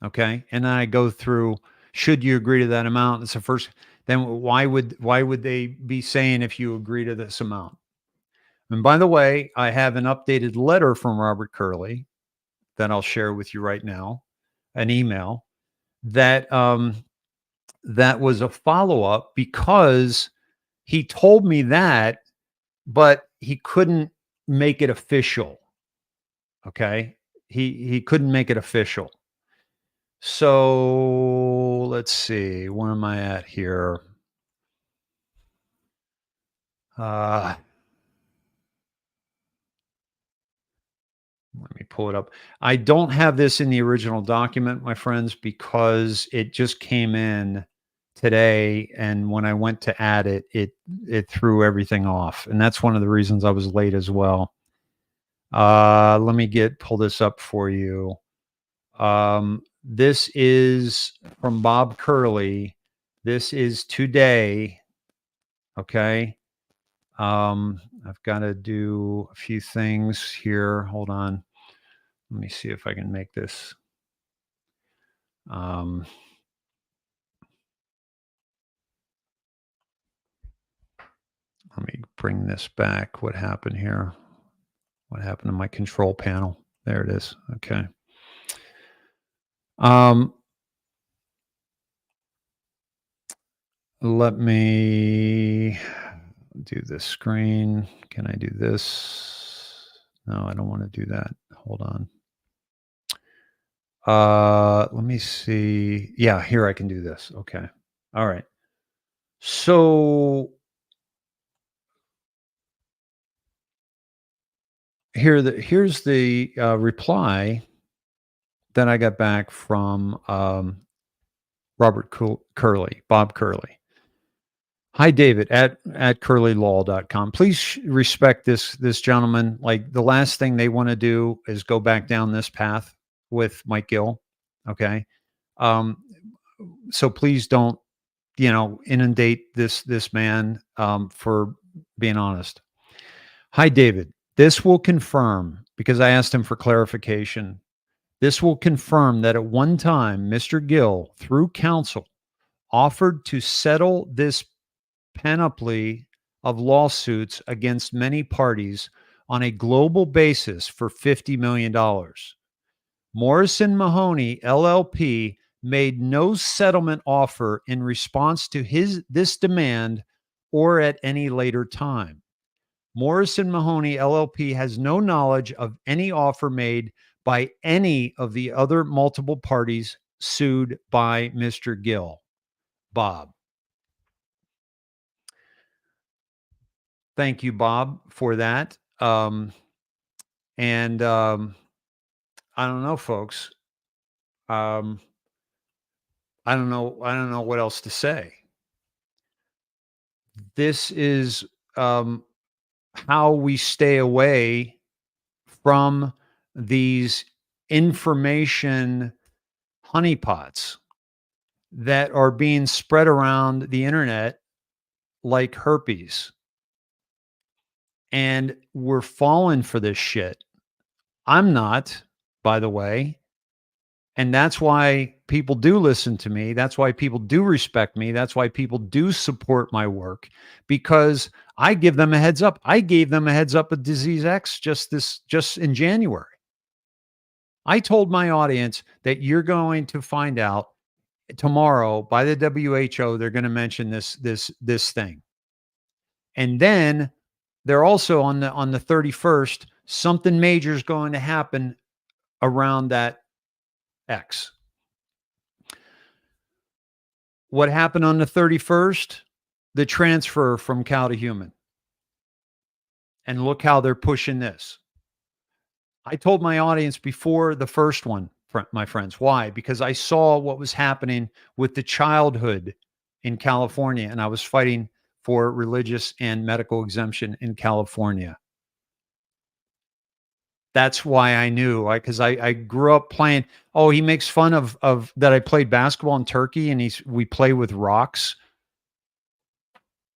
Okay. And then I go through, should you agree to that amount? It's the first, then why would they be saying if you agree to this amount? And by the way, I have an updated letter from Robert Curley that I'll share with you right now, an email that, that was a follow-up because he told me that, but he couldn't make it official. Okay. He couldn't make it official. So let's see, where am I at here? Let me pull it up. I don't have this in the original document, my friends, because it just came in today, and when I went to add it, it threw everything off, and that's one of the reasons I was late as well. Let me pull this up for you. This is from Bob Curley. This is today. Okay. I've got to do a few things here. Hold on. Let me see if I can make this. Let me bring this back. What happened here? What happened to my control panel? There it is. Okay. Let me do this screen. Can I do this? No, I don't want to do that. Hold on. Let me see. Yeah, here I can do this. Okay. All right. So here's the reply that I got back from Robert Curley, Bob Curley. Hi, David at curlylaw.com. Please respect this gentleman. Like, the last thing they want to do is go back down this path with Mike Gill. Okay. So please don't, inundate this man for being honest. Hi, David. This will confirm, because I asked him for clarification. This will confirm that at one time, Mr. Gill, through counsel, offered to settle this panoply of lawsuits against many parties on a global basis for $50 million. Morrison Mahoney LLP made no settlement offer in response to this demand or at any later time. Morrison Mahoney LLP has no knowledge of any offer made by any of the other multiple parties sued by Mr. Gill. Bob. Thank you, Bob, for that. And I don't know, folks. I don't know. I don't know what else to say. This is how we stay away from these information honeypots that are being spread around the internet like herpes. And we're falling for this shit. I'm not, by the way. And that's why people do listen to me. That's why people do respect me. That's why people do support my work, because I give them a heads up. I gave them a heads up of Disease X just in January. I told my audience that you're going to find out tomorrow by the WHO. They're going to mention this thing. And then they're also on the 31st, something major is going to happen around that X. What happened on the 31st? The transfer from cow to human. And look how they're pushing this. I told my audience before the first one, my friends. Why? Because I saw what was happening with the childhood in California, and I was fighting for religious and medical exemption in California. That's why I knew, because I grew up playing. Oh, he makes fun of that I played basketball in Turkey, and we play with rocks.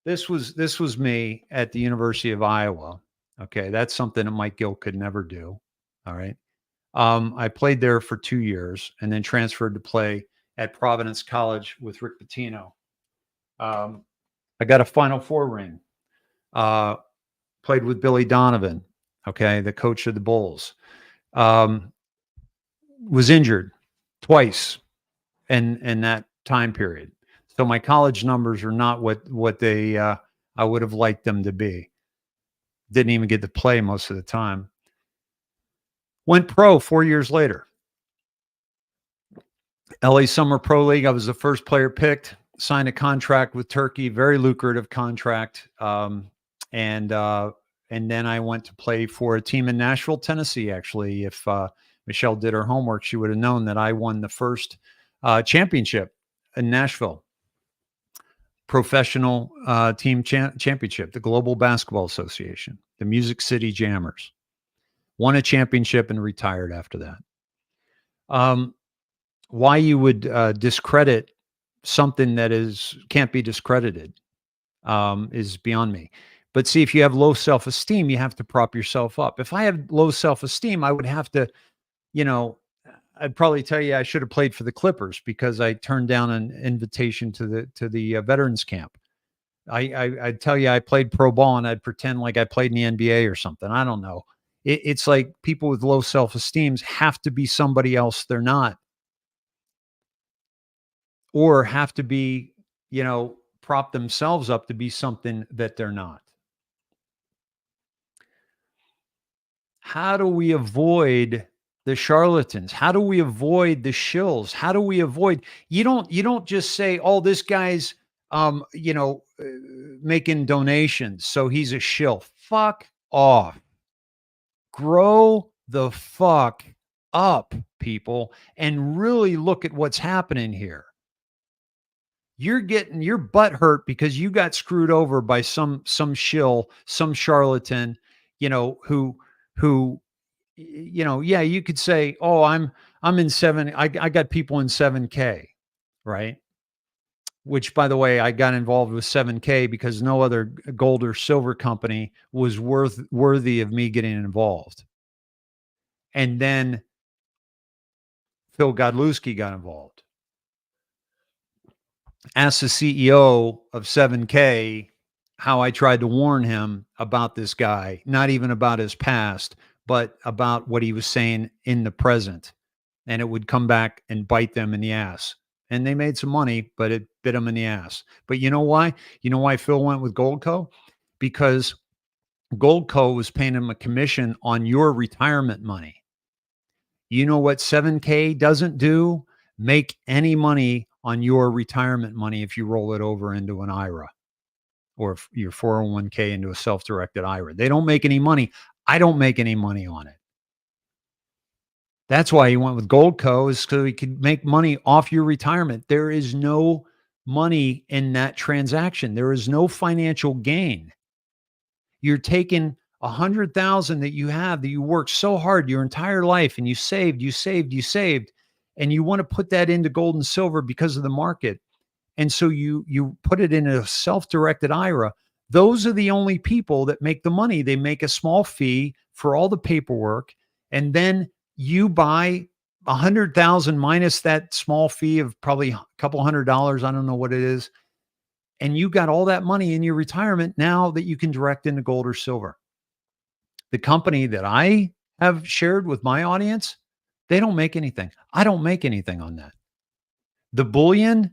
This was me at the University of Iowa. Okay, that's something that Mike Gill could never do. All right, I played there for 2 years, and then transferred to play at Providence College with Rick Pitino. I got a Final Four ring. Played with Billy Donovan. Okay, the coach of the Bulls, was injured twice in that time period. So my college numbers are not what they I would have liked them to be. Didn't even get to play most of the time. Went pro 4 years later. LA Summer Pro League. I was the first player picked. Signed a contract with Turkey, very lucrative contract. And then I went to play for a team in Nashville, Tennessee. Actually, if Michelle did her homework, she would have known that I won the first championship in Nashville. Professional team championship, the Global Basketball Association, the Music City Jammers. Won a championship and retired after that. Why you would discredit something that can't be discredited is beyond me. But see, if you have low self-esteem, you have to prop yourself up. If I had low self-esteem, I would have to, I'd probably tell you I should have played for the Clippers because I turned down an invitation to the veterans camp. I'd tell you I played pro ball and I'd pretend like I played in the NBA or something. I don't know. It's like people with low self-esteem have to be somebody else they're not, or have to be, prop themselves up to be something that they're not. How do we avoid the charlatans? How do we avoid the shills? How do we avoid, you don't just say, oh, this guy's, making donations, so he's a shill. Fuck off. Grow the fuck up, people, and really look at what's happening here. You're getting your butt hurt because you got screwed over by some shill, some charlatan, who, yeah, you could say, oh, I'm in I got people in 7K, right? which, by the way, I got involved with 7K because no other gold or silver company was worthy of me getting involved. And then Phil Godlewski got involved. Asked the CEO of 7K how I tried to warn him about this guy, not even about his past, but about what he was saying in the present. And it would come back and bite them in the ass. And they made some money, but it bit them in the ass. But you know why? You know why Phil went with Goldco? Because Goldco was paying him a commission on your retirement money. You know what 7K doesn't do? Make any money on your retirement money if you roll it over into an IRA or your 401k into a self-directed IRA. They don't make any money. I don't make any money on it. That's why he went with Goldco, is so he could make money off your retirement. There is no money in that transaction. There is no financial gain. You're taking 100,000 that you have, that you worked so hard your entire life, and you saved, and you want to put that into gold and silver because of the market. And so you put it in a self-directed IRA. Those are the only people that make the money. They make a small fee for all the paperwork, and then you buy 100,000 minus that small fee of probably a couple $100. I don't know what it is. And you got all that money in your retirement now that you can direct into gold or silver. The company that I have shared with my audience, they don't make anything. I don't make anything on that. The bullion,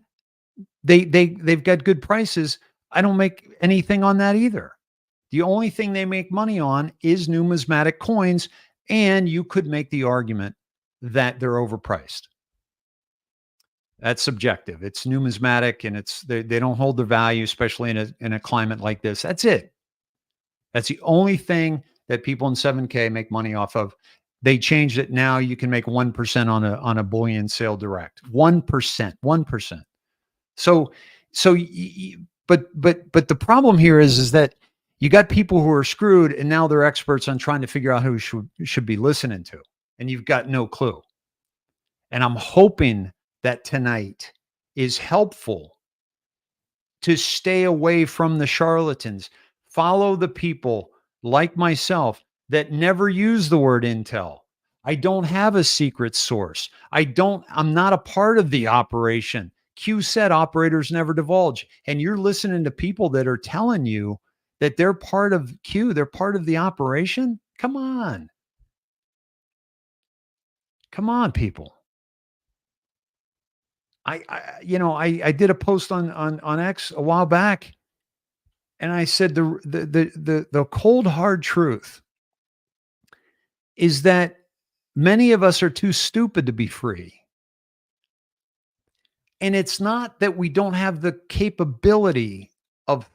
they've got good prices. I don't make anything on that either. The only thing they make money on is numismatic coins, and you could make the argument that they're overpriced. That's subjective. It's numismatic, and they don't hold their value, especially in a climate like this. That's it. That's the only thing that people in 7K make money off of. They changed it. Now you can make 1% on a bullion sale direct. 1%. But the problem here is that you got people who are screwed, and now they're experts on trying to figure out who should be listening to, and you've got no clue. And I'm hoping that tonight is helpful to stay away from the charlatans. Follow the people like myself that never use the word intel. I don't have a secret source. I'm not a part of the operation. Q said operators never divulge. And you're listening to people that are telling you that they're part of Q, they're part of the operation. Come on. Come on, people. I did a post on X a while back, and I said the cold hard truth is that many of us are too stupid to be free. And it's not that we don't have the capability of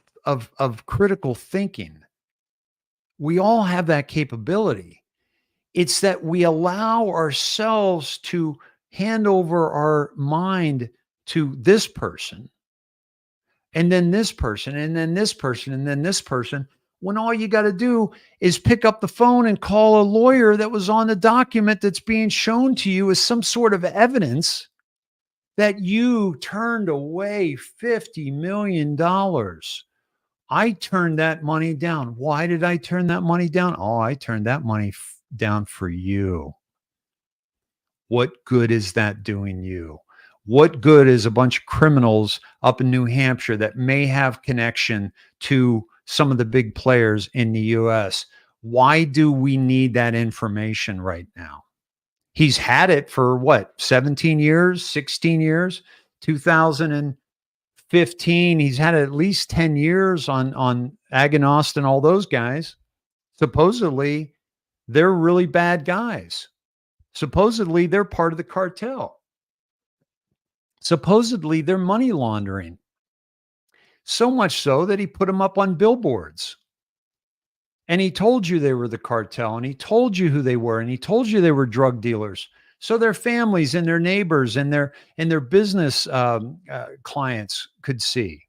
critical thinking. We all have that capability. It's that we allow ourselves to hand over our mind to this person, and then this person, and then this person, and then this person, when all you got to do is pick up the phone and call a lawyer that was on the document that's being shown to you as some sort of evidence that you turned away $50 million. I turned that money down. Why did I turn that money down? Oh, I turned that money down for you. What good is that doing you? What good is a bunch of criminals up in New Hampshire that may have connection to some of the big players in the US? Why do we need that information right now? He's had it for what, 17 years, 16 years, 2015. He's had at least 10 years on Agonost and all those guys. Supposedly, they're really bad guys. Supposedly, they're part of the cartel. Supposedly, they're money laundering. So much so that he put them up on billboards. And he told you they were the cartel, and he told you who they were, and he told you they were drug dealers. So their families and their neighbors and their business clients could see.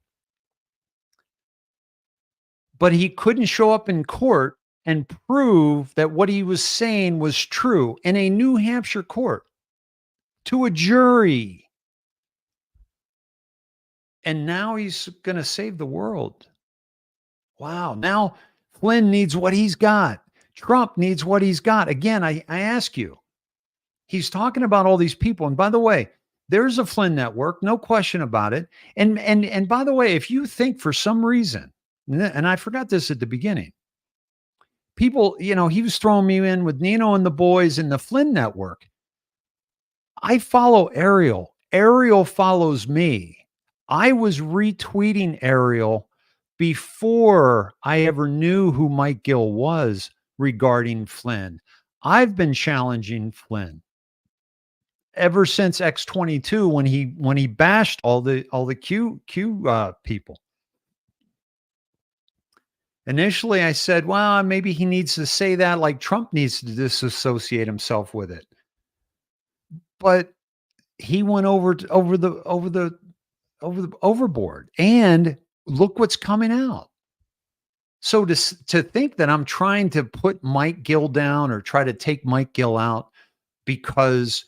But he couldn't show up in court and prove that what he was saying was true in a New Hampshire court to a jury. And now he's going to save the world. Wow. Now Flynn needs what he's got. Trump needs what he's got. Again, I ask you, he's talking about all these people. And by the way, there's a Flynn network, no question about it. And by the way, if you think for some reason, and I forgot this at the beginning, people, he was throwing me in with Nino and the boys in the Flynn network. I follow Ariel. Ariel follows me. I was retweeting Ariel before I ever knew who Mike Gill was regarding Flynn. I've been challenging Flynn ever since X22 when he bashed all the Q people. Initially, I said, well, maybe he needs to say that like Trump needs to disassociate himself with it. But he went overboard, and look what's coming out. So to think that I'm trying to put Mike Gill down or try to take Mike Gill out because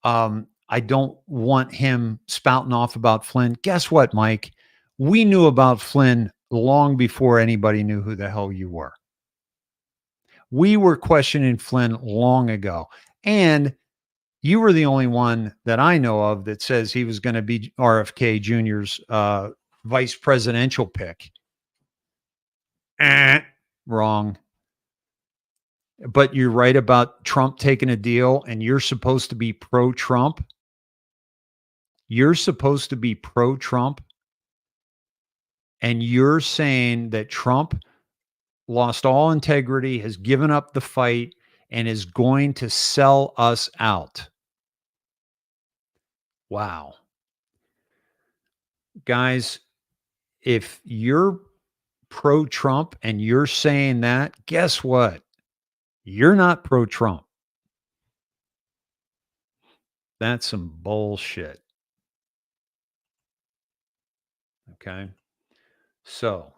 I don't want him spouting off about Flynn. Guess what, Mike? We knew about Flynn long before anybody knew who the hell you were. We were questioning Flynn long ago. And you were the only one that I know of that says he was going to be RFK Jr.'s vice presidential pick. Wrong. But you're right about Trump taking a deal, and you're supposed to be pro-Trump. You're supposed to be pro-Trump. And you're saying that Trump lost all integrity, has given up the fight, and is going to sell us out. Wow. Guys, if you're pro-Trump and you're saying that, guess what? You're not pro-Trump. That's some bullshit. Okay. So,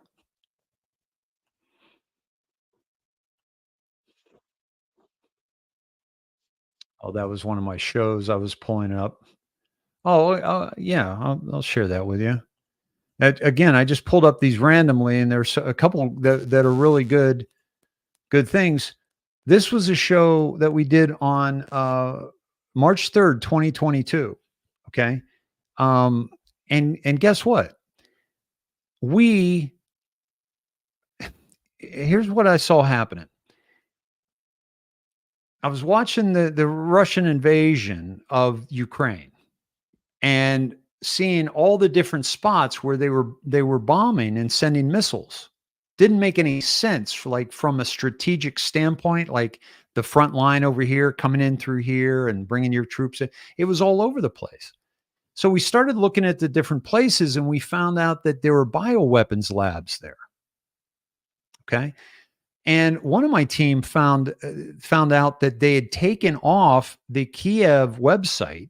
that was one of my shows I was pulling up. Yeah, I'll share that with you. Again, I just pulled up these randomly, and there's a couple that are really good things. This was a show that we did on March 3rd, 2022. Okay. And guess what? Here's what I saw happening. I was watching the Russian invasion of Ukraine and seeing all the different spots where they were bombing and sending missiles. Didn't make any sense from a strategic standpoint, like the front line over here coming in through here and bringing your troops in. It was all over the place. So we started looking at the different places, and we found out that there were bioweapons labs there. Okay. And one of my team found out that they had taken off the Kiev website,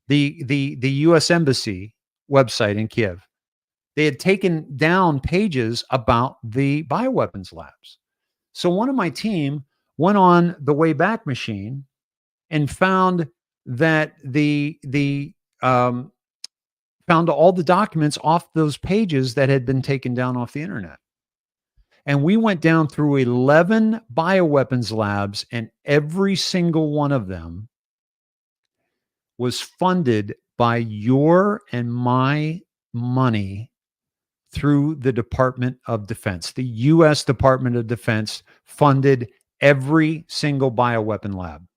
the U.S. Embassy website in Kiev. They had taken down pages about the bioweapons labs. So one of my team went on the Wayback Machine and found that found all the documents off those pages that had been taken down off the internet. And we went down through 11 bioweapons labs, and every single one of them was funded by your and my money through the Department of Defense. The U.S. Department of Defense funded every single bioweapon lab.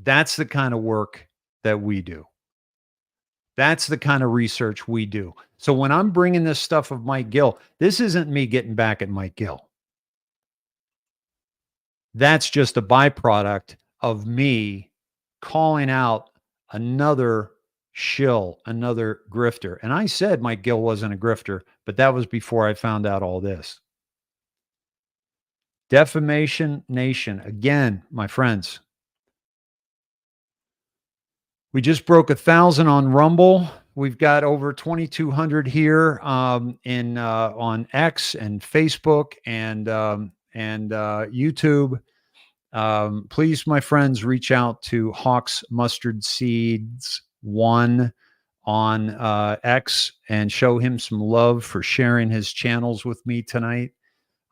That's the kind of work that we do. That's the kind of research we do. So when I'm bringing this stuff of Mike Gill, this isn't me getting back at Mike Gill. That's just a byproduct of me calling out another shill, another grifter. And I said Mike Gill wasn't a grifter, but that was before I found out all this. Defamation Nation. Again, my friends, we just broke 1,000 on Rumble. We've got over 2,200 here on X and Facebook and YouTube. Please, my friends, reach out to Hawks Mustard Seeds 1 on X and show him some love for sharing his channels with me tonight,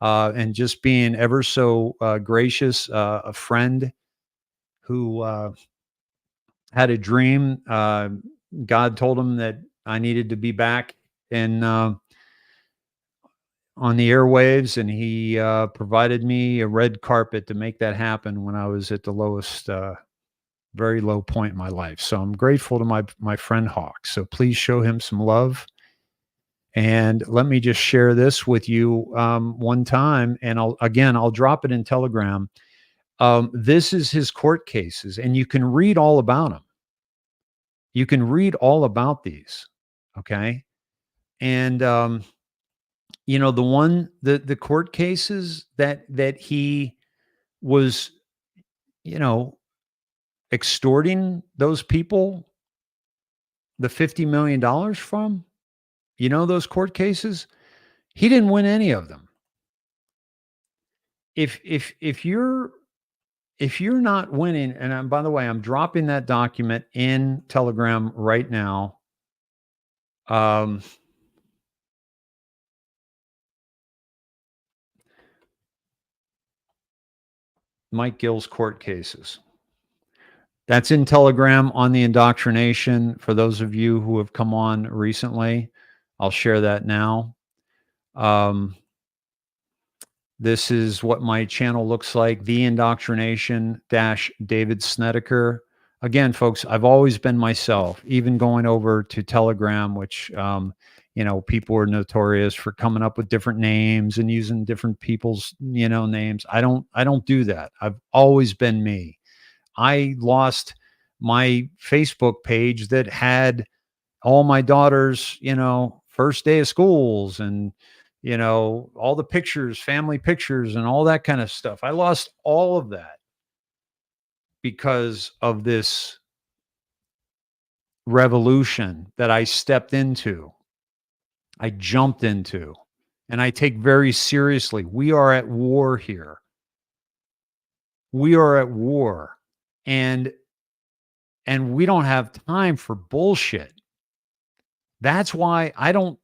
and just being ever so gracious. A friend who had a dream. God told him that I needed to be back in on the airwaves, and he provided me a red carpet to make that happen when I was at the lowest, very low point in my life. So I'm grateful to my friend Hawk. So please show him some love. And let me just share this with you one time, and I'll drop it in Telegram. This is his court cases, and you can read all about them. You can read all about these, okay? And the court cases that he was, extorting those people the $50 million from, those court cases, he didn't win any of them. If you're not winning, and by the way, I'm dropping that document in Telegram right now. Mike Gill's court cases. That's in Telegram on the indoctrination. For those of you who have come on recently, I'll share that now. This is what my channel looks like, the indoctrination David Snedeker. Again, folks, I've always been myself, even going over to Telegram, which, people are notorious for coming up with different names and using different people's, names. I don't do that. I've always been me. I lost my Facebook page that had all my daughters, first day of schools and, all the pictures, family pictures and all that kind of stuff. I lost all of that because of this revolution that I stepped into. I jumped into, and I take very seriously. We are at war here. We are at war. And we don't have time for bullshit. That's why I don't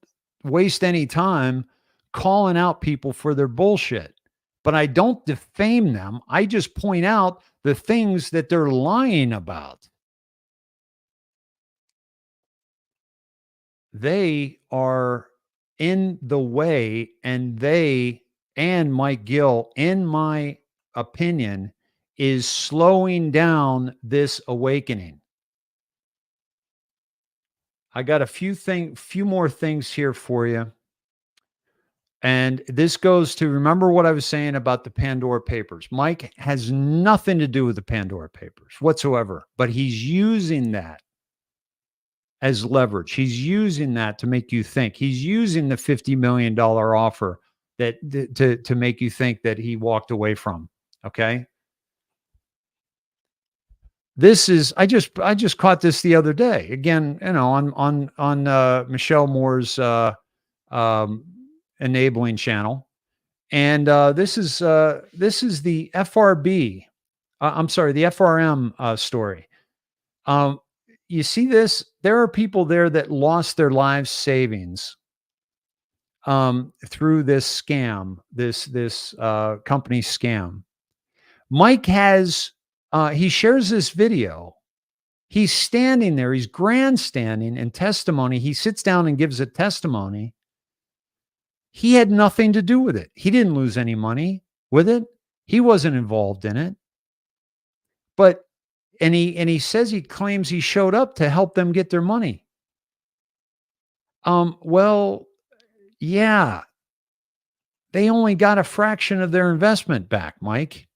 waste any time calling out people for their bullshit. But I don't defame them. I just point out the things that they're lying about. They are in the way, and Mike Gill, in my opinion, is slowing down this awakening. I got a few more things here for you. And this goes to, remember what I was saying about the Pandora Papers. Mike has nothing to do with the Pandora Papers whatsoever, but he's using that as leverage. He's using that to make you think. He's using the $50 million offer to make you think that he walked away from. Okay. This is, I just caught this the other day. Again, on Michelle Moore's enabling channel. And this is the FRB. I'm sorry, the FRM story. You see this? There are people there that lost their lives savings through this scam, this company scam. Mike has, he shares this video. He's standing there. He's grandstanding in testimony. He sits down and gives a testimony. He had nothing to do with it. He didn't lose any money with it. He wasn't involved in it. But, and he says, he claims he showed up to help them get their money. Well, yeah, they only got a fraction of their investment back, Mike.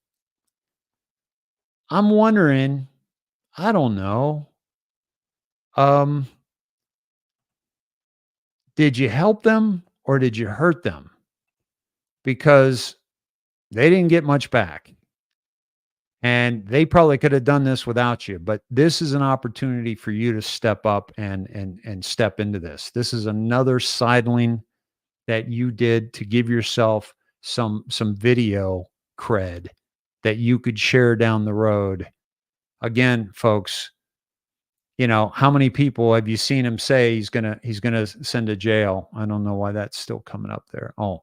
I'm wondering, I don't know. Did you help them or did you hurt them? Because they didn't get much back. And they probably could have done this without you, but this is an opportunity for you to step up and step into this. This is another sidling that you did to give yourself some video cred that you could share down the road. Again, folks, you know, how many people have you seen him say he's gonna send to jail? I don't know why that's still coming up there. Oh,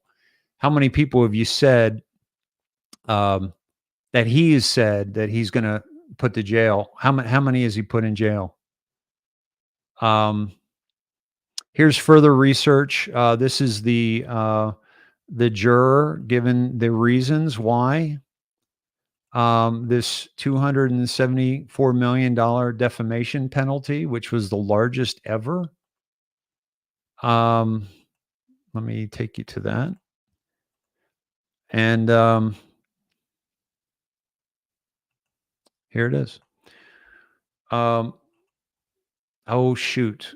how many people have you said that he has said that he's gonna put to jail? How many has he put in jail? Here's further research. This is the juror given the reasons why this $274 million defamation penalty, which was the largest ever. Let me take you to that. And here it is. Oh, shoot.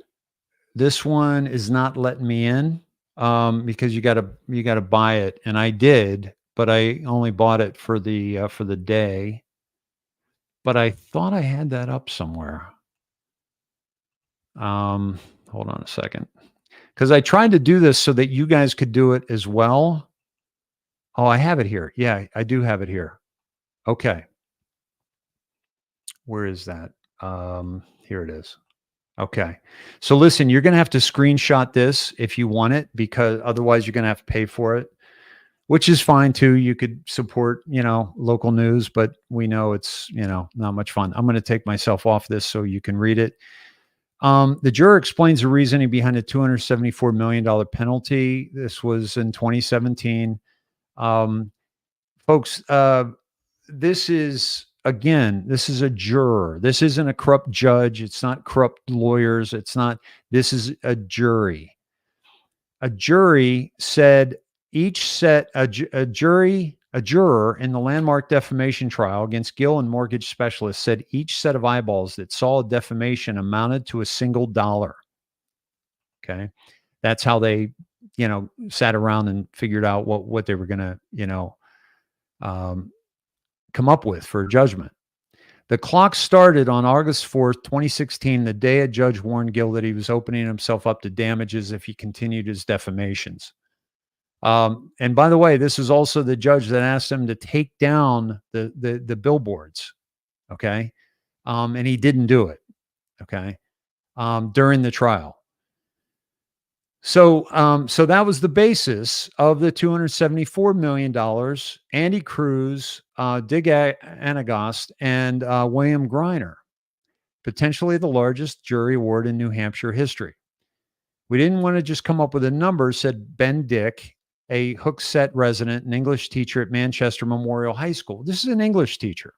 This one is not letting me in because you gotta buy it. And I did, but I only bought it for the day. But I thought I had that up somewhere. Hold on a second. Because I tried to do this so that you guys could do it as well. Oh, I have it here. Yeah, I do have it here. Okay. Where is that? Here it is. Okay. So listen, you're going to have to screenshot this if you want it, because otherwise you're going to have to pay for it, which is fine too. You could support, local news, but we know it's, not much fun. I'm going to take myself off this so you can read it. The juror explains the reasoning behind the $274 million penalty. This was in 2017. Folks, this is a juror. This isn't a corrupt judge. It's not corrupt lawyers. This is a jury. A jury said a juror in the landmark defamation trial against Gill and mortgage specialists said each set of eyeballs that saw defamation amounted to $1. Okay. That's how they, sat around and figured out what they were going to, come up with for a judgment. The clock started on August 4th, 2016, the day a judge warned Gill that he was opening himself up to damages if he continued his defamations. And by the way, this is also the judge that asked him to take down the billboards. Okay. And he didn't do it. Okay. During the trial. So that was the basis of the $274 million. Andy Cruz, Dig Anagast, and William Greiner, potentially the largest jury award in New Hampshire history. We didn't want to just come up with a number, said Ben Dick, a Hooksett resident and English teacher at Manchester Memorial High School. This is an English teacher.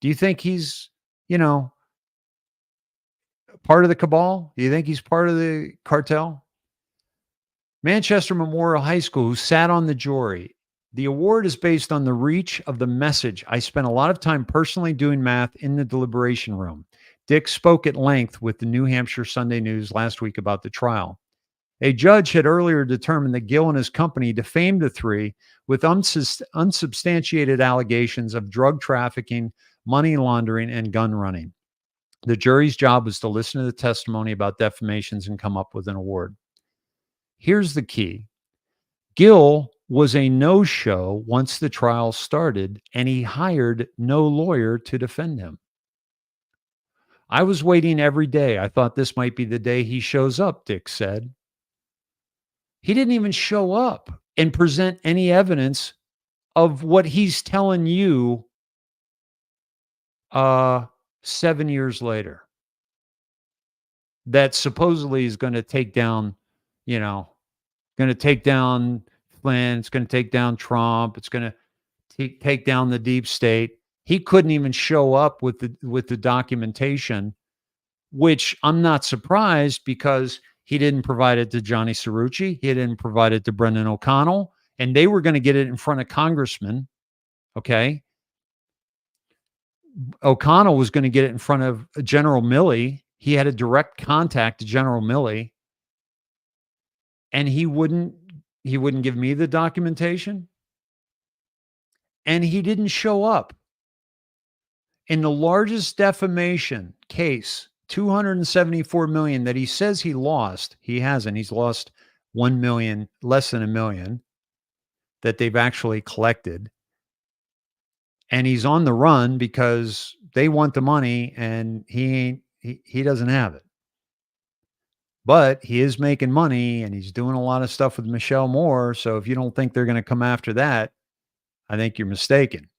Do you think he's, part of the cabal? Do you think he's part of the cartel? Manchester Memorial High School, who sat on the jury. The award is based on the reach of the message. I spent a lot of time personally doing math in the deliberation room. Dick spoke at length with the New Hampshire Sunday News last week about the trial. A judge had earlier determined that Gill and his company defamed the three with unsubstantiated allegations of drug trafficking, money laundering, and gun running. The jury's job was to listen to the testimony about defamations and come up with an award. Here's the key. Gill was a no-show once the trial started, and he hired no lawyer to defend him. I was waiting every day. I thought this might be the day he shows up, Dick said. He didn't even show up and present any evidence of what he's telling you 7 years later. That supposedly is going to take down, going to take down Flynn. It's going to take down Trump. It's going to take down the deep state. He couldn't even show up with the documentation, which I'm not surprised because he didn't provide it to Johnny Cerrucci. He didn't provide it to Brendan O'Connell, and they were going to get it in front of congressmen. Okay. O'Connell was going to get it in front of General Milley. He had a direct contact to General Milley, and he wouldn't give me the documentation. And he didn't show up. In the largest defamation case, $274 million that he says he lost, he hasn't. He's lost 1 million, less than $1 million that they've actually collected. And he's on the run because they want the money, and he he doesn't have it. But he is making money and he's doing a lot of stuff with Michelle Moore. So if you don't think they're going to come after that, I think you're mistaken.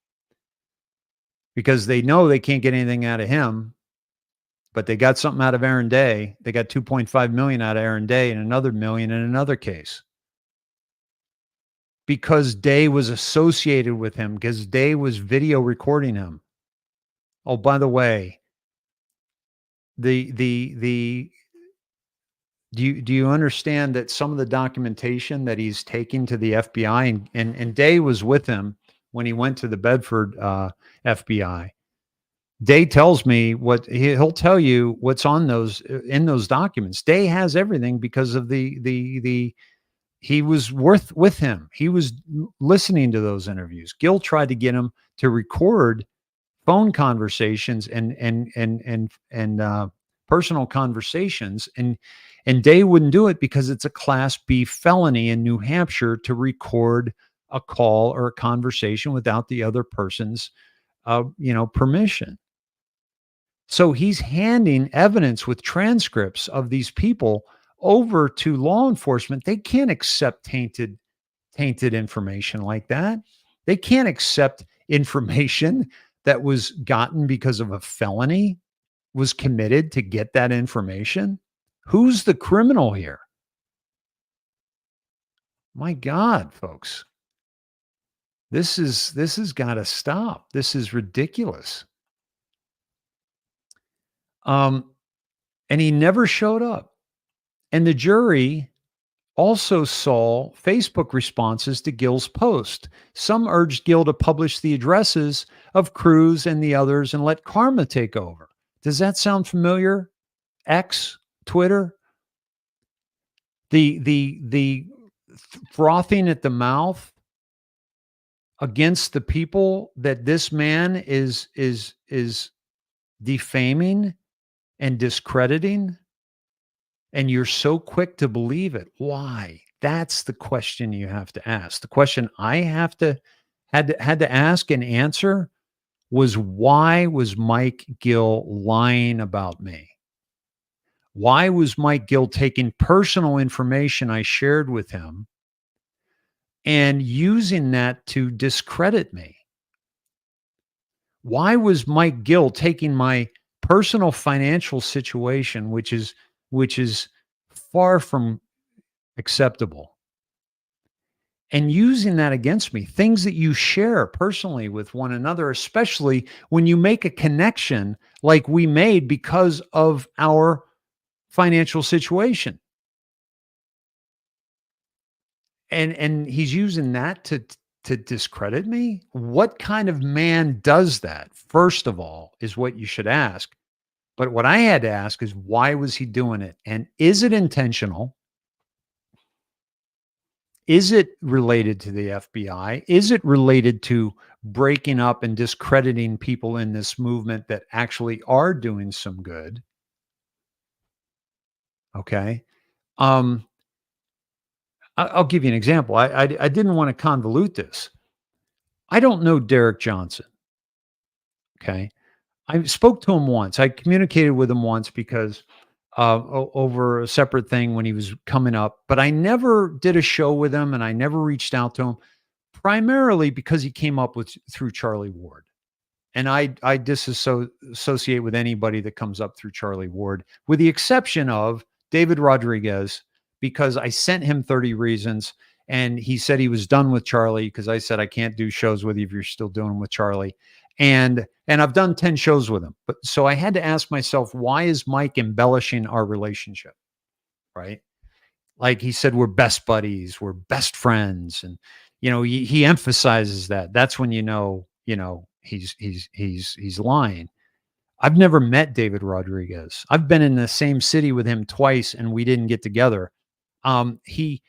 Because they know they can't get anything out of him, but they got something out of Aaron Day. They got 2.5 million out of Aaron Day and another million in another case. Because Day was associated with him, because Day was video recording him. Oh, by the way, do you understand that some of the documentation that he's taking to the FBI and Day was with him when he went to the Bedford FBI. Day tells me he'll tell you what's on those in those documents. Day has everything because of the he was with him. He was listening to those interviews. Gill tried to get him to record phone conversations and personal conversations, and Day wouldn't do it because it's a Class B felony in New Hampshire to record a call or a conversation without the other person's permission. So he's handing evidence with transcripts of these people over to law enforcement. They can't accept tainted information like that. They can't accept information that was gotten because of a felony, was committed to get that information. Who's the criminal here? My God, folks. This has got to stop. This is ridiculous. And he never showed up. And the jury also saw Facebook responses to Gill's post. Some urged Gill to publish the addresses of Cruz and the others and let karma take over. Does that sound familiar? X, Twitter? The frothing at the mouth against the people that this man is defaming and discrediting, and you're so quick to believe it. Why? That's the question you have to ask. The question I had to ask and answer was, why was Mike Gill lying about me? Why was Mike Gill taking personal information I shared with him and using that to discredit me? Why was Mike Gill taking my personal financial situation, which is far from acceptable, and using that against me? Things that you share personally with one another, especially when you make a connection like we made because of our financial situation. And he's using that to discredit me. What kind of man does that? First of all, is what you should ask. But what I had to ask is, why was he doing it? And is it intentional? Is it related to the FBI? Is it related to breaking up and discrediting people in this movement that actually are doing some good? Okay. I'll give you an example. I didn't want to convolute this. I don't know Derek Johnson. Okay. I spoke to him once. I communicated with him once because over a separate thing when he was coming up, but I never did a show with him and I never reached out to him, primarily because he came up through Charlie Ward. And I disassociate with anybody that comes up through Charlie Ward, with the exception of David Rodriguez, because I sent him 30 reasons and he said he was done with Charlie, because I said, I can't do shows with you if you're still doing them with Charlie. And I've done 10 shows with him. But so I had to ask myself, why is Mike embellishing our relationship? Right? Like he said, we're best buddies, we're best friends. And, he emphasizes that. That's when he's lying. I've never met David Rodriguez. I've been in the same city with him twice and we didn't get together. He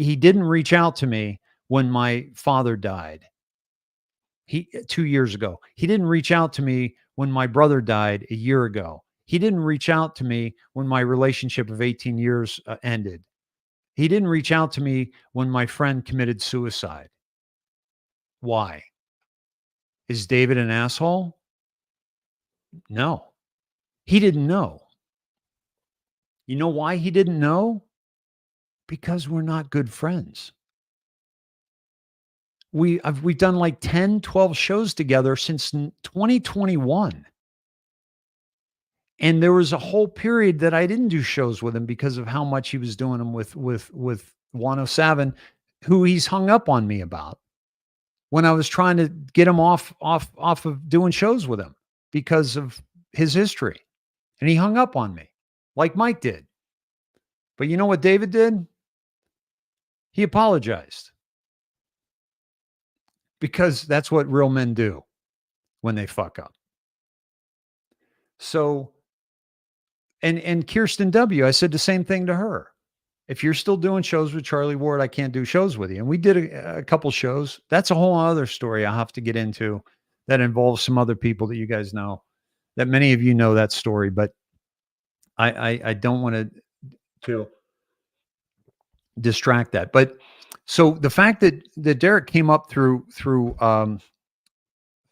didn't reach out to me when my father died. 2 years ago. He didn't reach out to me when my brother died a year ago. He didn't reach out to me when my relationship of 18 years ended. He didn't reach out to me when my friend committed suicide. Why? Is David an asshole? No. He didn't know. You know why he didn't know? Because we're not good friends. We've done like 10, 12 shows together since 2021. And there was a whole period that I didn't do shows with him because of how much he was doing them with Juan O Savin, who he's hung up on me about when I was trying to get him off of doing shows with him because of his history. And he hung up on me like Mike did. But you know what David did? He apologized. Because that's what real men do when they fuck up. So, and Kirsten W., I said the same thing to her. If you're still doing shows with Charlie Ward, I can't do shows with you. And we did a couple shows. That's a whole other story I'll have to get into that involves some other people that you guys know, that many of you know that story, but I don't want to distract that. But so the fact that Derek came up through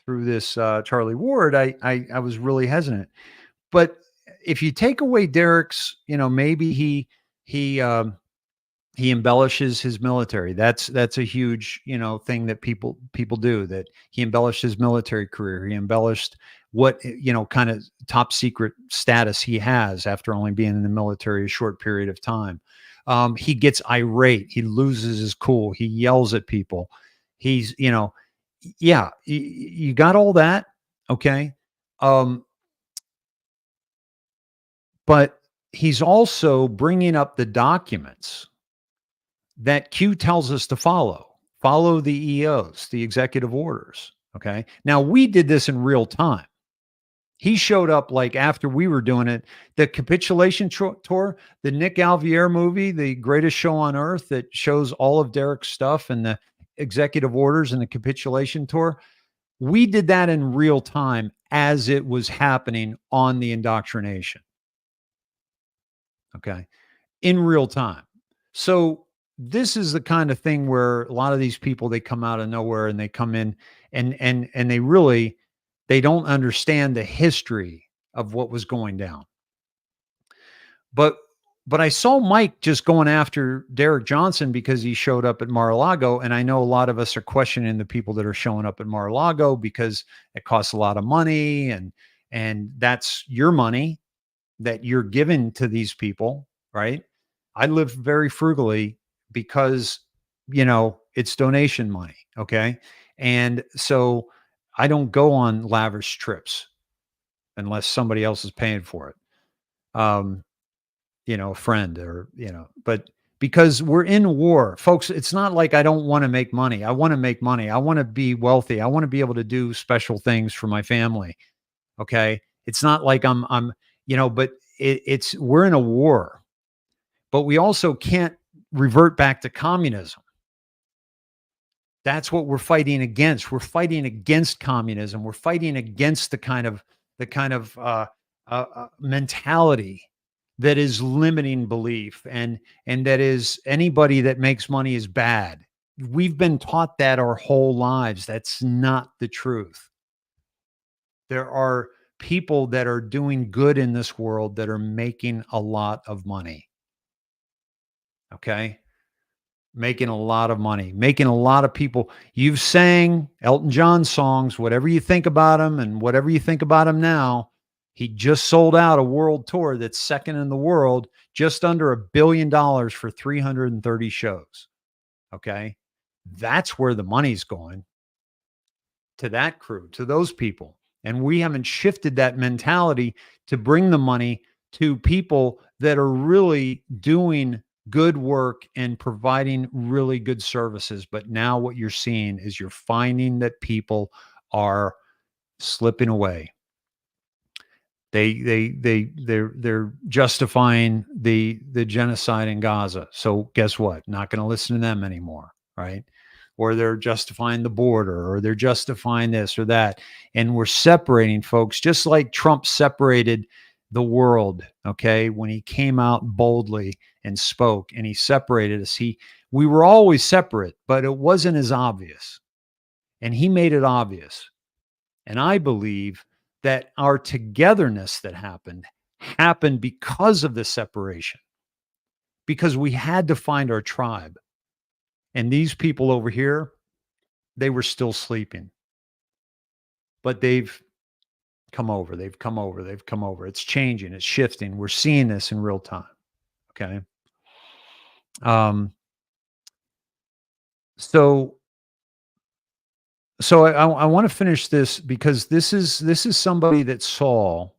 this Charlie Ward, I was really hesitant. But if you take away Derek's, maybe he embellishes his military. That's a huge, thing that people do, that he embellished his military career. He embellished what, kind of top secret status he has after only being in the military a short period of time. He gets irate. He loses his cool. He yells at people. He's, yeah, you got all that. Okay. But he's also bringing up the documents that Q tells us to follow the EOs, the executive orders. Okay. Now we did this in real time. He showed up like after we were doing it, the capitulation tour, the Nick Alvier movie, the greatest show on earth that shows all of Derek's stuff and the executive orders and the capitulation tour. We did that in real time as it was happening on the indoctrination. Okay. In real time. So this is the kind of thing where a lot of these people, they come out of nowhere and they come in and they don't understand the history of what was going down. But I saw Mike just going after Derek Johnson because he showed up at Mar-a-Lago. And I know a lot of us are questioning the people that are showing up at Mar-a-Lago because it costs a lot of money and that's your money that you're giving to these people, right? I live very frugally because, it's donation money. Okay. And so I don't go on lavish trips unless somebody else is paying for it. A friend or, but because we're in war, folks, it's not like I don't want to make money. I want to make money. I want to be wealthy. I want to be able to do special things for my family. Okay. It's not like I'm, but we're in a war, but we also can't revert back to communism. That's what we're fighting against. We're fighting against communism. We're fighting against the kind of mentality that is limiting belief and that is anybody that makes money is bad. We've been taught that our whole lives. That's not the truth. There are people that are doing good in this world that are making a lot of money. Okay. Making a lot of money, making a lot of people. You've sang Elton John songs, whatever you think about him and whatever you think about him now. He just sold out a world tour that's second in the world, just under $1 billion for 330 shows. Okay. That's where the money's going, to that crew, to those people. And we haven't shifted that mentality to bring the money to people that are really doing good work and providing really good services. But now what you're seeing is you're finding that people are slipping away. They're justifying the genocide in Gaza. So guess what? Not going to listen to them anymore, right? Or they're justifying the border, or they're justifying this or that. And we're separating folks, just like Trump separated the world, okay? When he came out boldly and spoke and he separated us, we were always separate, but it wasn't as obvious. And he made it obvious. And I believe that our togetherness that happened because of the separation, because we had to find our tribe. And these people over here, they were still sleeping, but they've come over. They've come over. They've come over. It's changing. It's shifting. We're seeing this in real time. Okay. So I want to finish this because this is somebody that saw,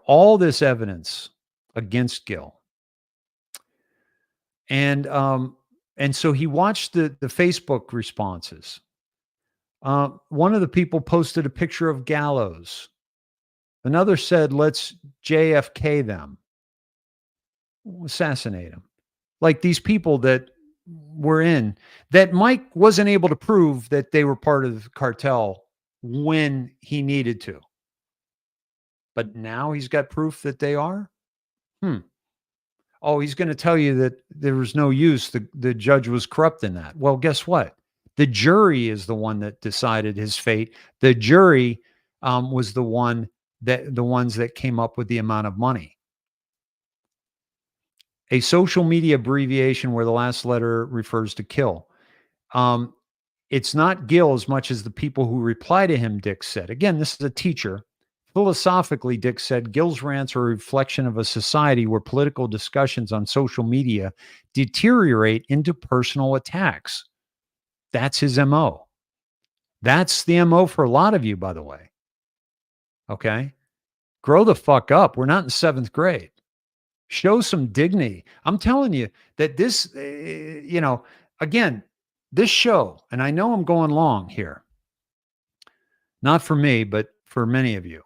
all this evidence against Gill. And so he watched the Facebook responses. One of the people posted a picture of gallows. Another said, let's JFK them, assassinate them. Like these people that were in, that Mike wasn't able to prove that they were part of the cartel when he needed to. But now he's got proof that they are? Oh, he's going to tell you that there was no use. The judge was corrupt in that. Well, guess what? The jury is the one that decided his fate. The jury was the ones that came up with the amount of money. A social media abbreviation where the last letter refers to kill. It's not Gill as much as the people who reply to him, Dick said. Again, this is a teacher. Philosophically, Dick said, Gill's rants are a reflection of a society where political discussions on social media deteriorate into personal attacks. That's his MO. That's the MO for a lot of you, by the way. Okay? Grow the fuck up. We're not in 7th grade. Show some dignity. I'm telling you that this, again, this show, and I know I'm going long here, not for me, but for many of you.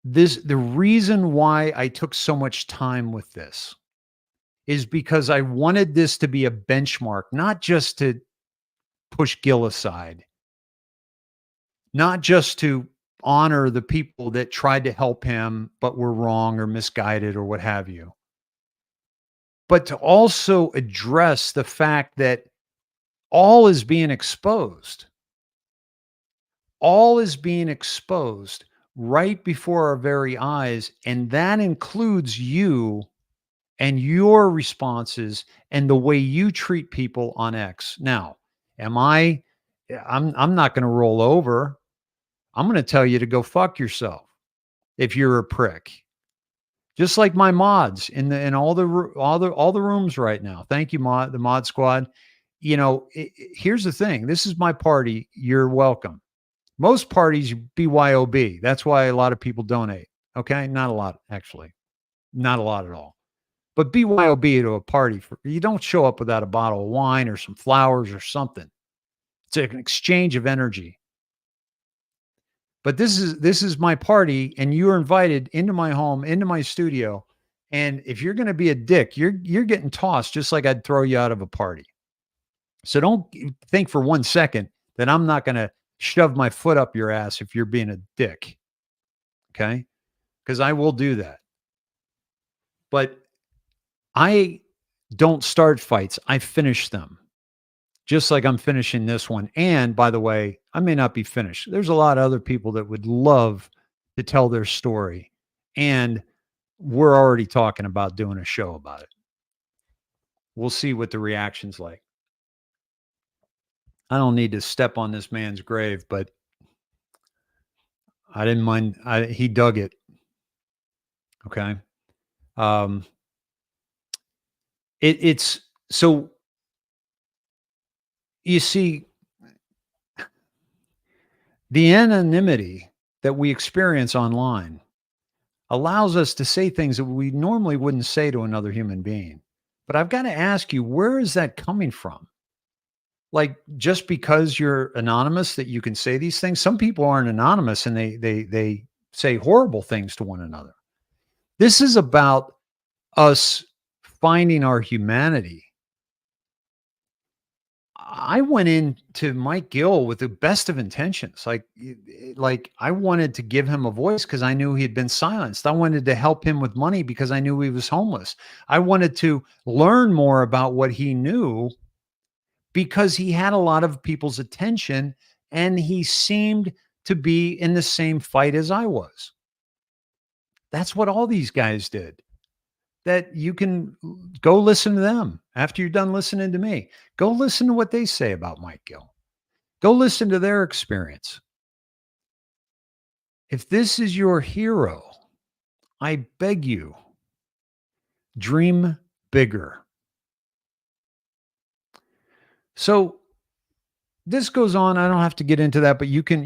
The reason why I took so much time with this is because I wanted this to be a benchmark, not just to push Gill aside, not just to honor the people that tried to help him but were wrong or misguided or what have you, but to also address the fact that all is being exposed. All is being exposed right before our very eyes, and that includes you and your responses and the way you treat people on X. Now, I'm not going to roll over. I'm going to tell you to go fuck yourself if you're a prick. Just like my mods in all the rooms right now. Thank you, the mod squad. Here's the thing. This is my party. You're welcome. Most parties, BYOB. That's why a lot of people donate. Okay? Not a lot, actually. Not a lot at all. But BYOB to a party. You don't show up without a bottle of wine or some flowers or something. It's an exchange of energy. But this is my party, and you're invited into my home, into my studio. And if you're going to be a dick, you're getting tossed just like I'd throw you out of a party. So don't think for 1 second that I'm not going to shove my foot up your ass if you're being a dick. Okay? Because I will do that. But I don't start fights. I finish them. Just like I'm finishing this one. And by the way, I may not be finished. There's a lot of other people that would love to tell their story. And we're already talking about doing a show about it. We'll see what the reaction's like. I don't need to step on this man's grave, but I didn't mind. He dug it. Okay. It's so you see the anonymity that we experience online allows us to say things that we normally wouldn't say to another human being. But I've got to ask you, where is that coming from? Like, just because you're anonymous that you can say these things? Some people aren't anonymous and they say horrible things to one another. This is about us finding our humanity. I went into Mike Gill with the best of intentions. Like I wanted to give him a voice because I knew he had been silenced. I wanted to help him with money because I knew he was homeless. I wanted to learn more about what he knew because he had a lot of people's attention and he seemed to be in the same fight as I was. That's what all these guys did. That you can go listen to them after you're done listening to me. Go listen to what they say about Mike Gill. Go listen to their experience. If this is your hero, I beg you, dream bigger. So this goes on. I don't have to get into that, but you can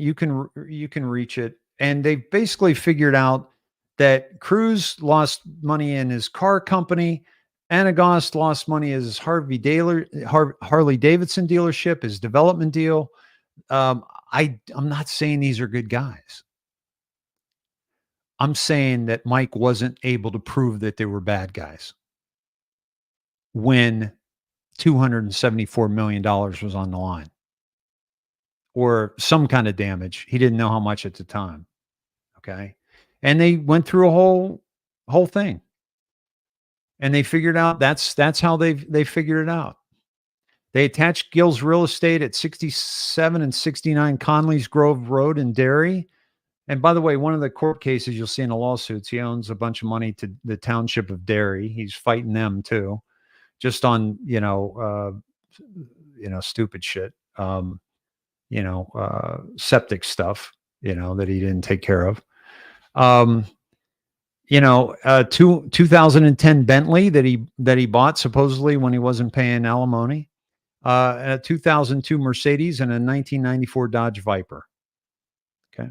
reach it. And they basically figured out that Cruz lost money in his car company. Anagost lost money in his Harley Davidson dealership, his development deal. I'm not saying these are good guys. I'm saying that Mike wasn't able to prove that they were bad guys when $274 million was on the line, or some kind of damage. He didn't know how much at the time. Okay. And they went through a whole thing. And they figured out that's how they figured it out. They attached Gill's real estate at 67 and 69 Conley's Grove Road in Derry. And by the way, one of the court cases you'll see in the lawsuits, he owns a bunch of money to the township of Derry. He's fighting them too, just on, stupid shit, septic stuff, that he didn't take care of. 2010 Bentley that he bought supposedly when he wasn't paying alimony, a 2002 Mercedes, and a 1994 Dodge Viper. Okay.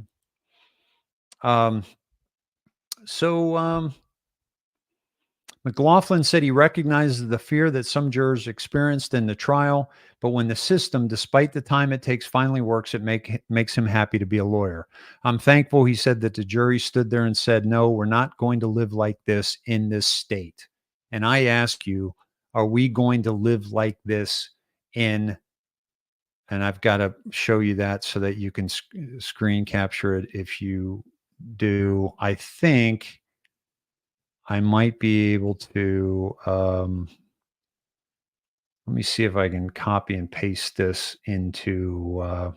McLaughlin said he recognizes the fear that some jurors experienced in the trial, but when the system, despite the time it takes, finally works, it makes him happy to be a lawyer. I'm thankful, he said, that the jury stood there and said, no, we're not going to live like this in this state. And I ask you, are we going to live like this and I've got to show you that so that you can screen capture it. If you do, I think I might be able to, let me see if I can copy and paste this into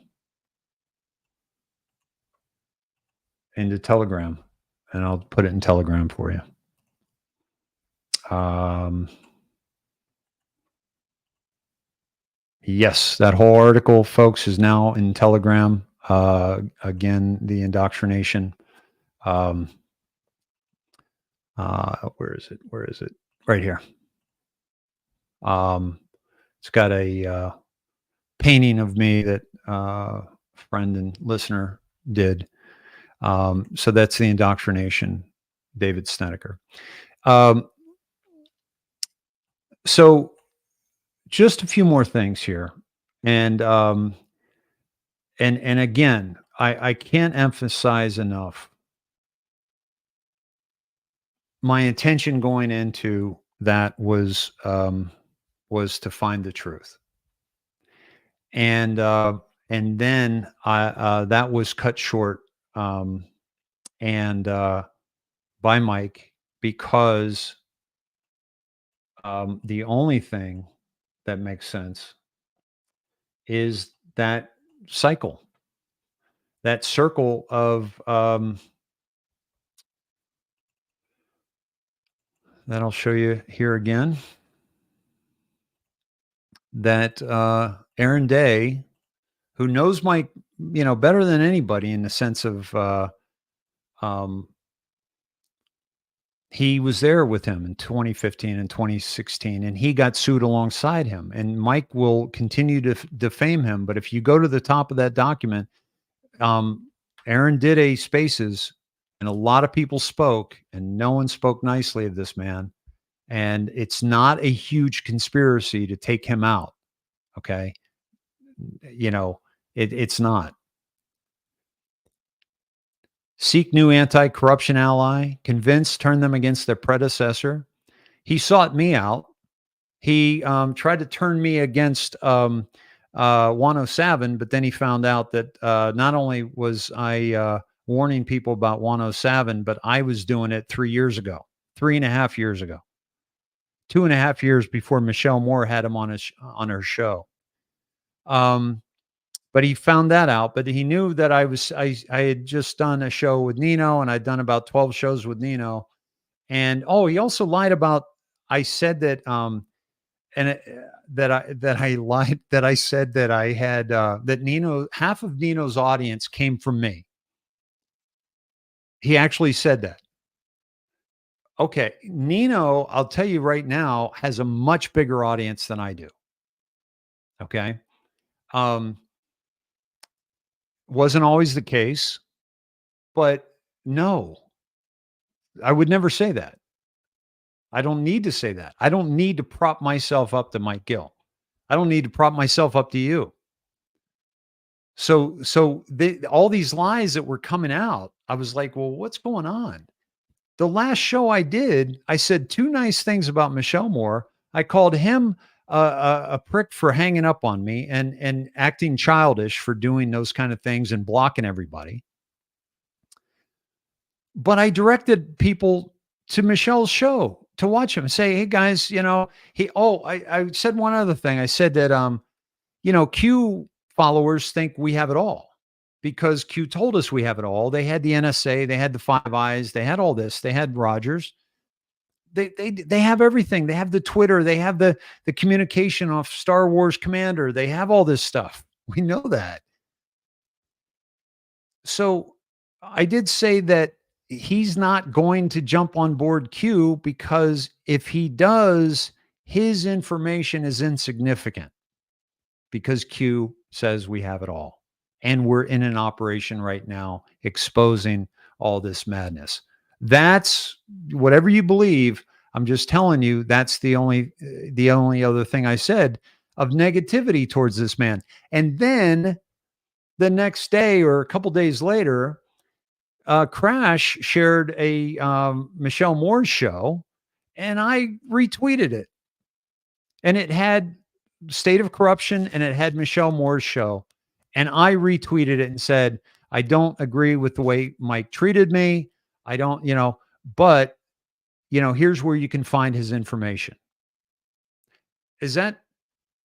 Telegram, and I'll put it in Telegram for you. Yes, that whole article, folks, is now in Telegram. Again, the indoctrination. Where is it? Where is it? Right here. It's got a painting of me that a friend and listener did. So that's the indoctrination, David Snedeker. So just a few more things here. And again, I can't emphasize enough my intention going into that was to find the truth. And then that was cut short by Mike, because the only thing that makes sense is that cycle, that circle of that I'll show you here again, that Aaron Day, who knows Mike, better than anybody in the sense of he was there with him in 2015 and 2016, and he got sued alongside him. And Mike will continue to defame him. But if you go to the top of that document, Aaron did a Spaces, and a lot of people spoke, and no one spoke nicely of this man. And it's not a huge conspiracy to take him out. Okay. It's not. Seek new anti-corruption ally, convince, turn them against their predecessor. He sought me out. He tried to turn me against Juan O Savin, but then he found out that not only was I warning people about Juan O Savin, but I was doing it 3 years ago, 3.5 years ago, 2.5 years before Michelle Moore had him on her show. But he found that out. But he knew that I had just done a show with Nino, and I'd done about 12 shows with Nino. And he also lied about, I said that and it, that I lied, that I said that I had that Nino, half of Nino's audience came from me. He actually said that. Okay, Nino, I'll tell you right now, has a much bigger audience than I do. Okay. Wasn't always the case, but no, I would never say that. I don't need to say that. I don't need to prop myself up to Mike Gill. I don't need to prop myself up to you. So all these lies that were coming out, I was like, well, what's going on? The last show I did, I said 2 nice things about Michelle Moore. I called him a prick for hanging up on me and acting childish for doing those kind of things and blocking everybody. But I directed people to Michelle's show to watch him and say, hey guys, I said one other thing. I said that, Q followers think we have it all because Q told us we have it all. They had the NSA, they had the Five Eyes, they had all this, they had Rogers. They have everything. They have the Twitter, they have the communication off Star Wars Commander. They have all this stuff. We know that. So I did say that he's not going to jump on board Q because if he does, his information is insignificant because Q says we have it all. And we're in an operation right now exposing all this madness. That's whatever you believe. I'm just telling you, that's the only other thing I said of negativity towards this man. And then the next day or a couple days later, Crash shared a Michelle Moore's show, and I retweeted it. And it had State of Corruption and it had Michelle Moore's show. And I retweeted it and said, I don't agree with the way Mike treated me. I don't, but, here's where you can find his information. Is that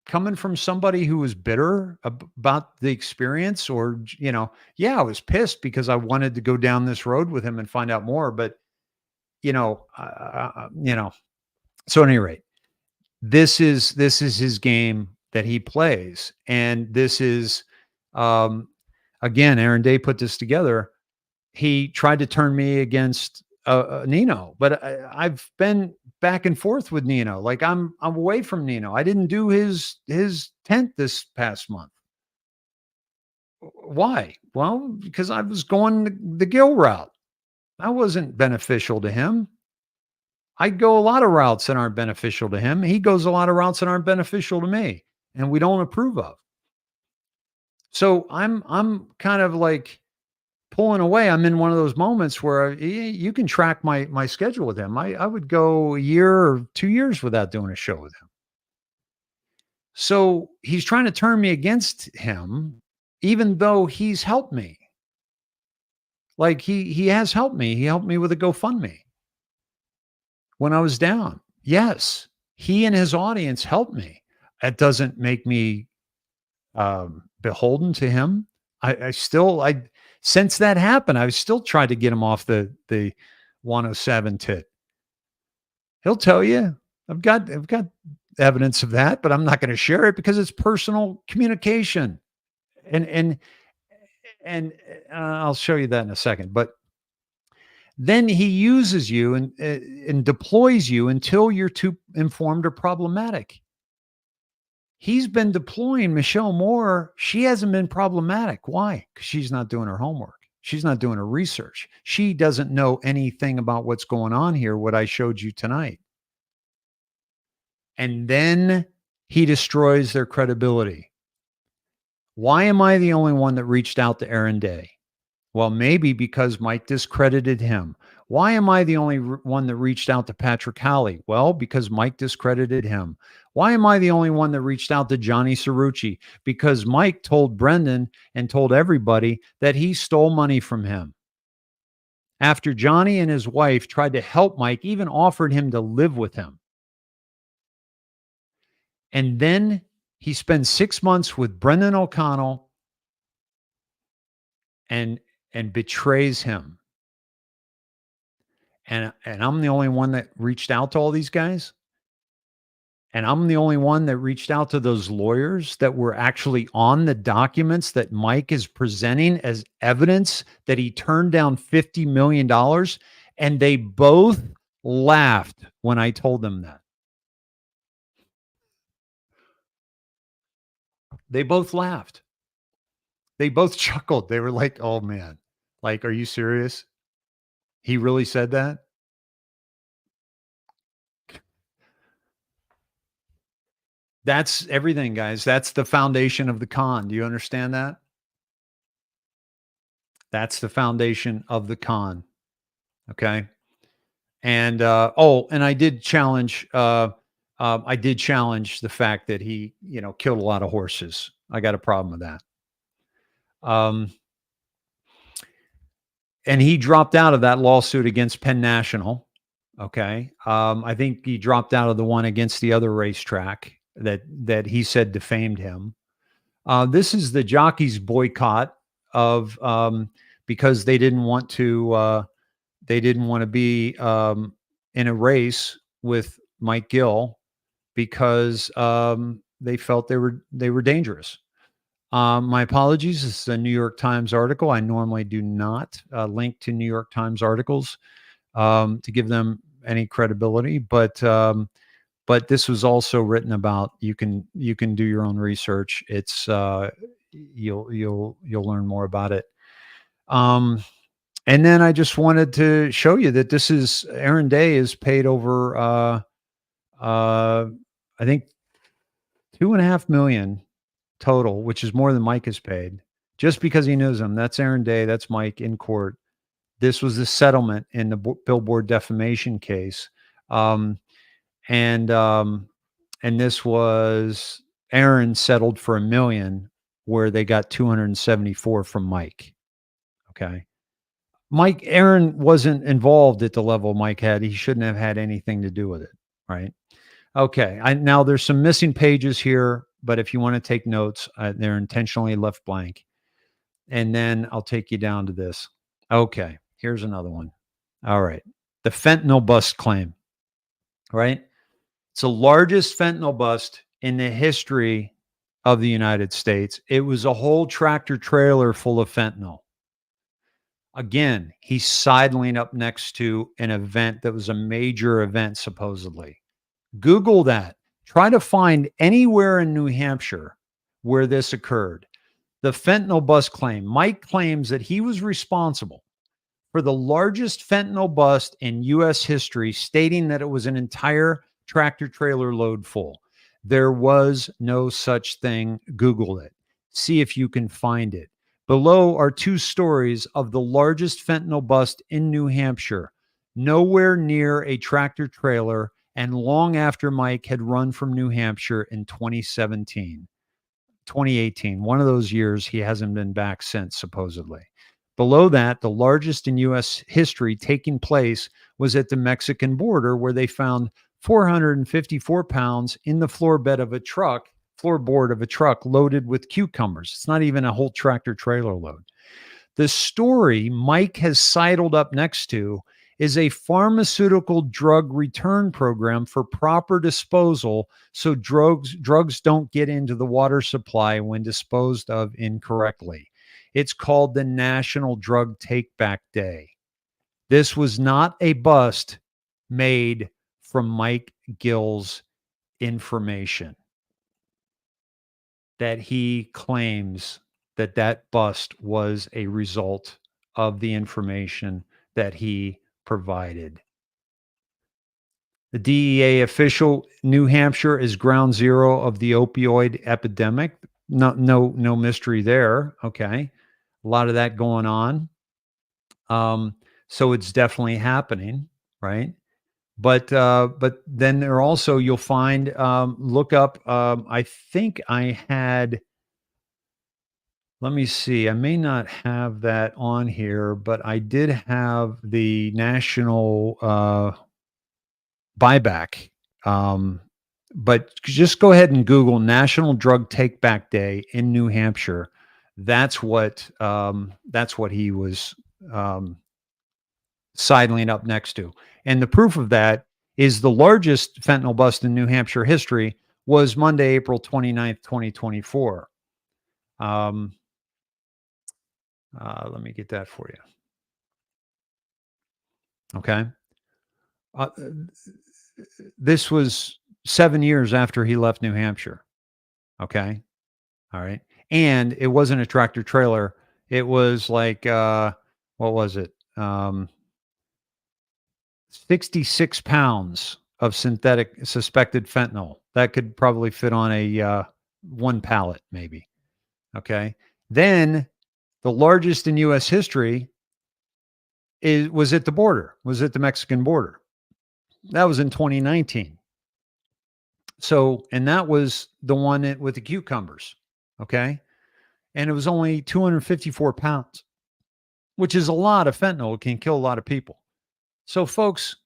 coming from somebody who was bitter about the experience? Or, yeah, I was pissed because I wanted to go down this road with him and find out more. But, so at any rate, this is his game that he plays. And this is, again, Aaron Day put this together. He tried to turn me against Nino, but I've been back and forth with Nino. Like I'm away from Nino. I didn't do his tent this past month. Why? Well, because I was going the Gill route. That wasn't beneficial to him. I go a lot of routes that aren't beneficial to him. He goes a lot of routes that aren't beneficial to me, and we don't approve of. So I'm kind of like pulling away. I'm in one of those moments where you can track my schedule with him. I would go a year or 2 years without doing a show with him. So he's trying to turn me against him, even though he's helped me. Like he has helped me. He helped me with a GoFundMe when I was down. Yes, he and his audience helped me. That doesn't make me beholden to him. I since that happened, I still tried to get him off the Juan O Savin tit. He'll tell you, I've got evidence of that, but I'm not going to share it because it's personal communication. And I'll show you that in a second. But then he uses you and deploys you until you're too informed or problematic. He's been deploying Michelle Moore. She hasn't been problematic. Why? Because she's not doing her homework. She's not doing her research. She doesn't know anything about what's going on here, what I showed you tonight. And then he destroys their credibility. Why am I the only one that reached out to Aaron Day? Well, maybe because Mike discredited him. Why am I the only one that reached out to Patrick Halley? Well, because Mike discredited him. Why am I the only one that reached out to Johnny Cerrucci? Because Mike told Brendan and told everybody that he stole money from him. After Johnny and his wife tried to help Mike, even offered him to live with him. And then He spends 6 months with Brendan O'Connell and betrays him. And I'm the only one that reached out to all these guys. And I'm the only one that reached out to those lawyers that were actually on the documents that Mike is presenting as evidence that he turned down $50 million. And they both laughed when I told them that. They both laughed. They both chuckled. They were like, oh man, like, are you serious? He really said that? That's everything, guys. That's the foundation of the con. Do you understand that? That's the foundation of the con. Okay. And and I did challenge the fact that he, killed a lot of horses. I got a problem with that. And he dropped out of that lawsuit against Penn National. Okay. I think he dropped out of the one against the other racetrack that he said defamed him. This is the jockeys boycott of because they didn't want to be in a race with Mike Gill because they felt they were dangerous. My apologies. This is a New York Times article. I normally do not link to New York Times articles to give them any credibility, but this was also written about. You can do your own research. It's you'll learn more about it. And then I just wanted to show you that this is Aaron Day is paid over I think $2.5 million total, which is more than Mike has paid, just because he knows him. That's Aaron Day. That's Mike in court. This was the settlement in the Billboard defamation case. And this was Aaron settled for $1 million, where they got 274 from Mike. Okay. Aaron wasn't involved at the level Mike had. He shouldn't have had anything to do with it. Right. Okay. Now there's some missing pages here, but if you want to take notes, they're intentionally left blank. And then I'll take you down to this. Okay. Here's another one. All right. The fentanyl bust claim. Right. It's the largest fentanyl bust in the history of the United States. It was a whole tractor trailer full of fentanyl. Again, he's sidling up next to an event that was a major event, supposedly. Google that. Try to find anywhere in New Hampshire where this occurred. The fentanyl bust claim. Mike claims that he was responsible for the largest fentanyl bust in U.S. history, stating that it was an entire tractor trailer load full. There was no such thing. Google it. See if you can find it. Below are two stories of the largest fentanyl bust in New Hampshire, nowhere near a tractor trailer, and long after Mike had run from New Hampshire in 2018. One of those years, he hasn't been back since, supposedly. Below that, the largest in U.S. history taking place was at the Mexican border, where they found 454 pounds in the floorboard of a truck loaded with cucumbers. It's not even a whole tractor trailer load. The story Mike has sidled up next to is a pharmaceutical drug return program for proper disposal, so drugs don't get into the water supply when disposed of incorrectly. It's called the National Drug Take Back Day. This was not a bust made from Mike Gill's information that he claims that bust was a result of the information that he provided. The DEA official, New Hampshire is ground zero of the opioid epidemic. No mystery there. Okay. A lot of that going on. So it's definitely happening, right? But then there also, you'll find, look up, I think I had, let me see, I may not have that on here, but I did have the national buyback but just go ahead and Google National Drug Take Back Day in New Hampshire. That's what he was sidling up next to. And the proof of that is the largest fentanyl bust in New Hampshire history was Monday, April 29th, 2024. Let me get that for you. Okay. This was 7 years after he left New Hampshire. Okay. All right. And it wasn't a tractor trailer. It was like, what was it? 66 pounds of synthetic suspected fentanyl that could probably fit on a one pallet, maybe. Okay. Then the largest in U.S. history was at the border, was at the Mexican border. That was in 2019. So, and that was the one with the cucumbers. Okay. And it was only 254 pounds, which is a lot of fentanyl. It can kill a lot of people. So, folks,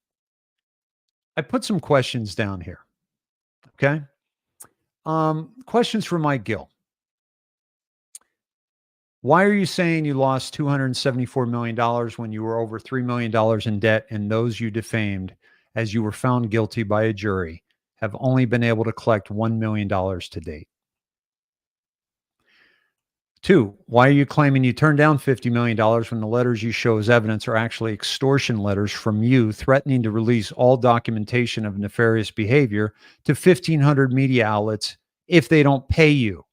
I put some questions down here. Okay. Questions for Mike Gill. Why are you saying you lost $274 million when you were over $3 million in debt, and those you defamed, as you were found guilty by a jury, have only been able to collect $1 million to date? 2, why are you claiming you turned down $50 million when the letters you show as evidence are actually extortion letters from you threatening to release all documentation of nefarious behavior to 1,500 media outlets if they don't pay you?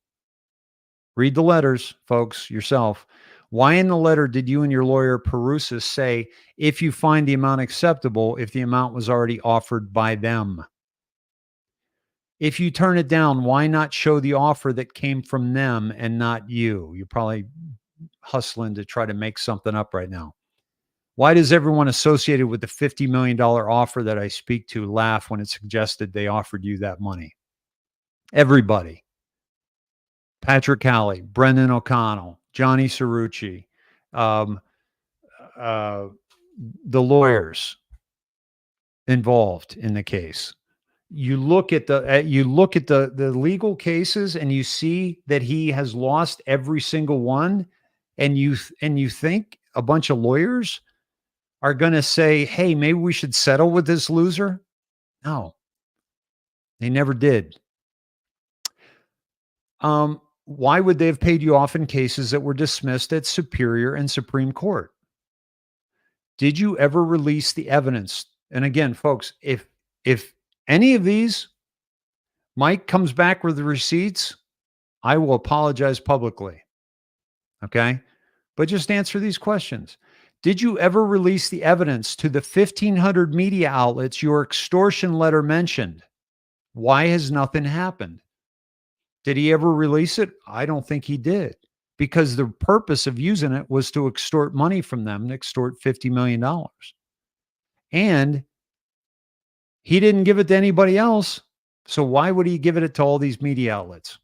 Read the letters, folks, yourself. Why in the letter did you and your lawyer Perusa say, if you find the amount acceptable, if the amount was already offered by them? If you turn it down, why not show the offer that came from them and not you? You're probably hustling to try to make something up right now. Why does everyone associated with the $50 million offer that I speak to laugh when it's suggested they offered you that money? Everybody. Patrick Cowley, Brendan O'Connell, Johnny Cerrucci, the lawyers involved in the case. You look at the legal cases and you see that he has lost every single one, and you think a bunch of lawyers are going to say, "Hey, maybe we should settle with this loser." No, they never did. Why would they have paid you off in cases that were dismissed at Superior and Supreme Court? Did you ever release the evidence? And again, folks, if any of these, Mike comes back with the receipts, I will apologize publicly. Okay? But just answer these questions. Did you ever release the evidence to the 1,500 media outlets your extortion letter mentioned? Why has nothing happened? Did he ever release it? I don't think he did, because the purpose of using it was to extort money from them, to extort $50 million. And he didn't give it to anybody else. So why would he give it to all these media outlets?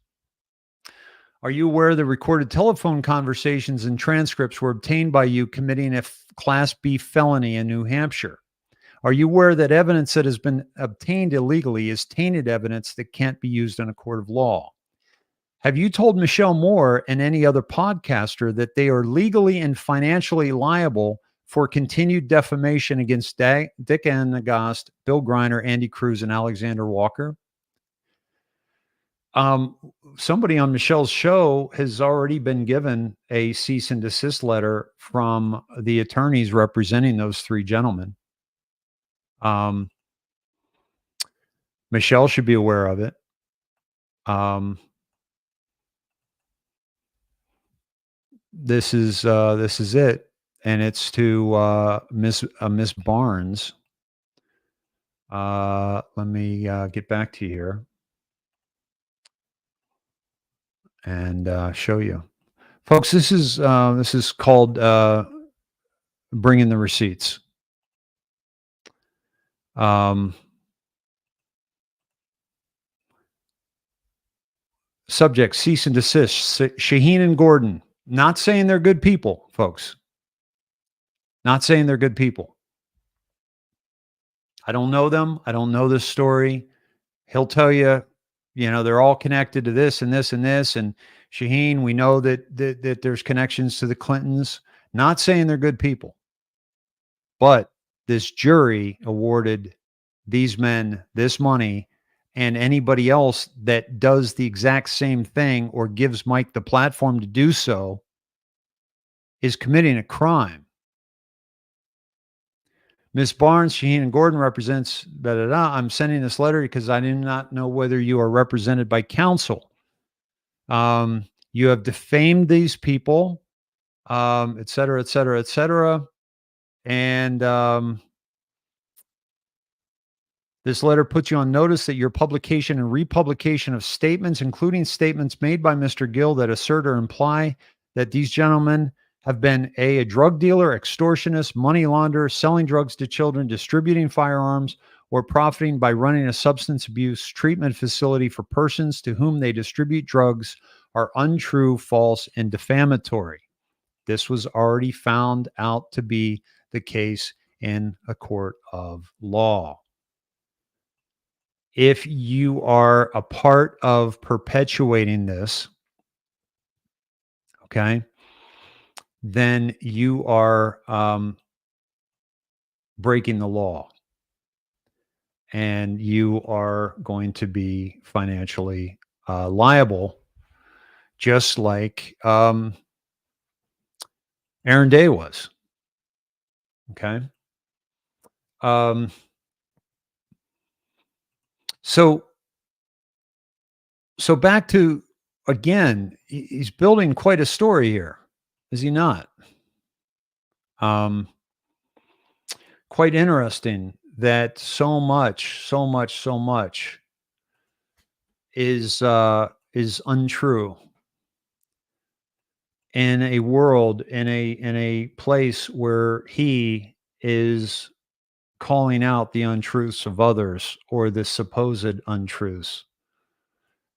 Are you aware the recorded telephone conversations and transcripts were obtained by you committing a Class B felony in New Hampshire? Are you aware that evidence that has been obtained illegally is tainted evidence that can't be used in a court of law? Have you told Michelle Moore and any other podcaster that they are legally and financially liable for continued defamation against Dick Anagast, Bill Greiner, Andy Cruz, and Alexander Walker? Somebody on Michelle's show has already been given a cease and desist letter from the attorneys representing those 3 gentlemen. Michelle should be aware of it. This is it, and it's to Miss Barnes. Let me get back to you here and show you, folks. This is called bringing the receipts. Subject: cease and desist. Shaheen and Gordon. Not saying they're good people, folks. Not saying they're good people. I don't know them. I don't know this story. He'll tell you, they're all connected to this and this and this. And Shaheen, we know that there's connections to the Clintons. Not saying they're good people, but this jury awarded these men this money, and anybody else that does the exact same thing or gives Mike the platform to do so is committing a crime. Miss Barnes, Shaheen, and Gordon represents, I'm sending this letter because I do not know whether you are represented by counsel. You have defamed these people, et cetera, et cetera, et cetera. And this letter puts you on notice that your publication and republication of statements, including statements made by Mr. Gill that assert or imply that these gentlemen have been a drug dealer, extortionist, money launderer, selling drugs to children, distributing firearms, or profiting by running a substance abuse treatment facility for persons to whom they distribute drugs are untrue, false, and defamatory. This was already found out to be the case in a court of law. If you are a part of perpetuating this, okay, then you are breaking the law, and you are going to be financially liable, just like Aaron Day was. Okay. So back to, again, he's building quite a story here, is he not? Quite interesting that so much is untrue in a world, in a place where he is calling out the untruths of others, or the supposed untruths,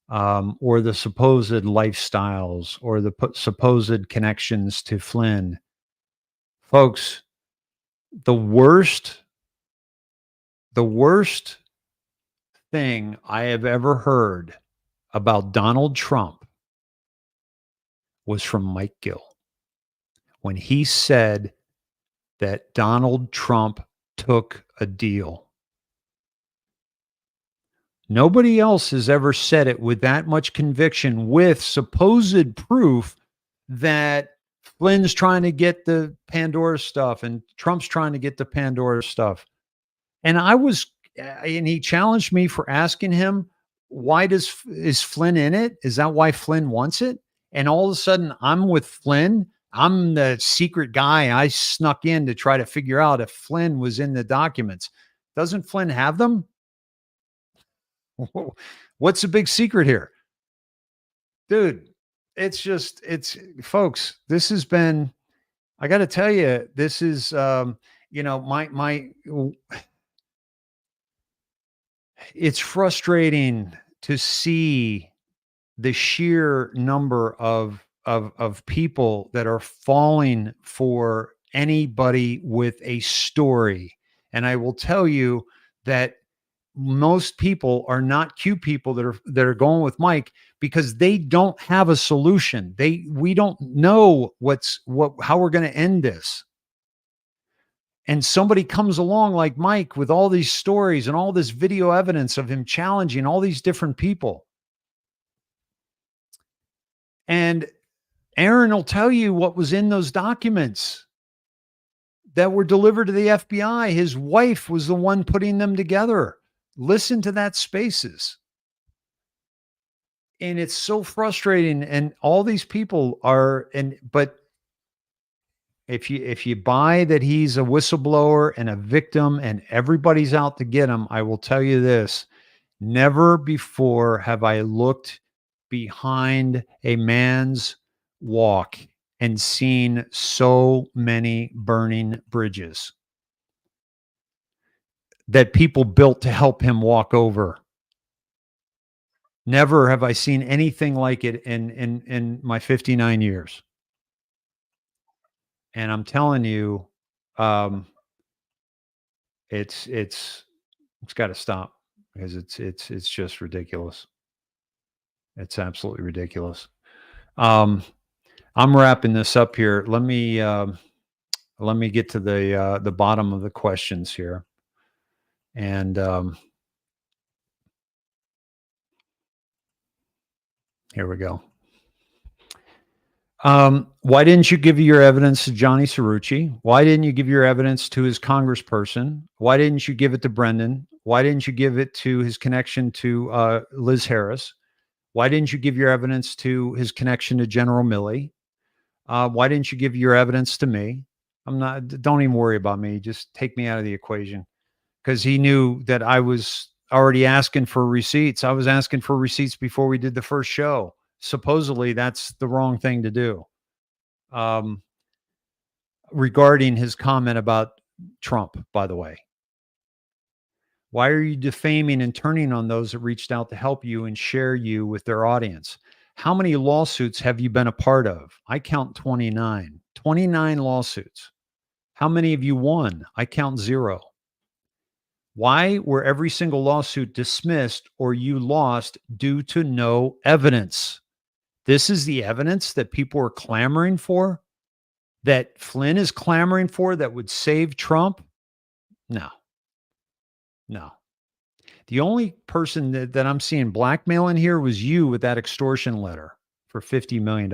or the supposed lifestyles, or the supposed connections to Flynn. Folks, the worst thing I have ever heard about Donald Trump was from Mike Gill, when he said that Donald Trump took a deal. Nobody else has ever said it with that much conviction, with supposed proof that Flynn's trying to get the Pandora stuff and Trump's trying to get the Pandora stuff. And he challenged me for asking him, is Flynn in it? Is that why Flynn wants it? And all of a sudden I'm with Flynn. I'm the secret guy. I snuck in to try to figure out if Flynn was in the documents. Doesn't Flynn have them? What's the big secret here? Dude, folks, this has been, I got to tell you, this is, it's frustrating to see the sheer number of people that are falling for anybody with a story. And I will tell you that most people are not cute people that are going with Mike, because they don't have a solution. We don't know how we're going to end this. And somebody comes along like Mike with all these stories and all this video evidence of him challenging all these different people. And Aaron will tell you what was in those documents that were delivered to the FBI. His wife was the one putting them together. Listen to that, Spaces. And it's so frustrating. And all these people but if you buy that he's a whistleblower and a victim and everybody's out to get him, I will tell you this: never before have I looked behind a man's walk and seen so many burning bridges that people built to help him walk over. Never have I seen anything like it in my 59 years. And I'm telling you, it's got to stop. because it's just ridiculous. It's absolutely ridiculous. I'm wrapping this up here. Let me get to the bottom of the questions here, and here we go. Why didn't you give your evidence to Johnny Cerrucci? Why didn't you give your evidence to his congressperson? Why didn't you give it to Brendan? Why didn't you give it to his connection to Liz Harris? Why didn't you give your evidence to his connection to General Milley? Why didn't you give your evidence to me? Don't even worry about me. Just take me out of the equation, because he knew that I was already asking for receipts. I was asking for receipts before we did the first show. Supposedly that's the wrong thing to do. Regarding his comment about Trump, by the way, why are you defaming and turning on those that reached out to help you and share you with their audience? How many lawsuits have you been a part of? I count 29 lawsuits. How many have you won? I count 0. Why were every single lawsuit dismissed or you lost due to no evidence? This is the evidence that people are clamoring for, that Flynn is clamoring for, that would save Trump? No. The only person that I'm seeing blackmailing here was you with that extortion letter for $50 million.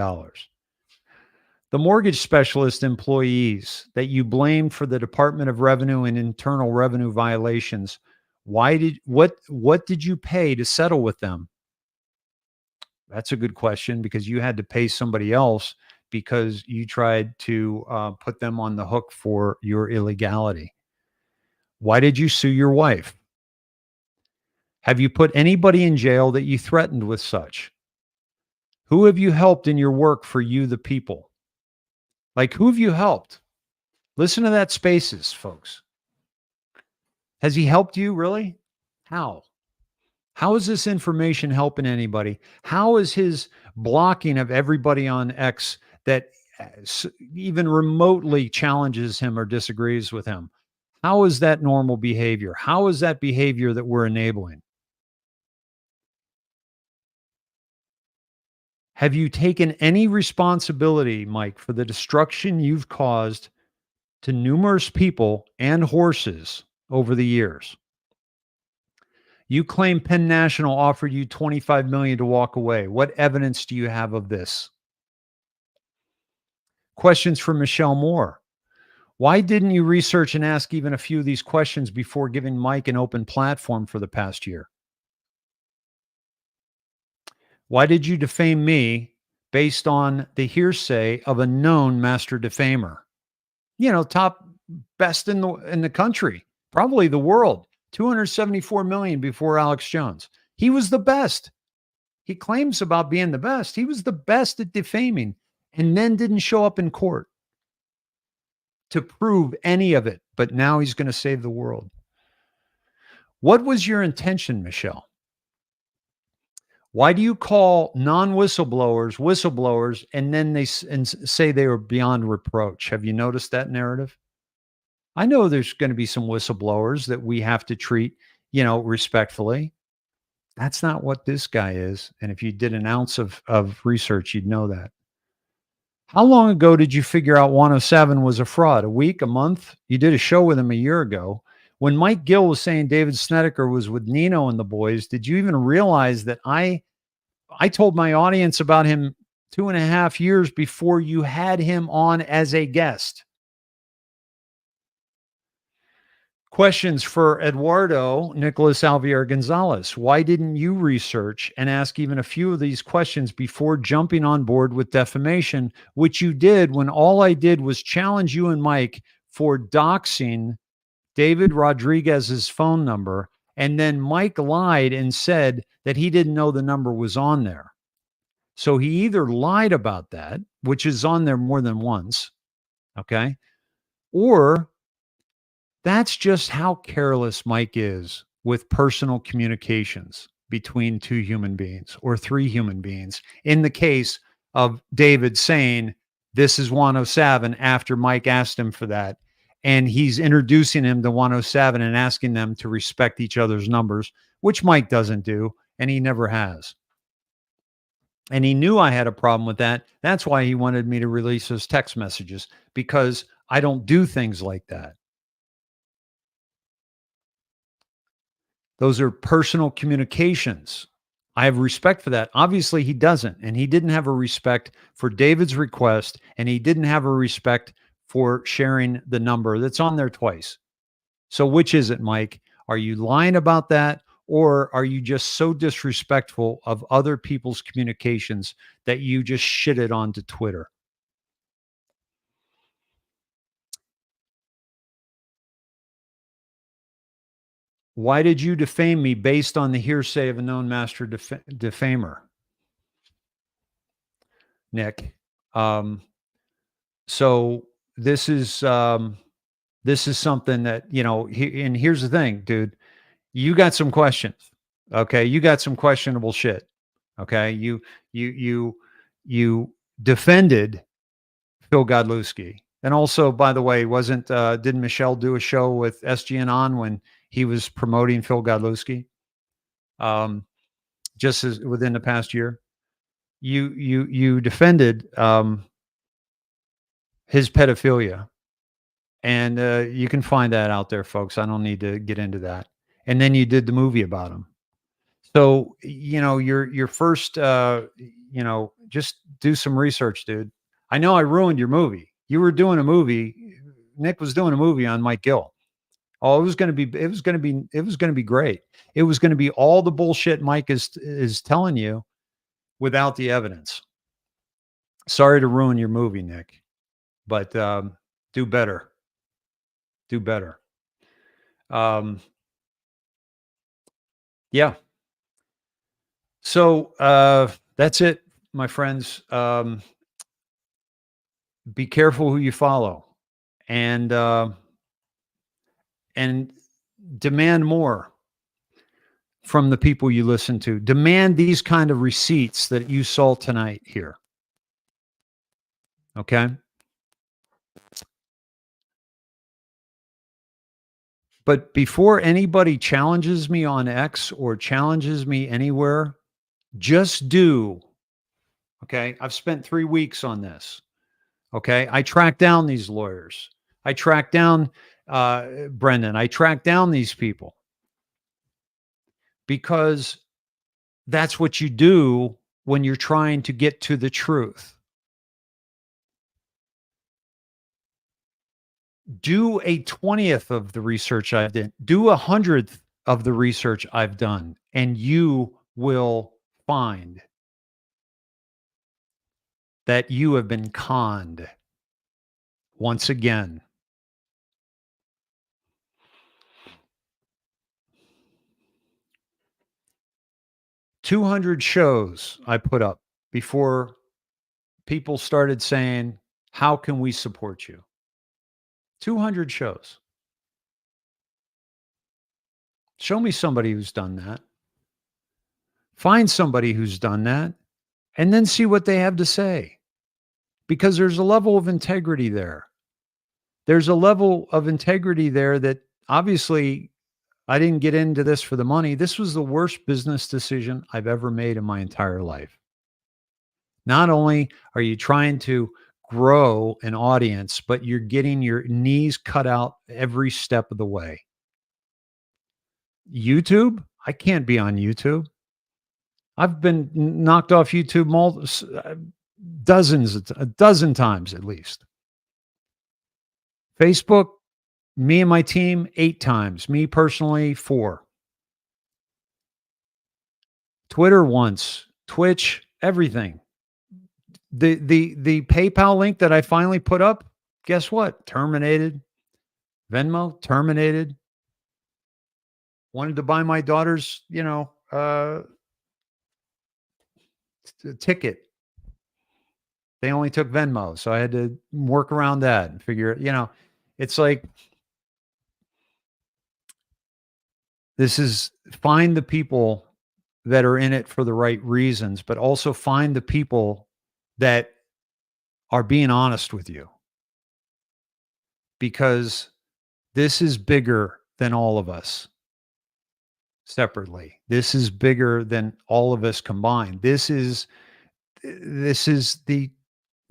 The mortgage specialist employees that you blamed for the Department of Revenue and Internal Revenue violations, what did you pay to settle with them? That's a good question, because you had to pay somebody else because you tried to put them on the hook for your illegality. Why did you sue your wife? Have you put anybody in jail that you threatened with such? Who have you helped in your work for you, the people? Like, who have you helped? Listen to that Spaces, folks. Has he helped you, really? How? How is this information helping anybody? How is his blocking of everybody on X that even remotely challenges him or disagrees with him? How is that normal behavior? How is that behavior that we're enabling? Have you taken any responsibility, Mike, for the destruction you've caused to numerous people and horses over the years? You claim Penn National offered you $25 million to walk away. What evidence do you have of this? Questions from Michelle Moore. Why didn't you research and ask even a few of these questions before giving Mike an open platform for the past year? Why did you defame me based on the hearsay of a known master defamer? You know, top best in the country, probably the world. 274 million before Alex Jones. He was the best. He claims about being the best. He was the best at defaming, and then didn't show up in court to prove any of it. But now he's going to save the world. What was your intention, Michelle? Why do you call non-whistleblowers whistleblowers, and then they say they are beyond reproach? Have you noticed that narrative? I know there's going to be some whistleblowers that we have to treat, respectfully. That's not what this guy is. And if you did an ounce of research, you'd know that. How long ago did you figure out Juan O Savin was a fraud? A week, a month? You did a show with him a year ago. When Mike Gill was saying DavidSnedeker was with Nino and the boys, did you even realize that I told my audience about him 2.5 years before you had him on as a guest? Questions for Eduardo Nicholas Alvier Gonzalez. Why didn't you research and ask even a few of these questions before jumping on board with defamation, which you did when all I did was challenge you and Mike for doxing David Rodriguez's phone number, and then Mike lied and said that he didn't know the number was on there. So he either lied about that, which is on there more than once, okay, or that's just how careless Mike is with personal communications between 2 human beings or 3 human beings. In the case of David saying, this is Juan O Savin, after Mike asked him for that. And he's introducing him to Juan O Savin and asking them to respect each other's numbers, which Mike doesn't do, and he never has. And he knew I had a problem with that. That's why he wanted me to release those text messages, because I don't do things like that. Those are personal communications. I have respect for that. Obviously, he doesn't. And he didn't have a respect for David's request. And he didn't have a respect for sharing the number that's on there twice. So which is it, Mike? Are you lying about that? Or are you just so disrespectful of other people's communications that you just shit it onto Twitter? Why did you defame me based on the hearsay of a known master defamer? Nick. So this is something that, and here's the thing, dude, you got some questions. Okay. You got some questionable shit. Okay. You defended Phil Godlewski. And also, by the way, didn't Michelle do a show with SGN on when he was promoting Phil Godlewski? Just as within the past year, you defended his pedophilia, and you can find that out there, folks. I don't need to get into that. And then you did the movie about him. So your first, just do some research, dude. I know I ruined your movie. You were doing a movie. Nick was doing a movie on Mike Gill. Oh, it was going to be great. It was going to be all the bullshit Mike is telling you without the evidence. Sorry to ruin your movie, Nick, but do better. Do better. Yeah. So that's it, my friends. Be careful who you follow, and demand more from the people you listen to. Demand these kind of receipts that you saw tonight here. Okay? But before anybody challenges me on X or challenges me anywhere, just do. Okay? I've spent 3 weeks on this. Okay? I tracked down these lawyers. I tracked down Brendan. I tracked down these people. Because that's what you do when you're trying to get to the truth. Do a 20th of the research I've done. Do 100th of the research I've done, and you will find that you have been conned once again. $200 shows I put up before people started saying, how can we support you? 200 shows. Show me somebody who's done that. Find somebody who's done that, and then see what they have to say. Because there's a level of integrity there. There's a level of integrity there that obviously I didn't get into this for the money. This was the worst business decision I've ever made in my entire life. Not only are you trying to grow an audience, but you're getting your knees cut out every step of the way. YouTube? I can't be on YouTube. I've been knocked off YouTube a dozen times at least. Facebook, me and my team, 8 times. Me personally, 4. Twitter once. Twitch, everything. The PayPal link that I finally put up, guess what? Terminated. Venmo, terminated. Wanted to buy my daughter's, ticket. They only took Venmo, so I had to work around that and figure, it's like, find the people that are in it for the right reasons, but also find the people that are being honest with you. Because this is bigger than all of us. separately. This is bigger than all of us combined. This is the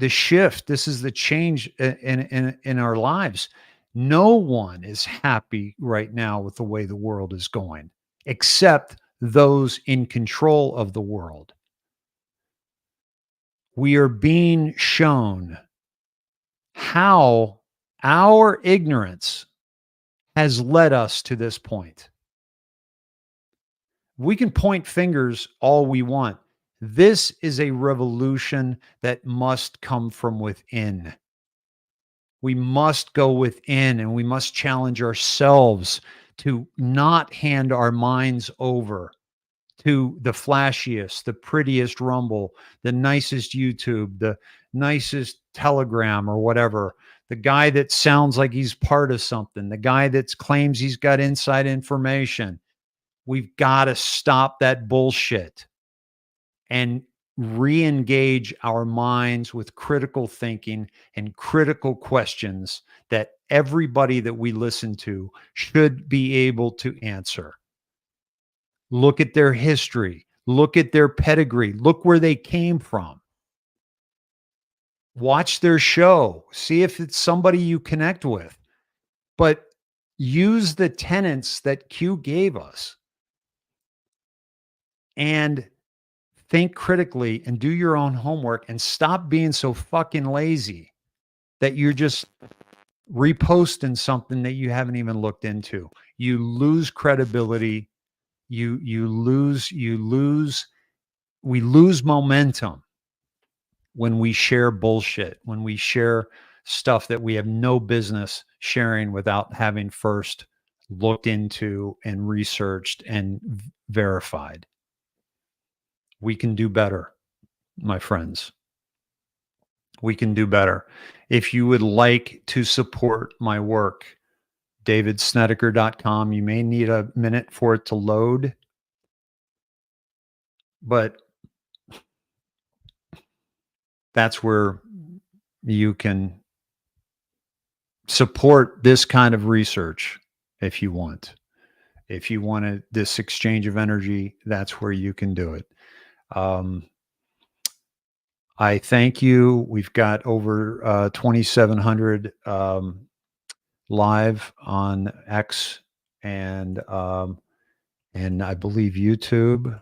shift. This is the change in our lives. No one is happy right now with the way the world is going, except those in control of the world. We are being shown how our ignorance has led us to this point. We can point fingers all we want. This is a revolution that must come from within. We must go within and we must challenge ourselves to not hand our minds over to the flashiest, the prettiest Rumble, the nicest YouTube, the nicest Telegram or whatever, the guy that sounds like he's part of something, the guy that claims he's got inside information. We've got to stop that bullshit and re-engage our minds with critical thinking and critical questions that everybody that we listen to should be able to answer. Look at their history. Look at their pedigree. Look where they came from. Watch their show. See if it's somebody you connect with. But use the tenets that Q gave us and think critically and do your own homework and stop being so fucking lazy that you're just reposting something that you haven't even looked into. You lose credibility. We lose momentum when we share bullshit, when we share stuff that we have no business sharing without having first looked into and researched and verified. We can do better, my friends. We can do better. If you would like to support my work, DavidSnedeker.com. You may need a minute for it to load, but that's where you can support this kind of research if you want. If you wanted this exchange of energy, that's where you can do it. I thank you. We've got over 2,700 live on X and I believe YouTube.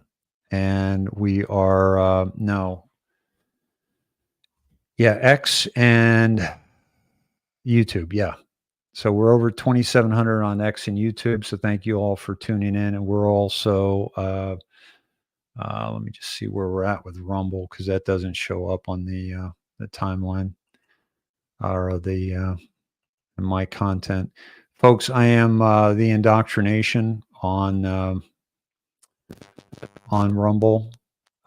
And we are X and YouTube. Yeah. So we're over 2,700 on X and YouTube. So thank you all for tuning in. And we're also let me just see where we're at with Rumble, because that doesn't show up on the timeline or my content. Folks, I am the indoctrination on Rumble.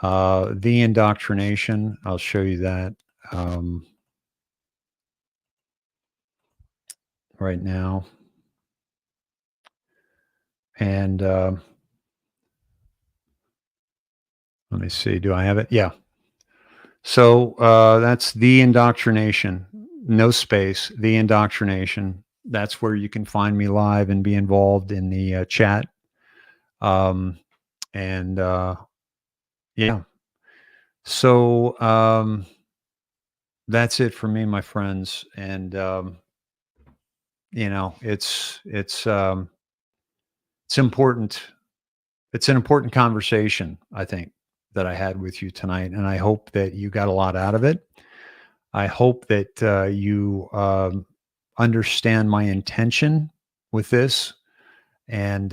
The indoctrination, I'll show you that right now. And let me see, do I have it? Yeah. So that's the indoctrination, no space, the indoctrination. That's where you can find me live and be involved in the chat. Yeah. So that's it for me, my friends. And it's important. It's an important conversation, I think, that I had with you tonight. And I hope that you got a lot out of it. I hope that you understand my intention with this. And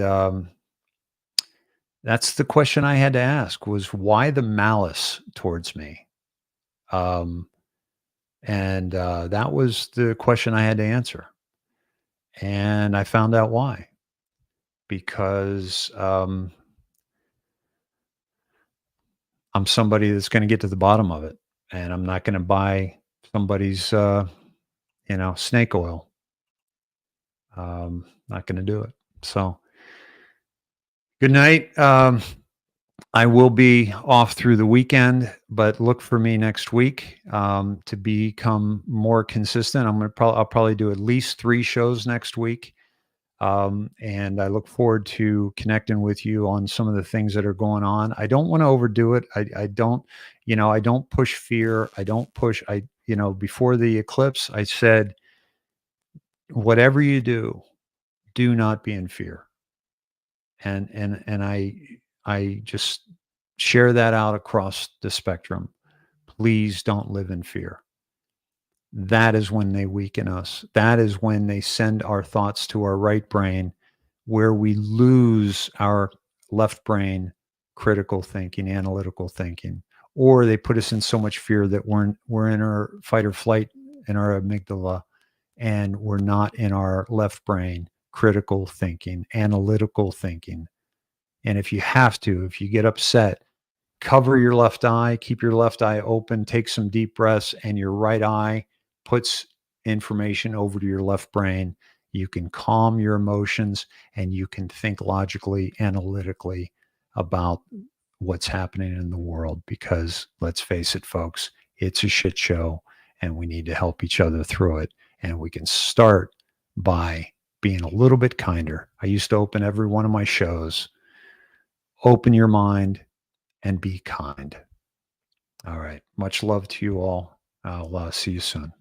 that's the question I had to ask, was why the malice towards me? And that was the question I had to answer. And I found out why. Because I'm somebody that's going to get to the bottom of it, and I'm not going to buy somebody's, snake oil. Not going to do it. So good night. I will be off through the weekend, but look for me next week to become more consistent. I'll probably do at least 3 shows next week. And I look forward to connecting with you on some of the things that are going on. I don't want to overdo it. I don't, I don't push fear. I don't push, before the eclipse, I said, whatever you do not be in fear. And I just share that out across the spectrum. Please don't live in fear. That is when they weaken us. That is when they send our thoughts to our right brain, where we lose our left brain, critical thinking, analytical thinking, or they put us in so much fear that we're in our fight or flight in our amygdala, and we're not in our left brain, critical thinking, analytical thinking. And if you get upset, cover your left eye, keep your left eye open, take some deep breaths, and your right eye puts information over to your left brain. You can calm your emotions and you can think logically, analytically about what's happening in the world, because let's face it, folks, it's a shit show and we need to help each other through it. And we can start by being a little bit kinder. I used to open every one of my shows, open your mind and be kind. All right. Much love to you all. I'll see you soon.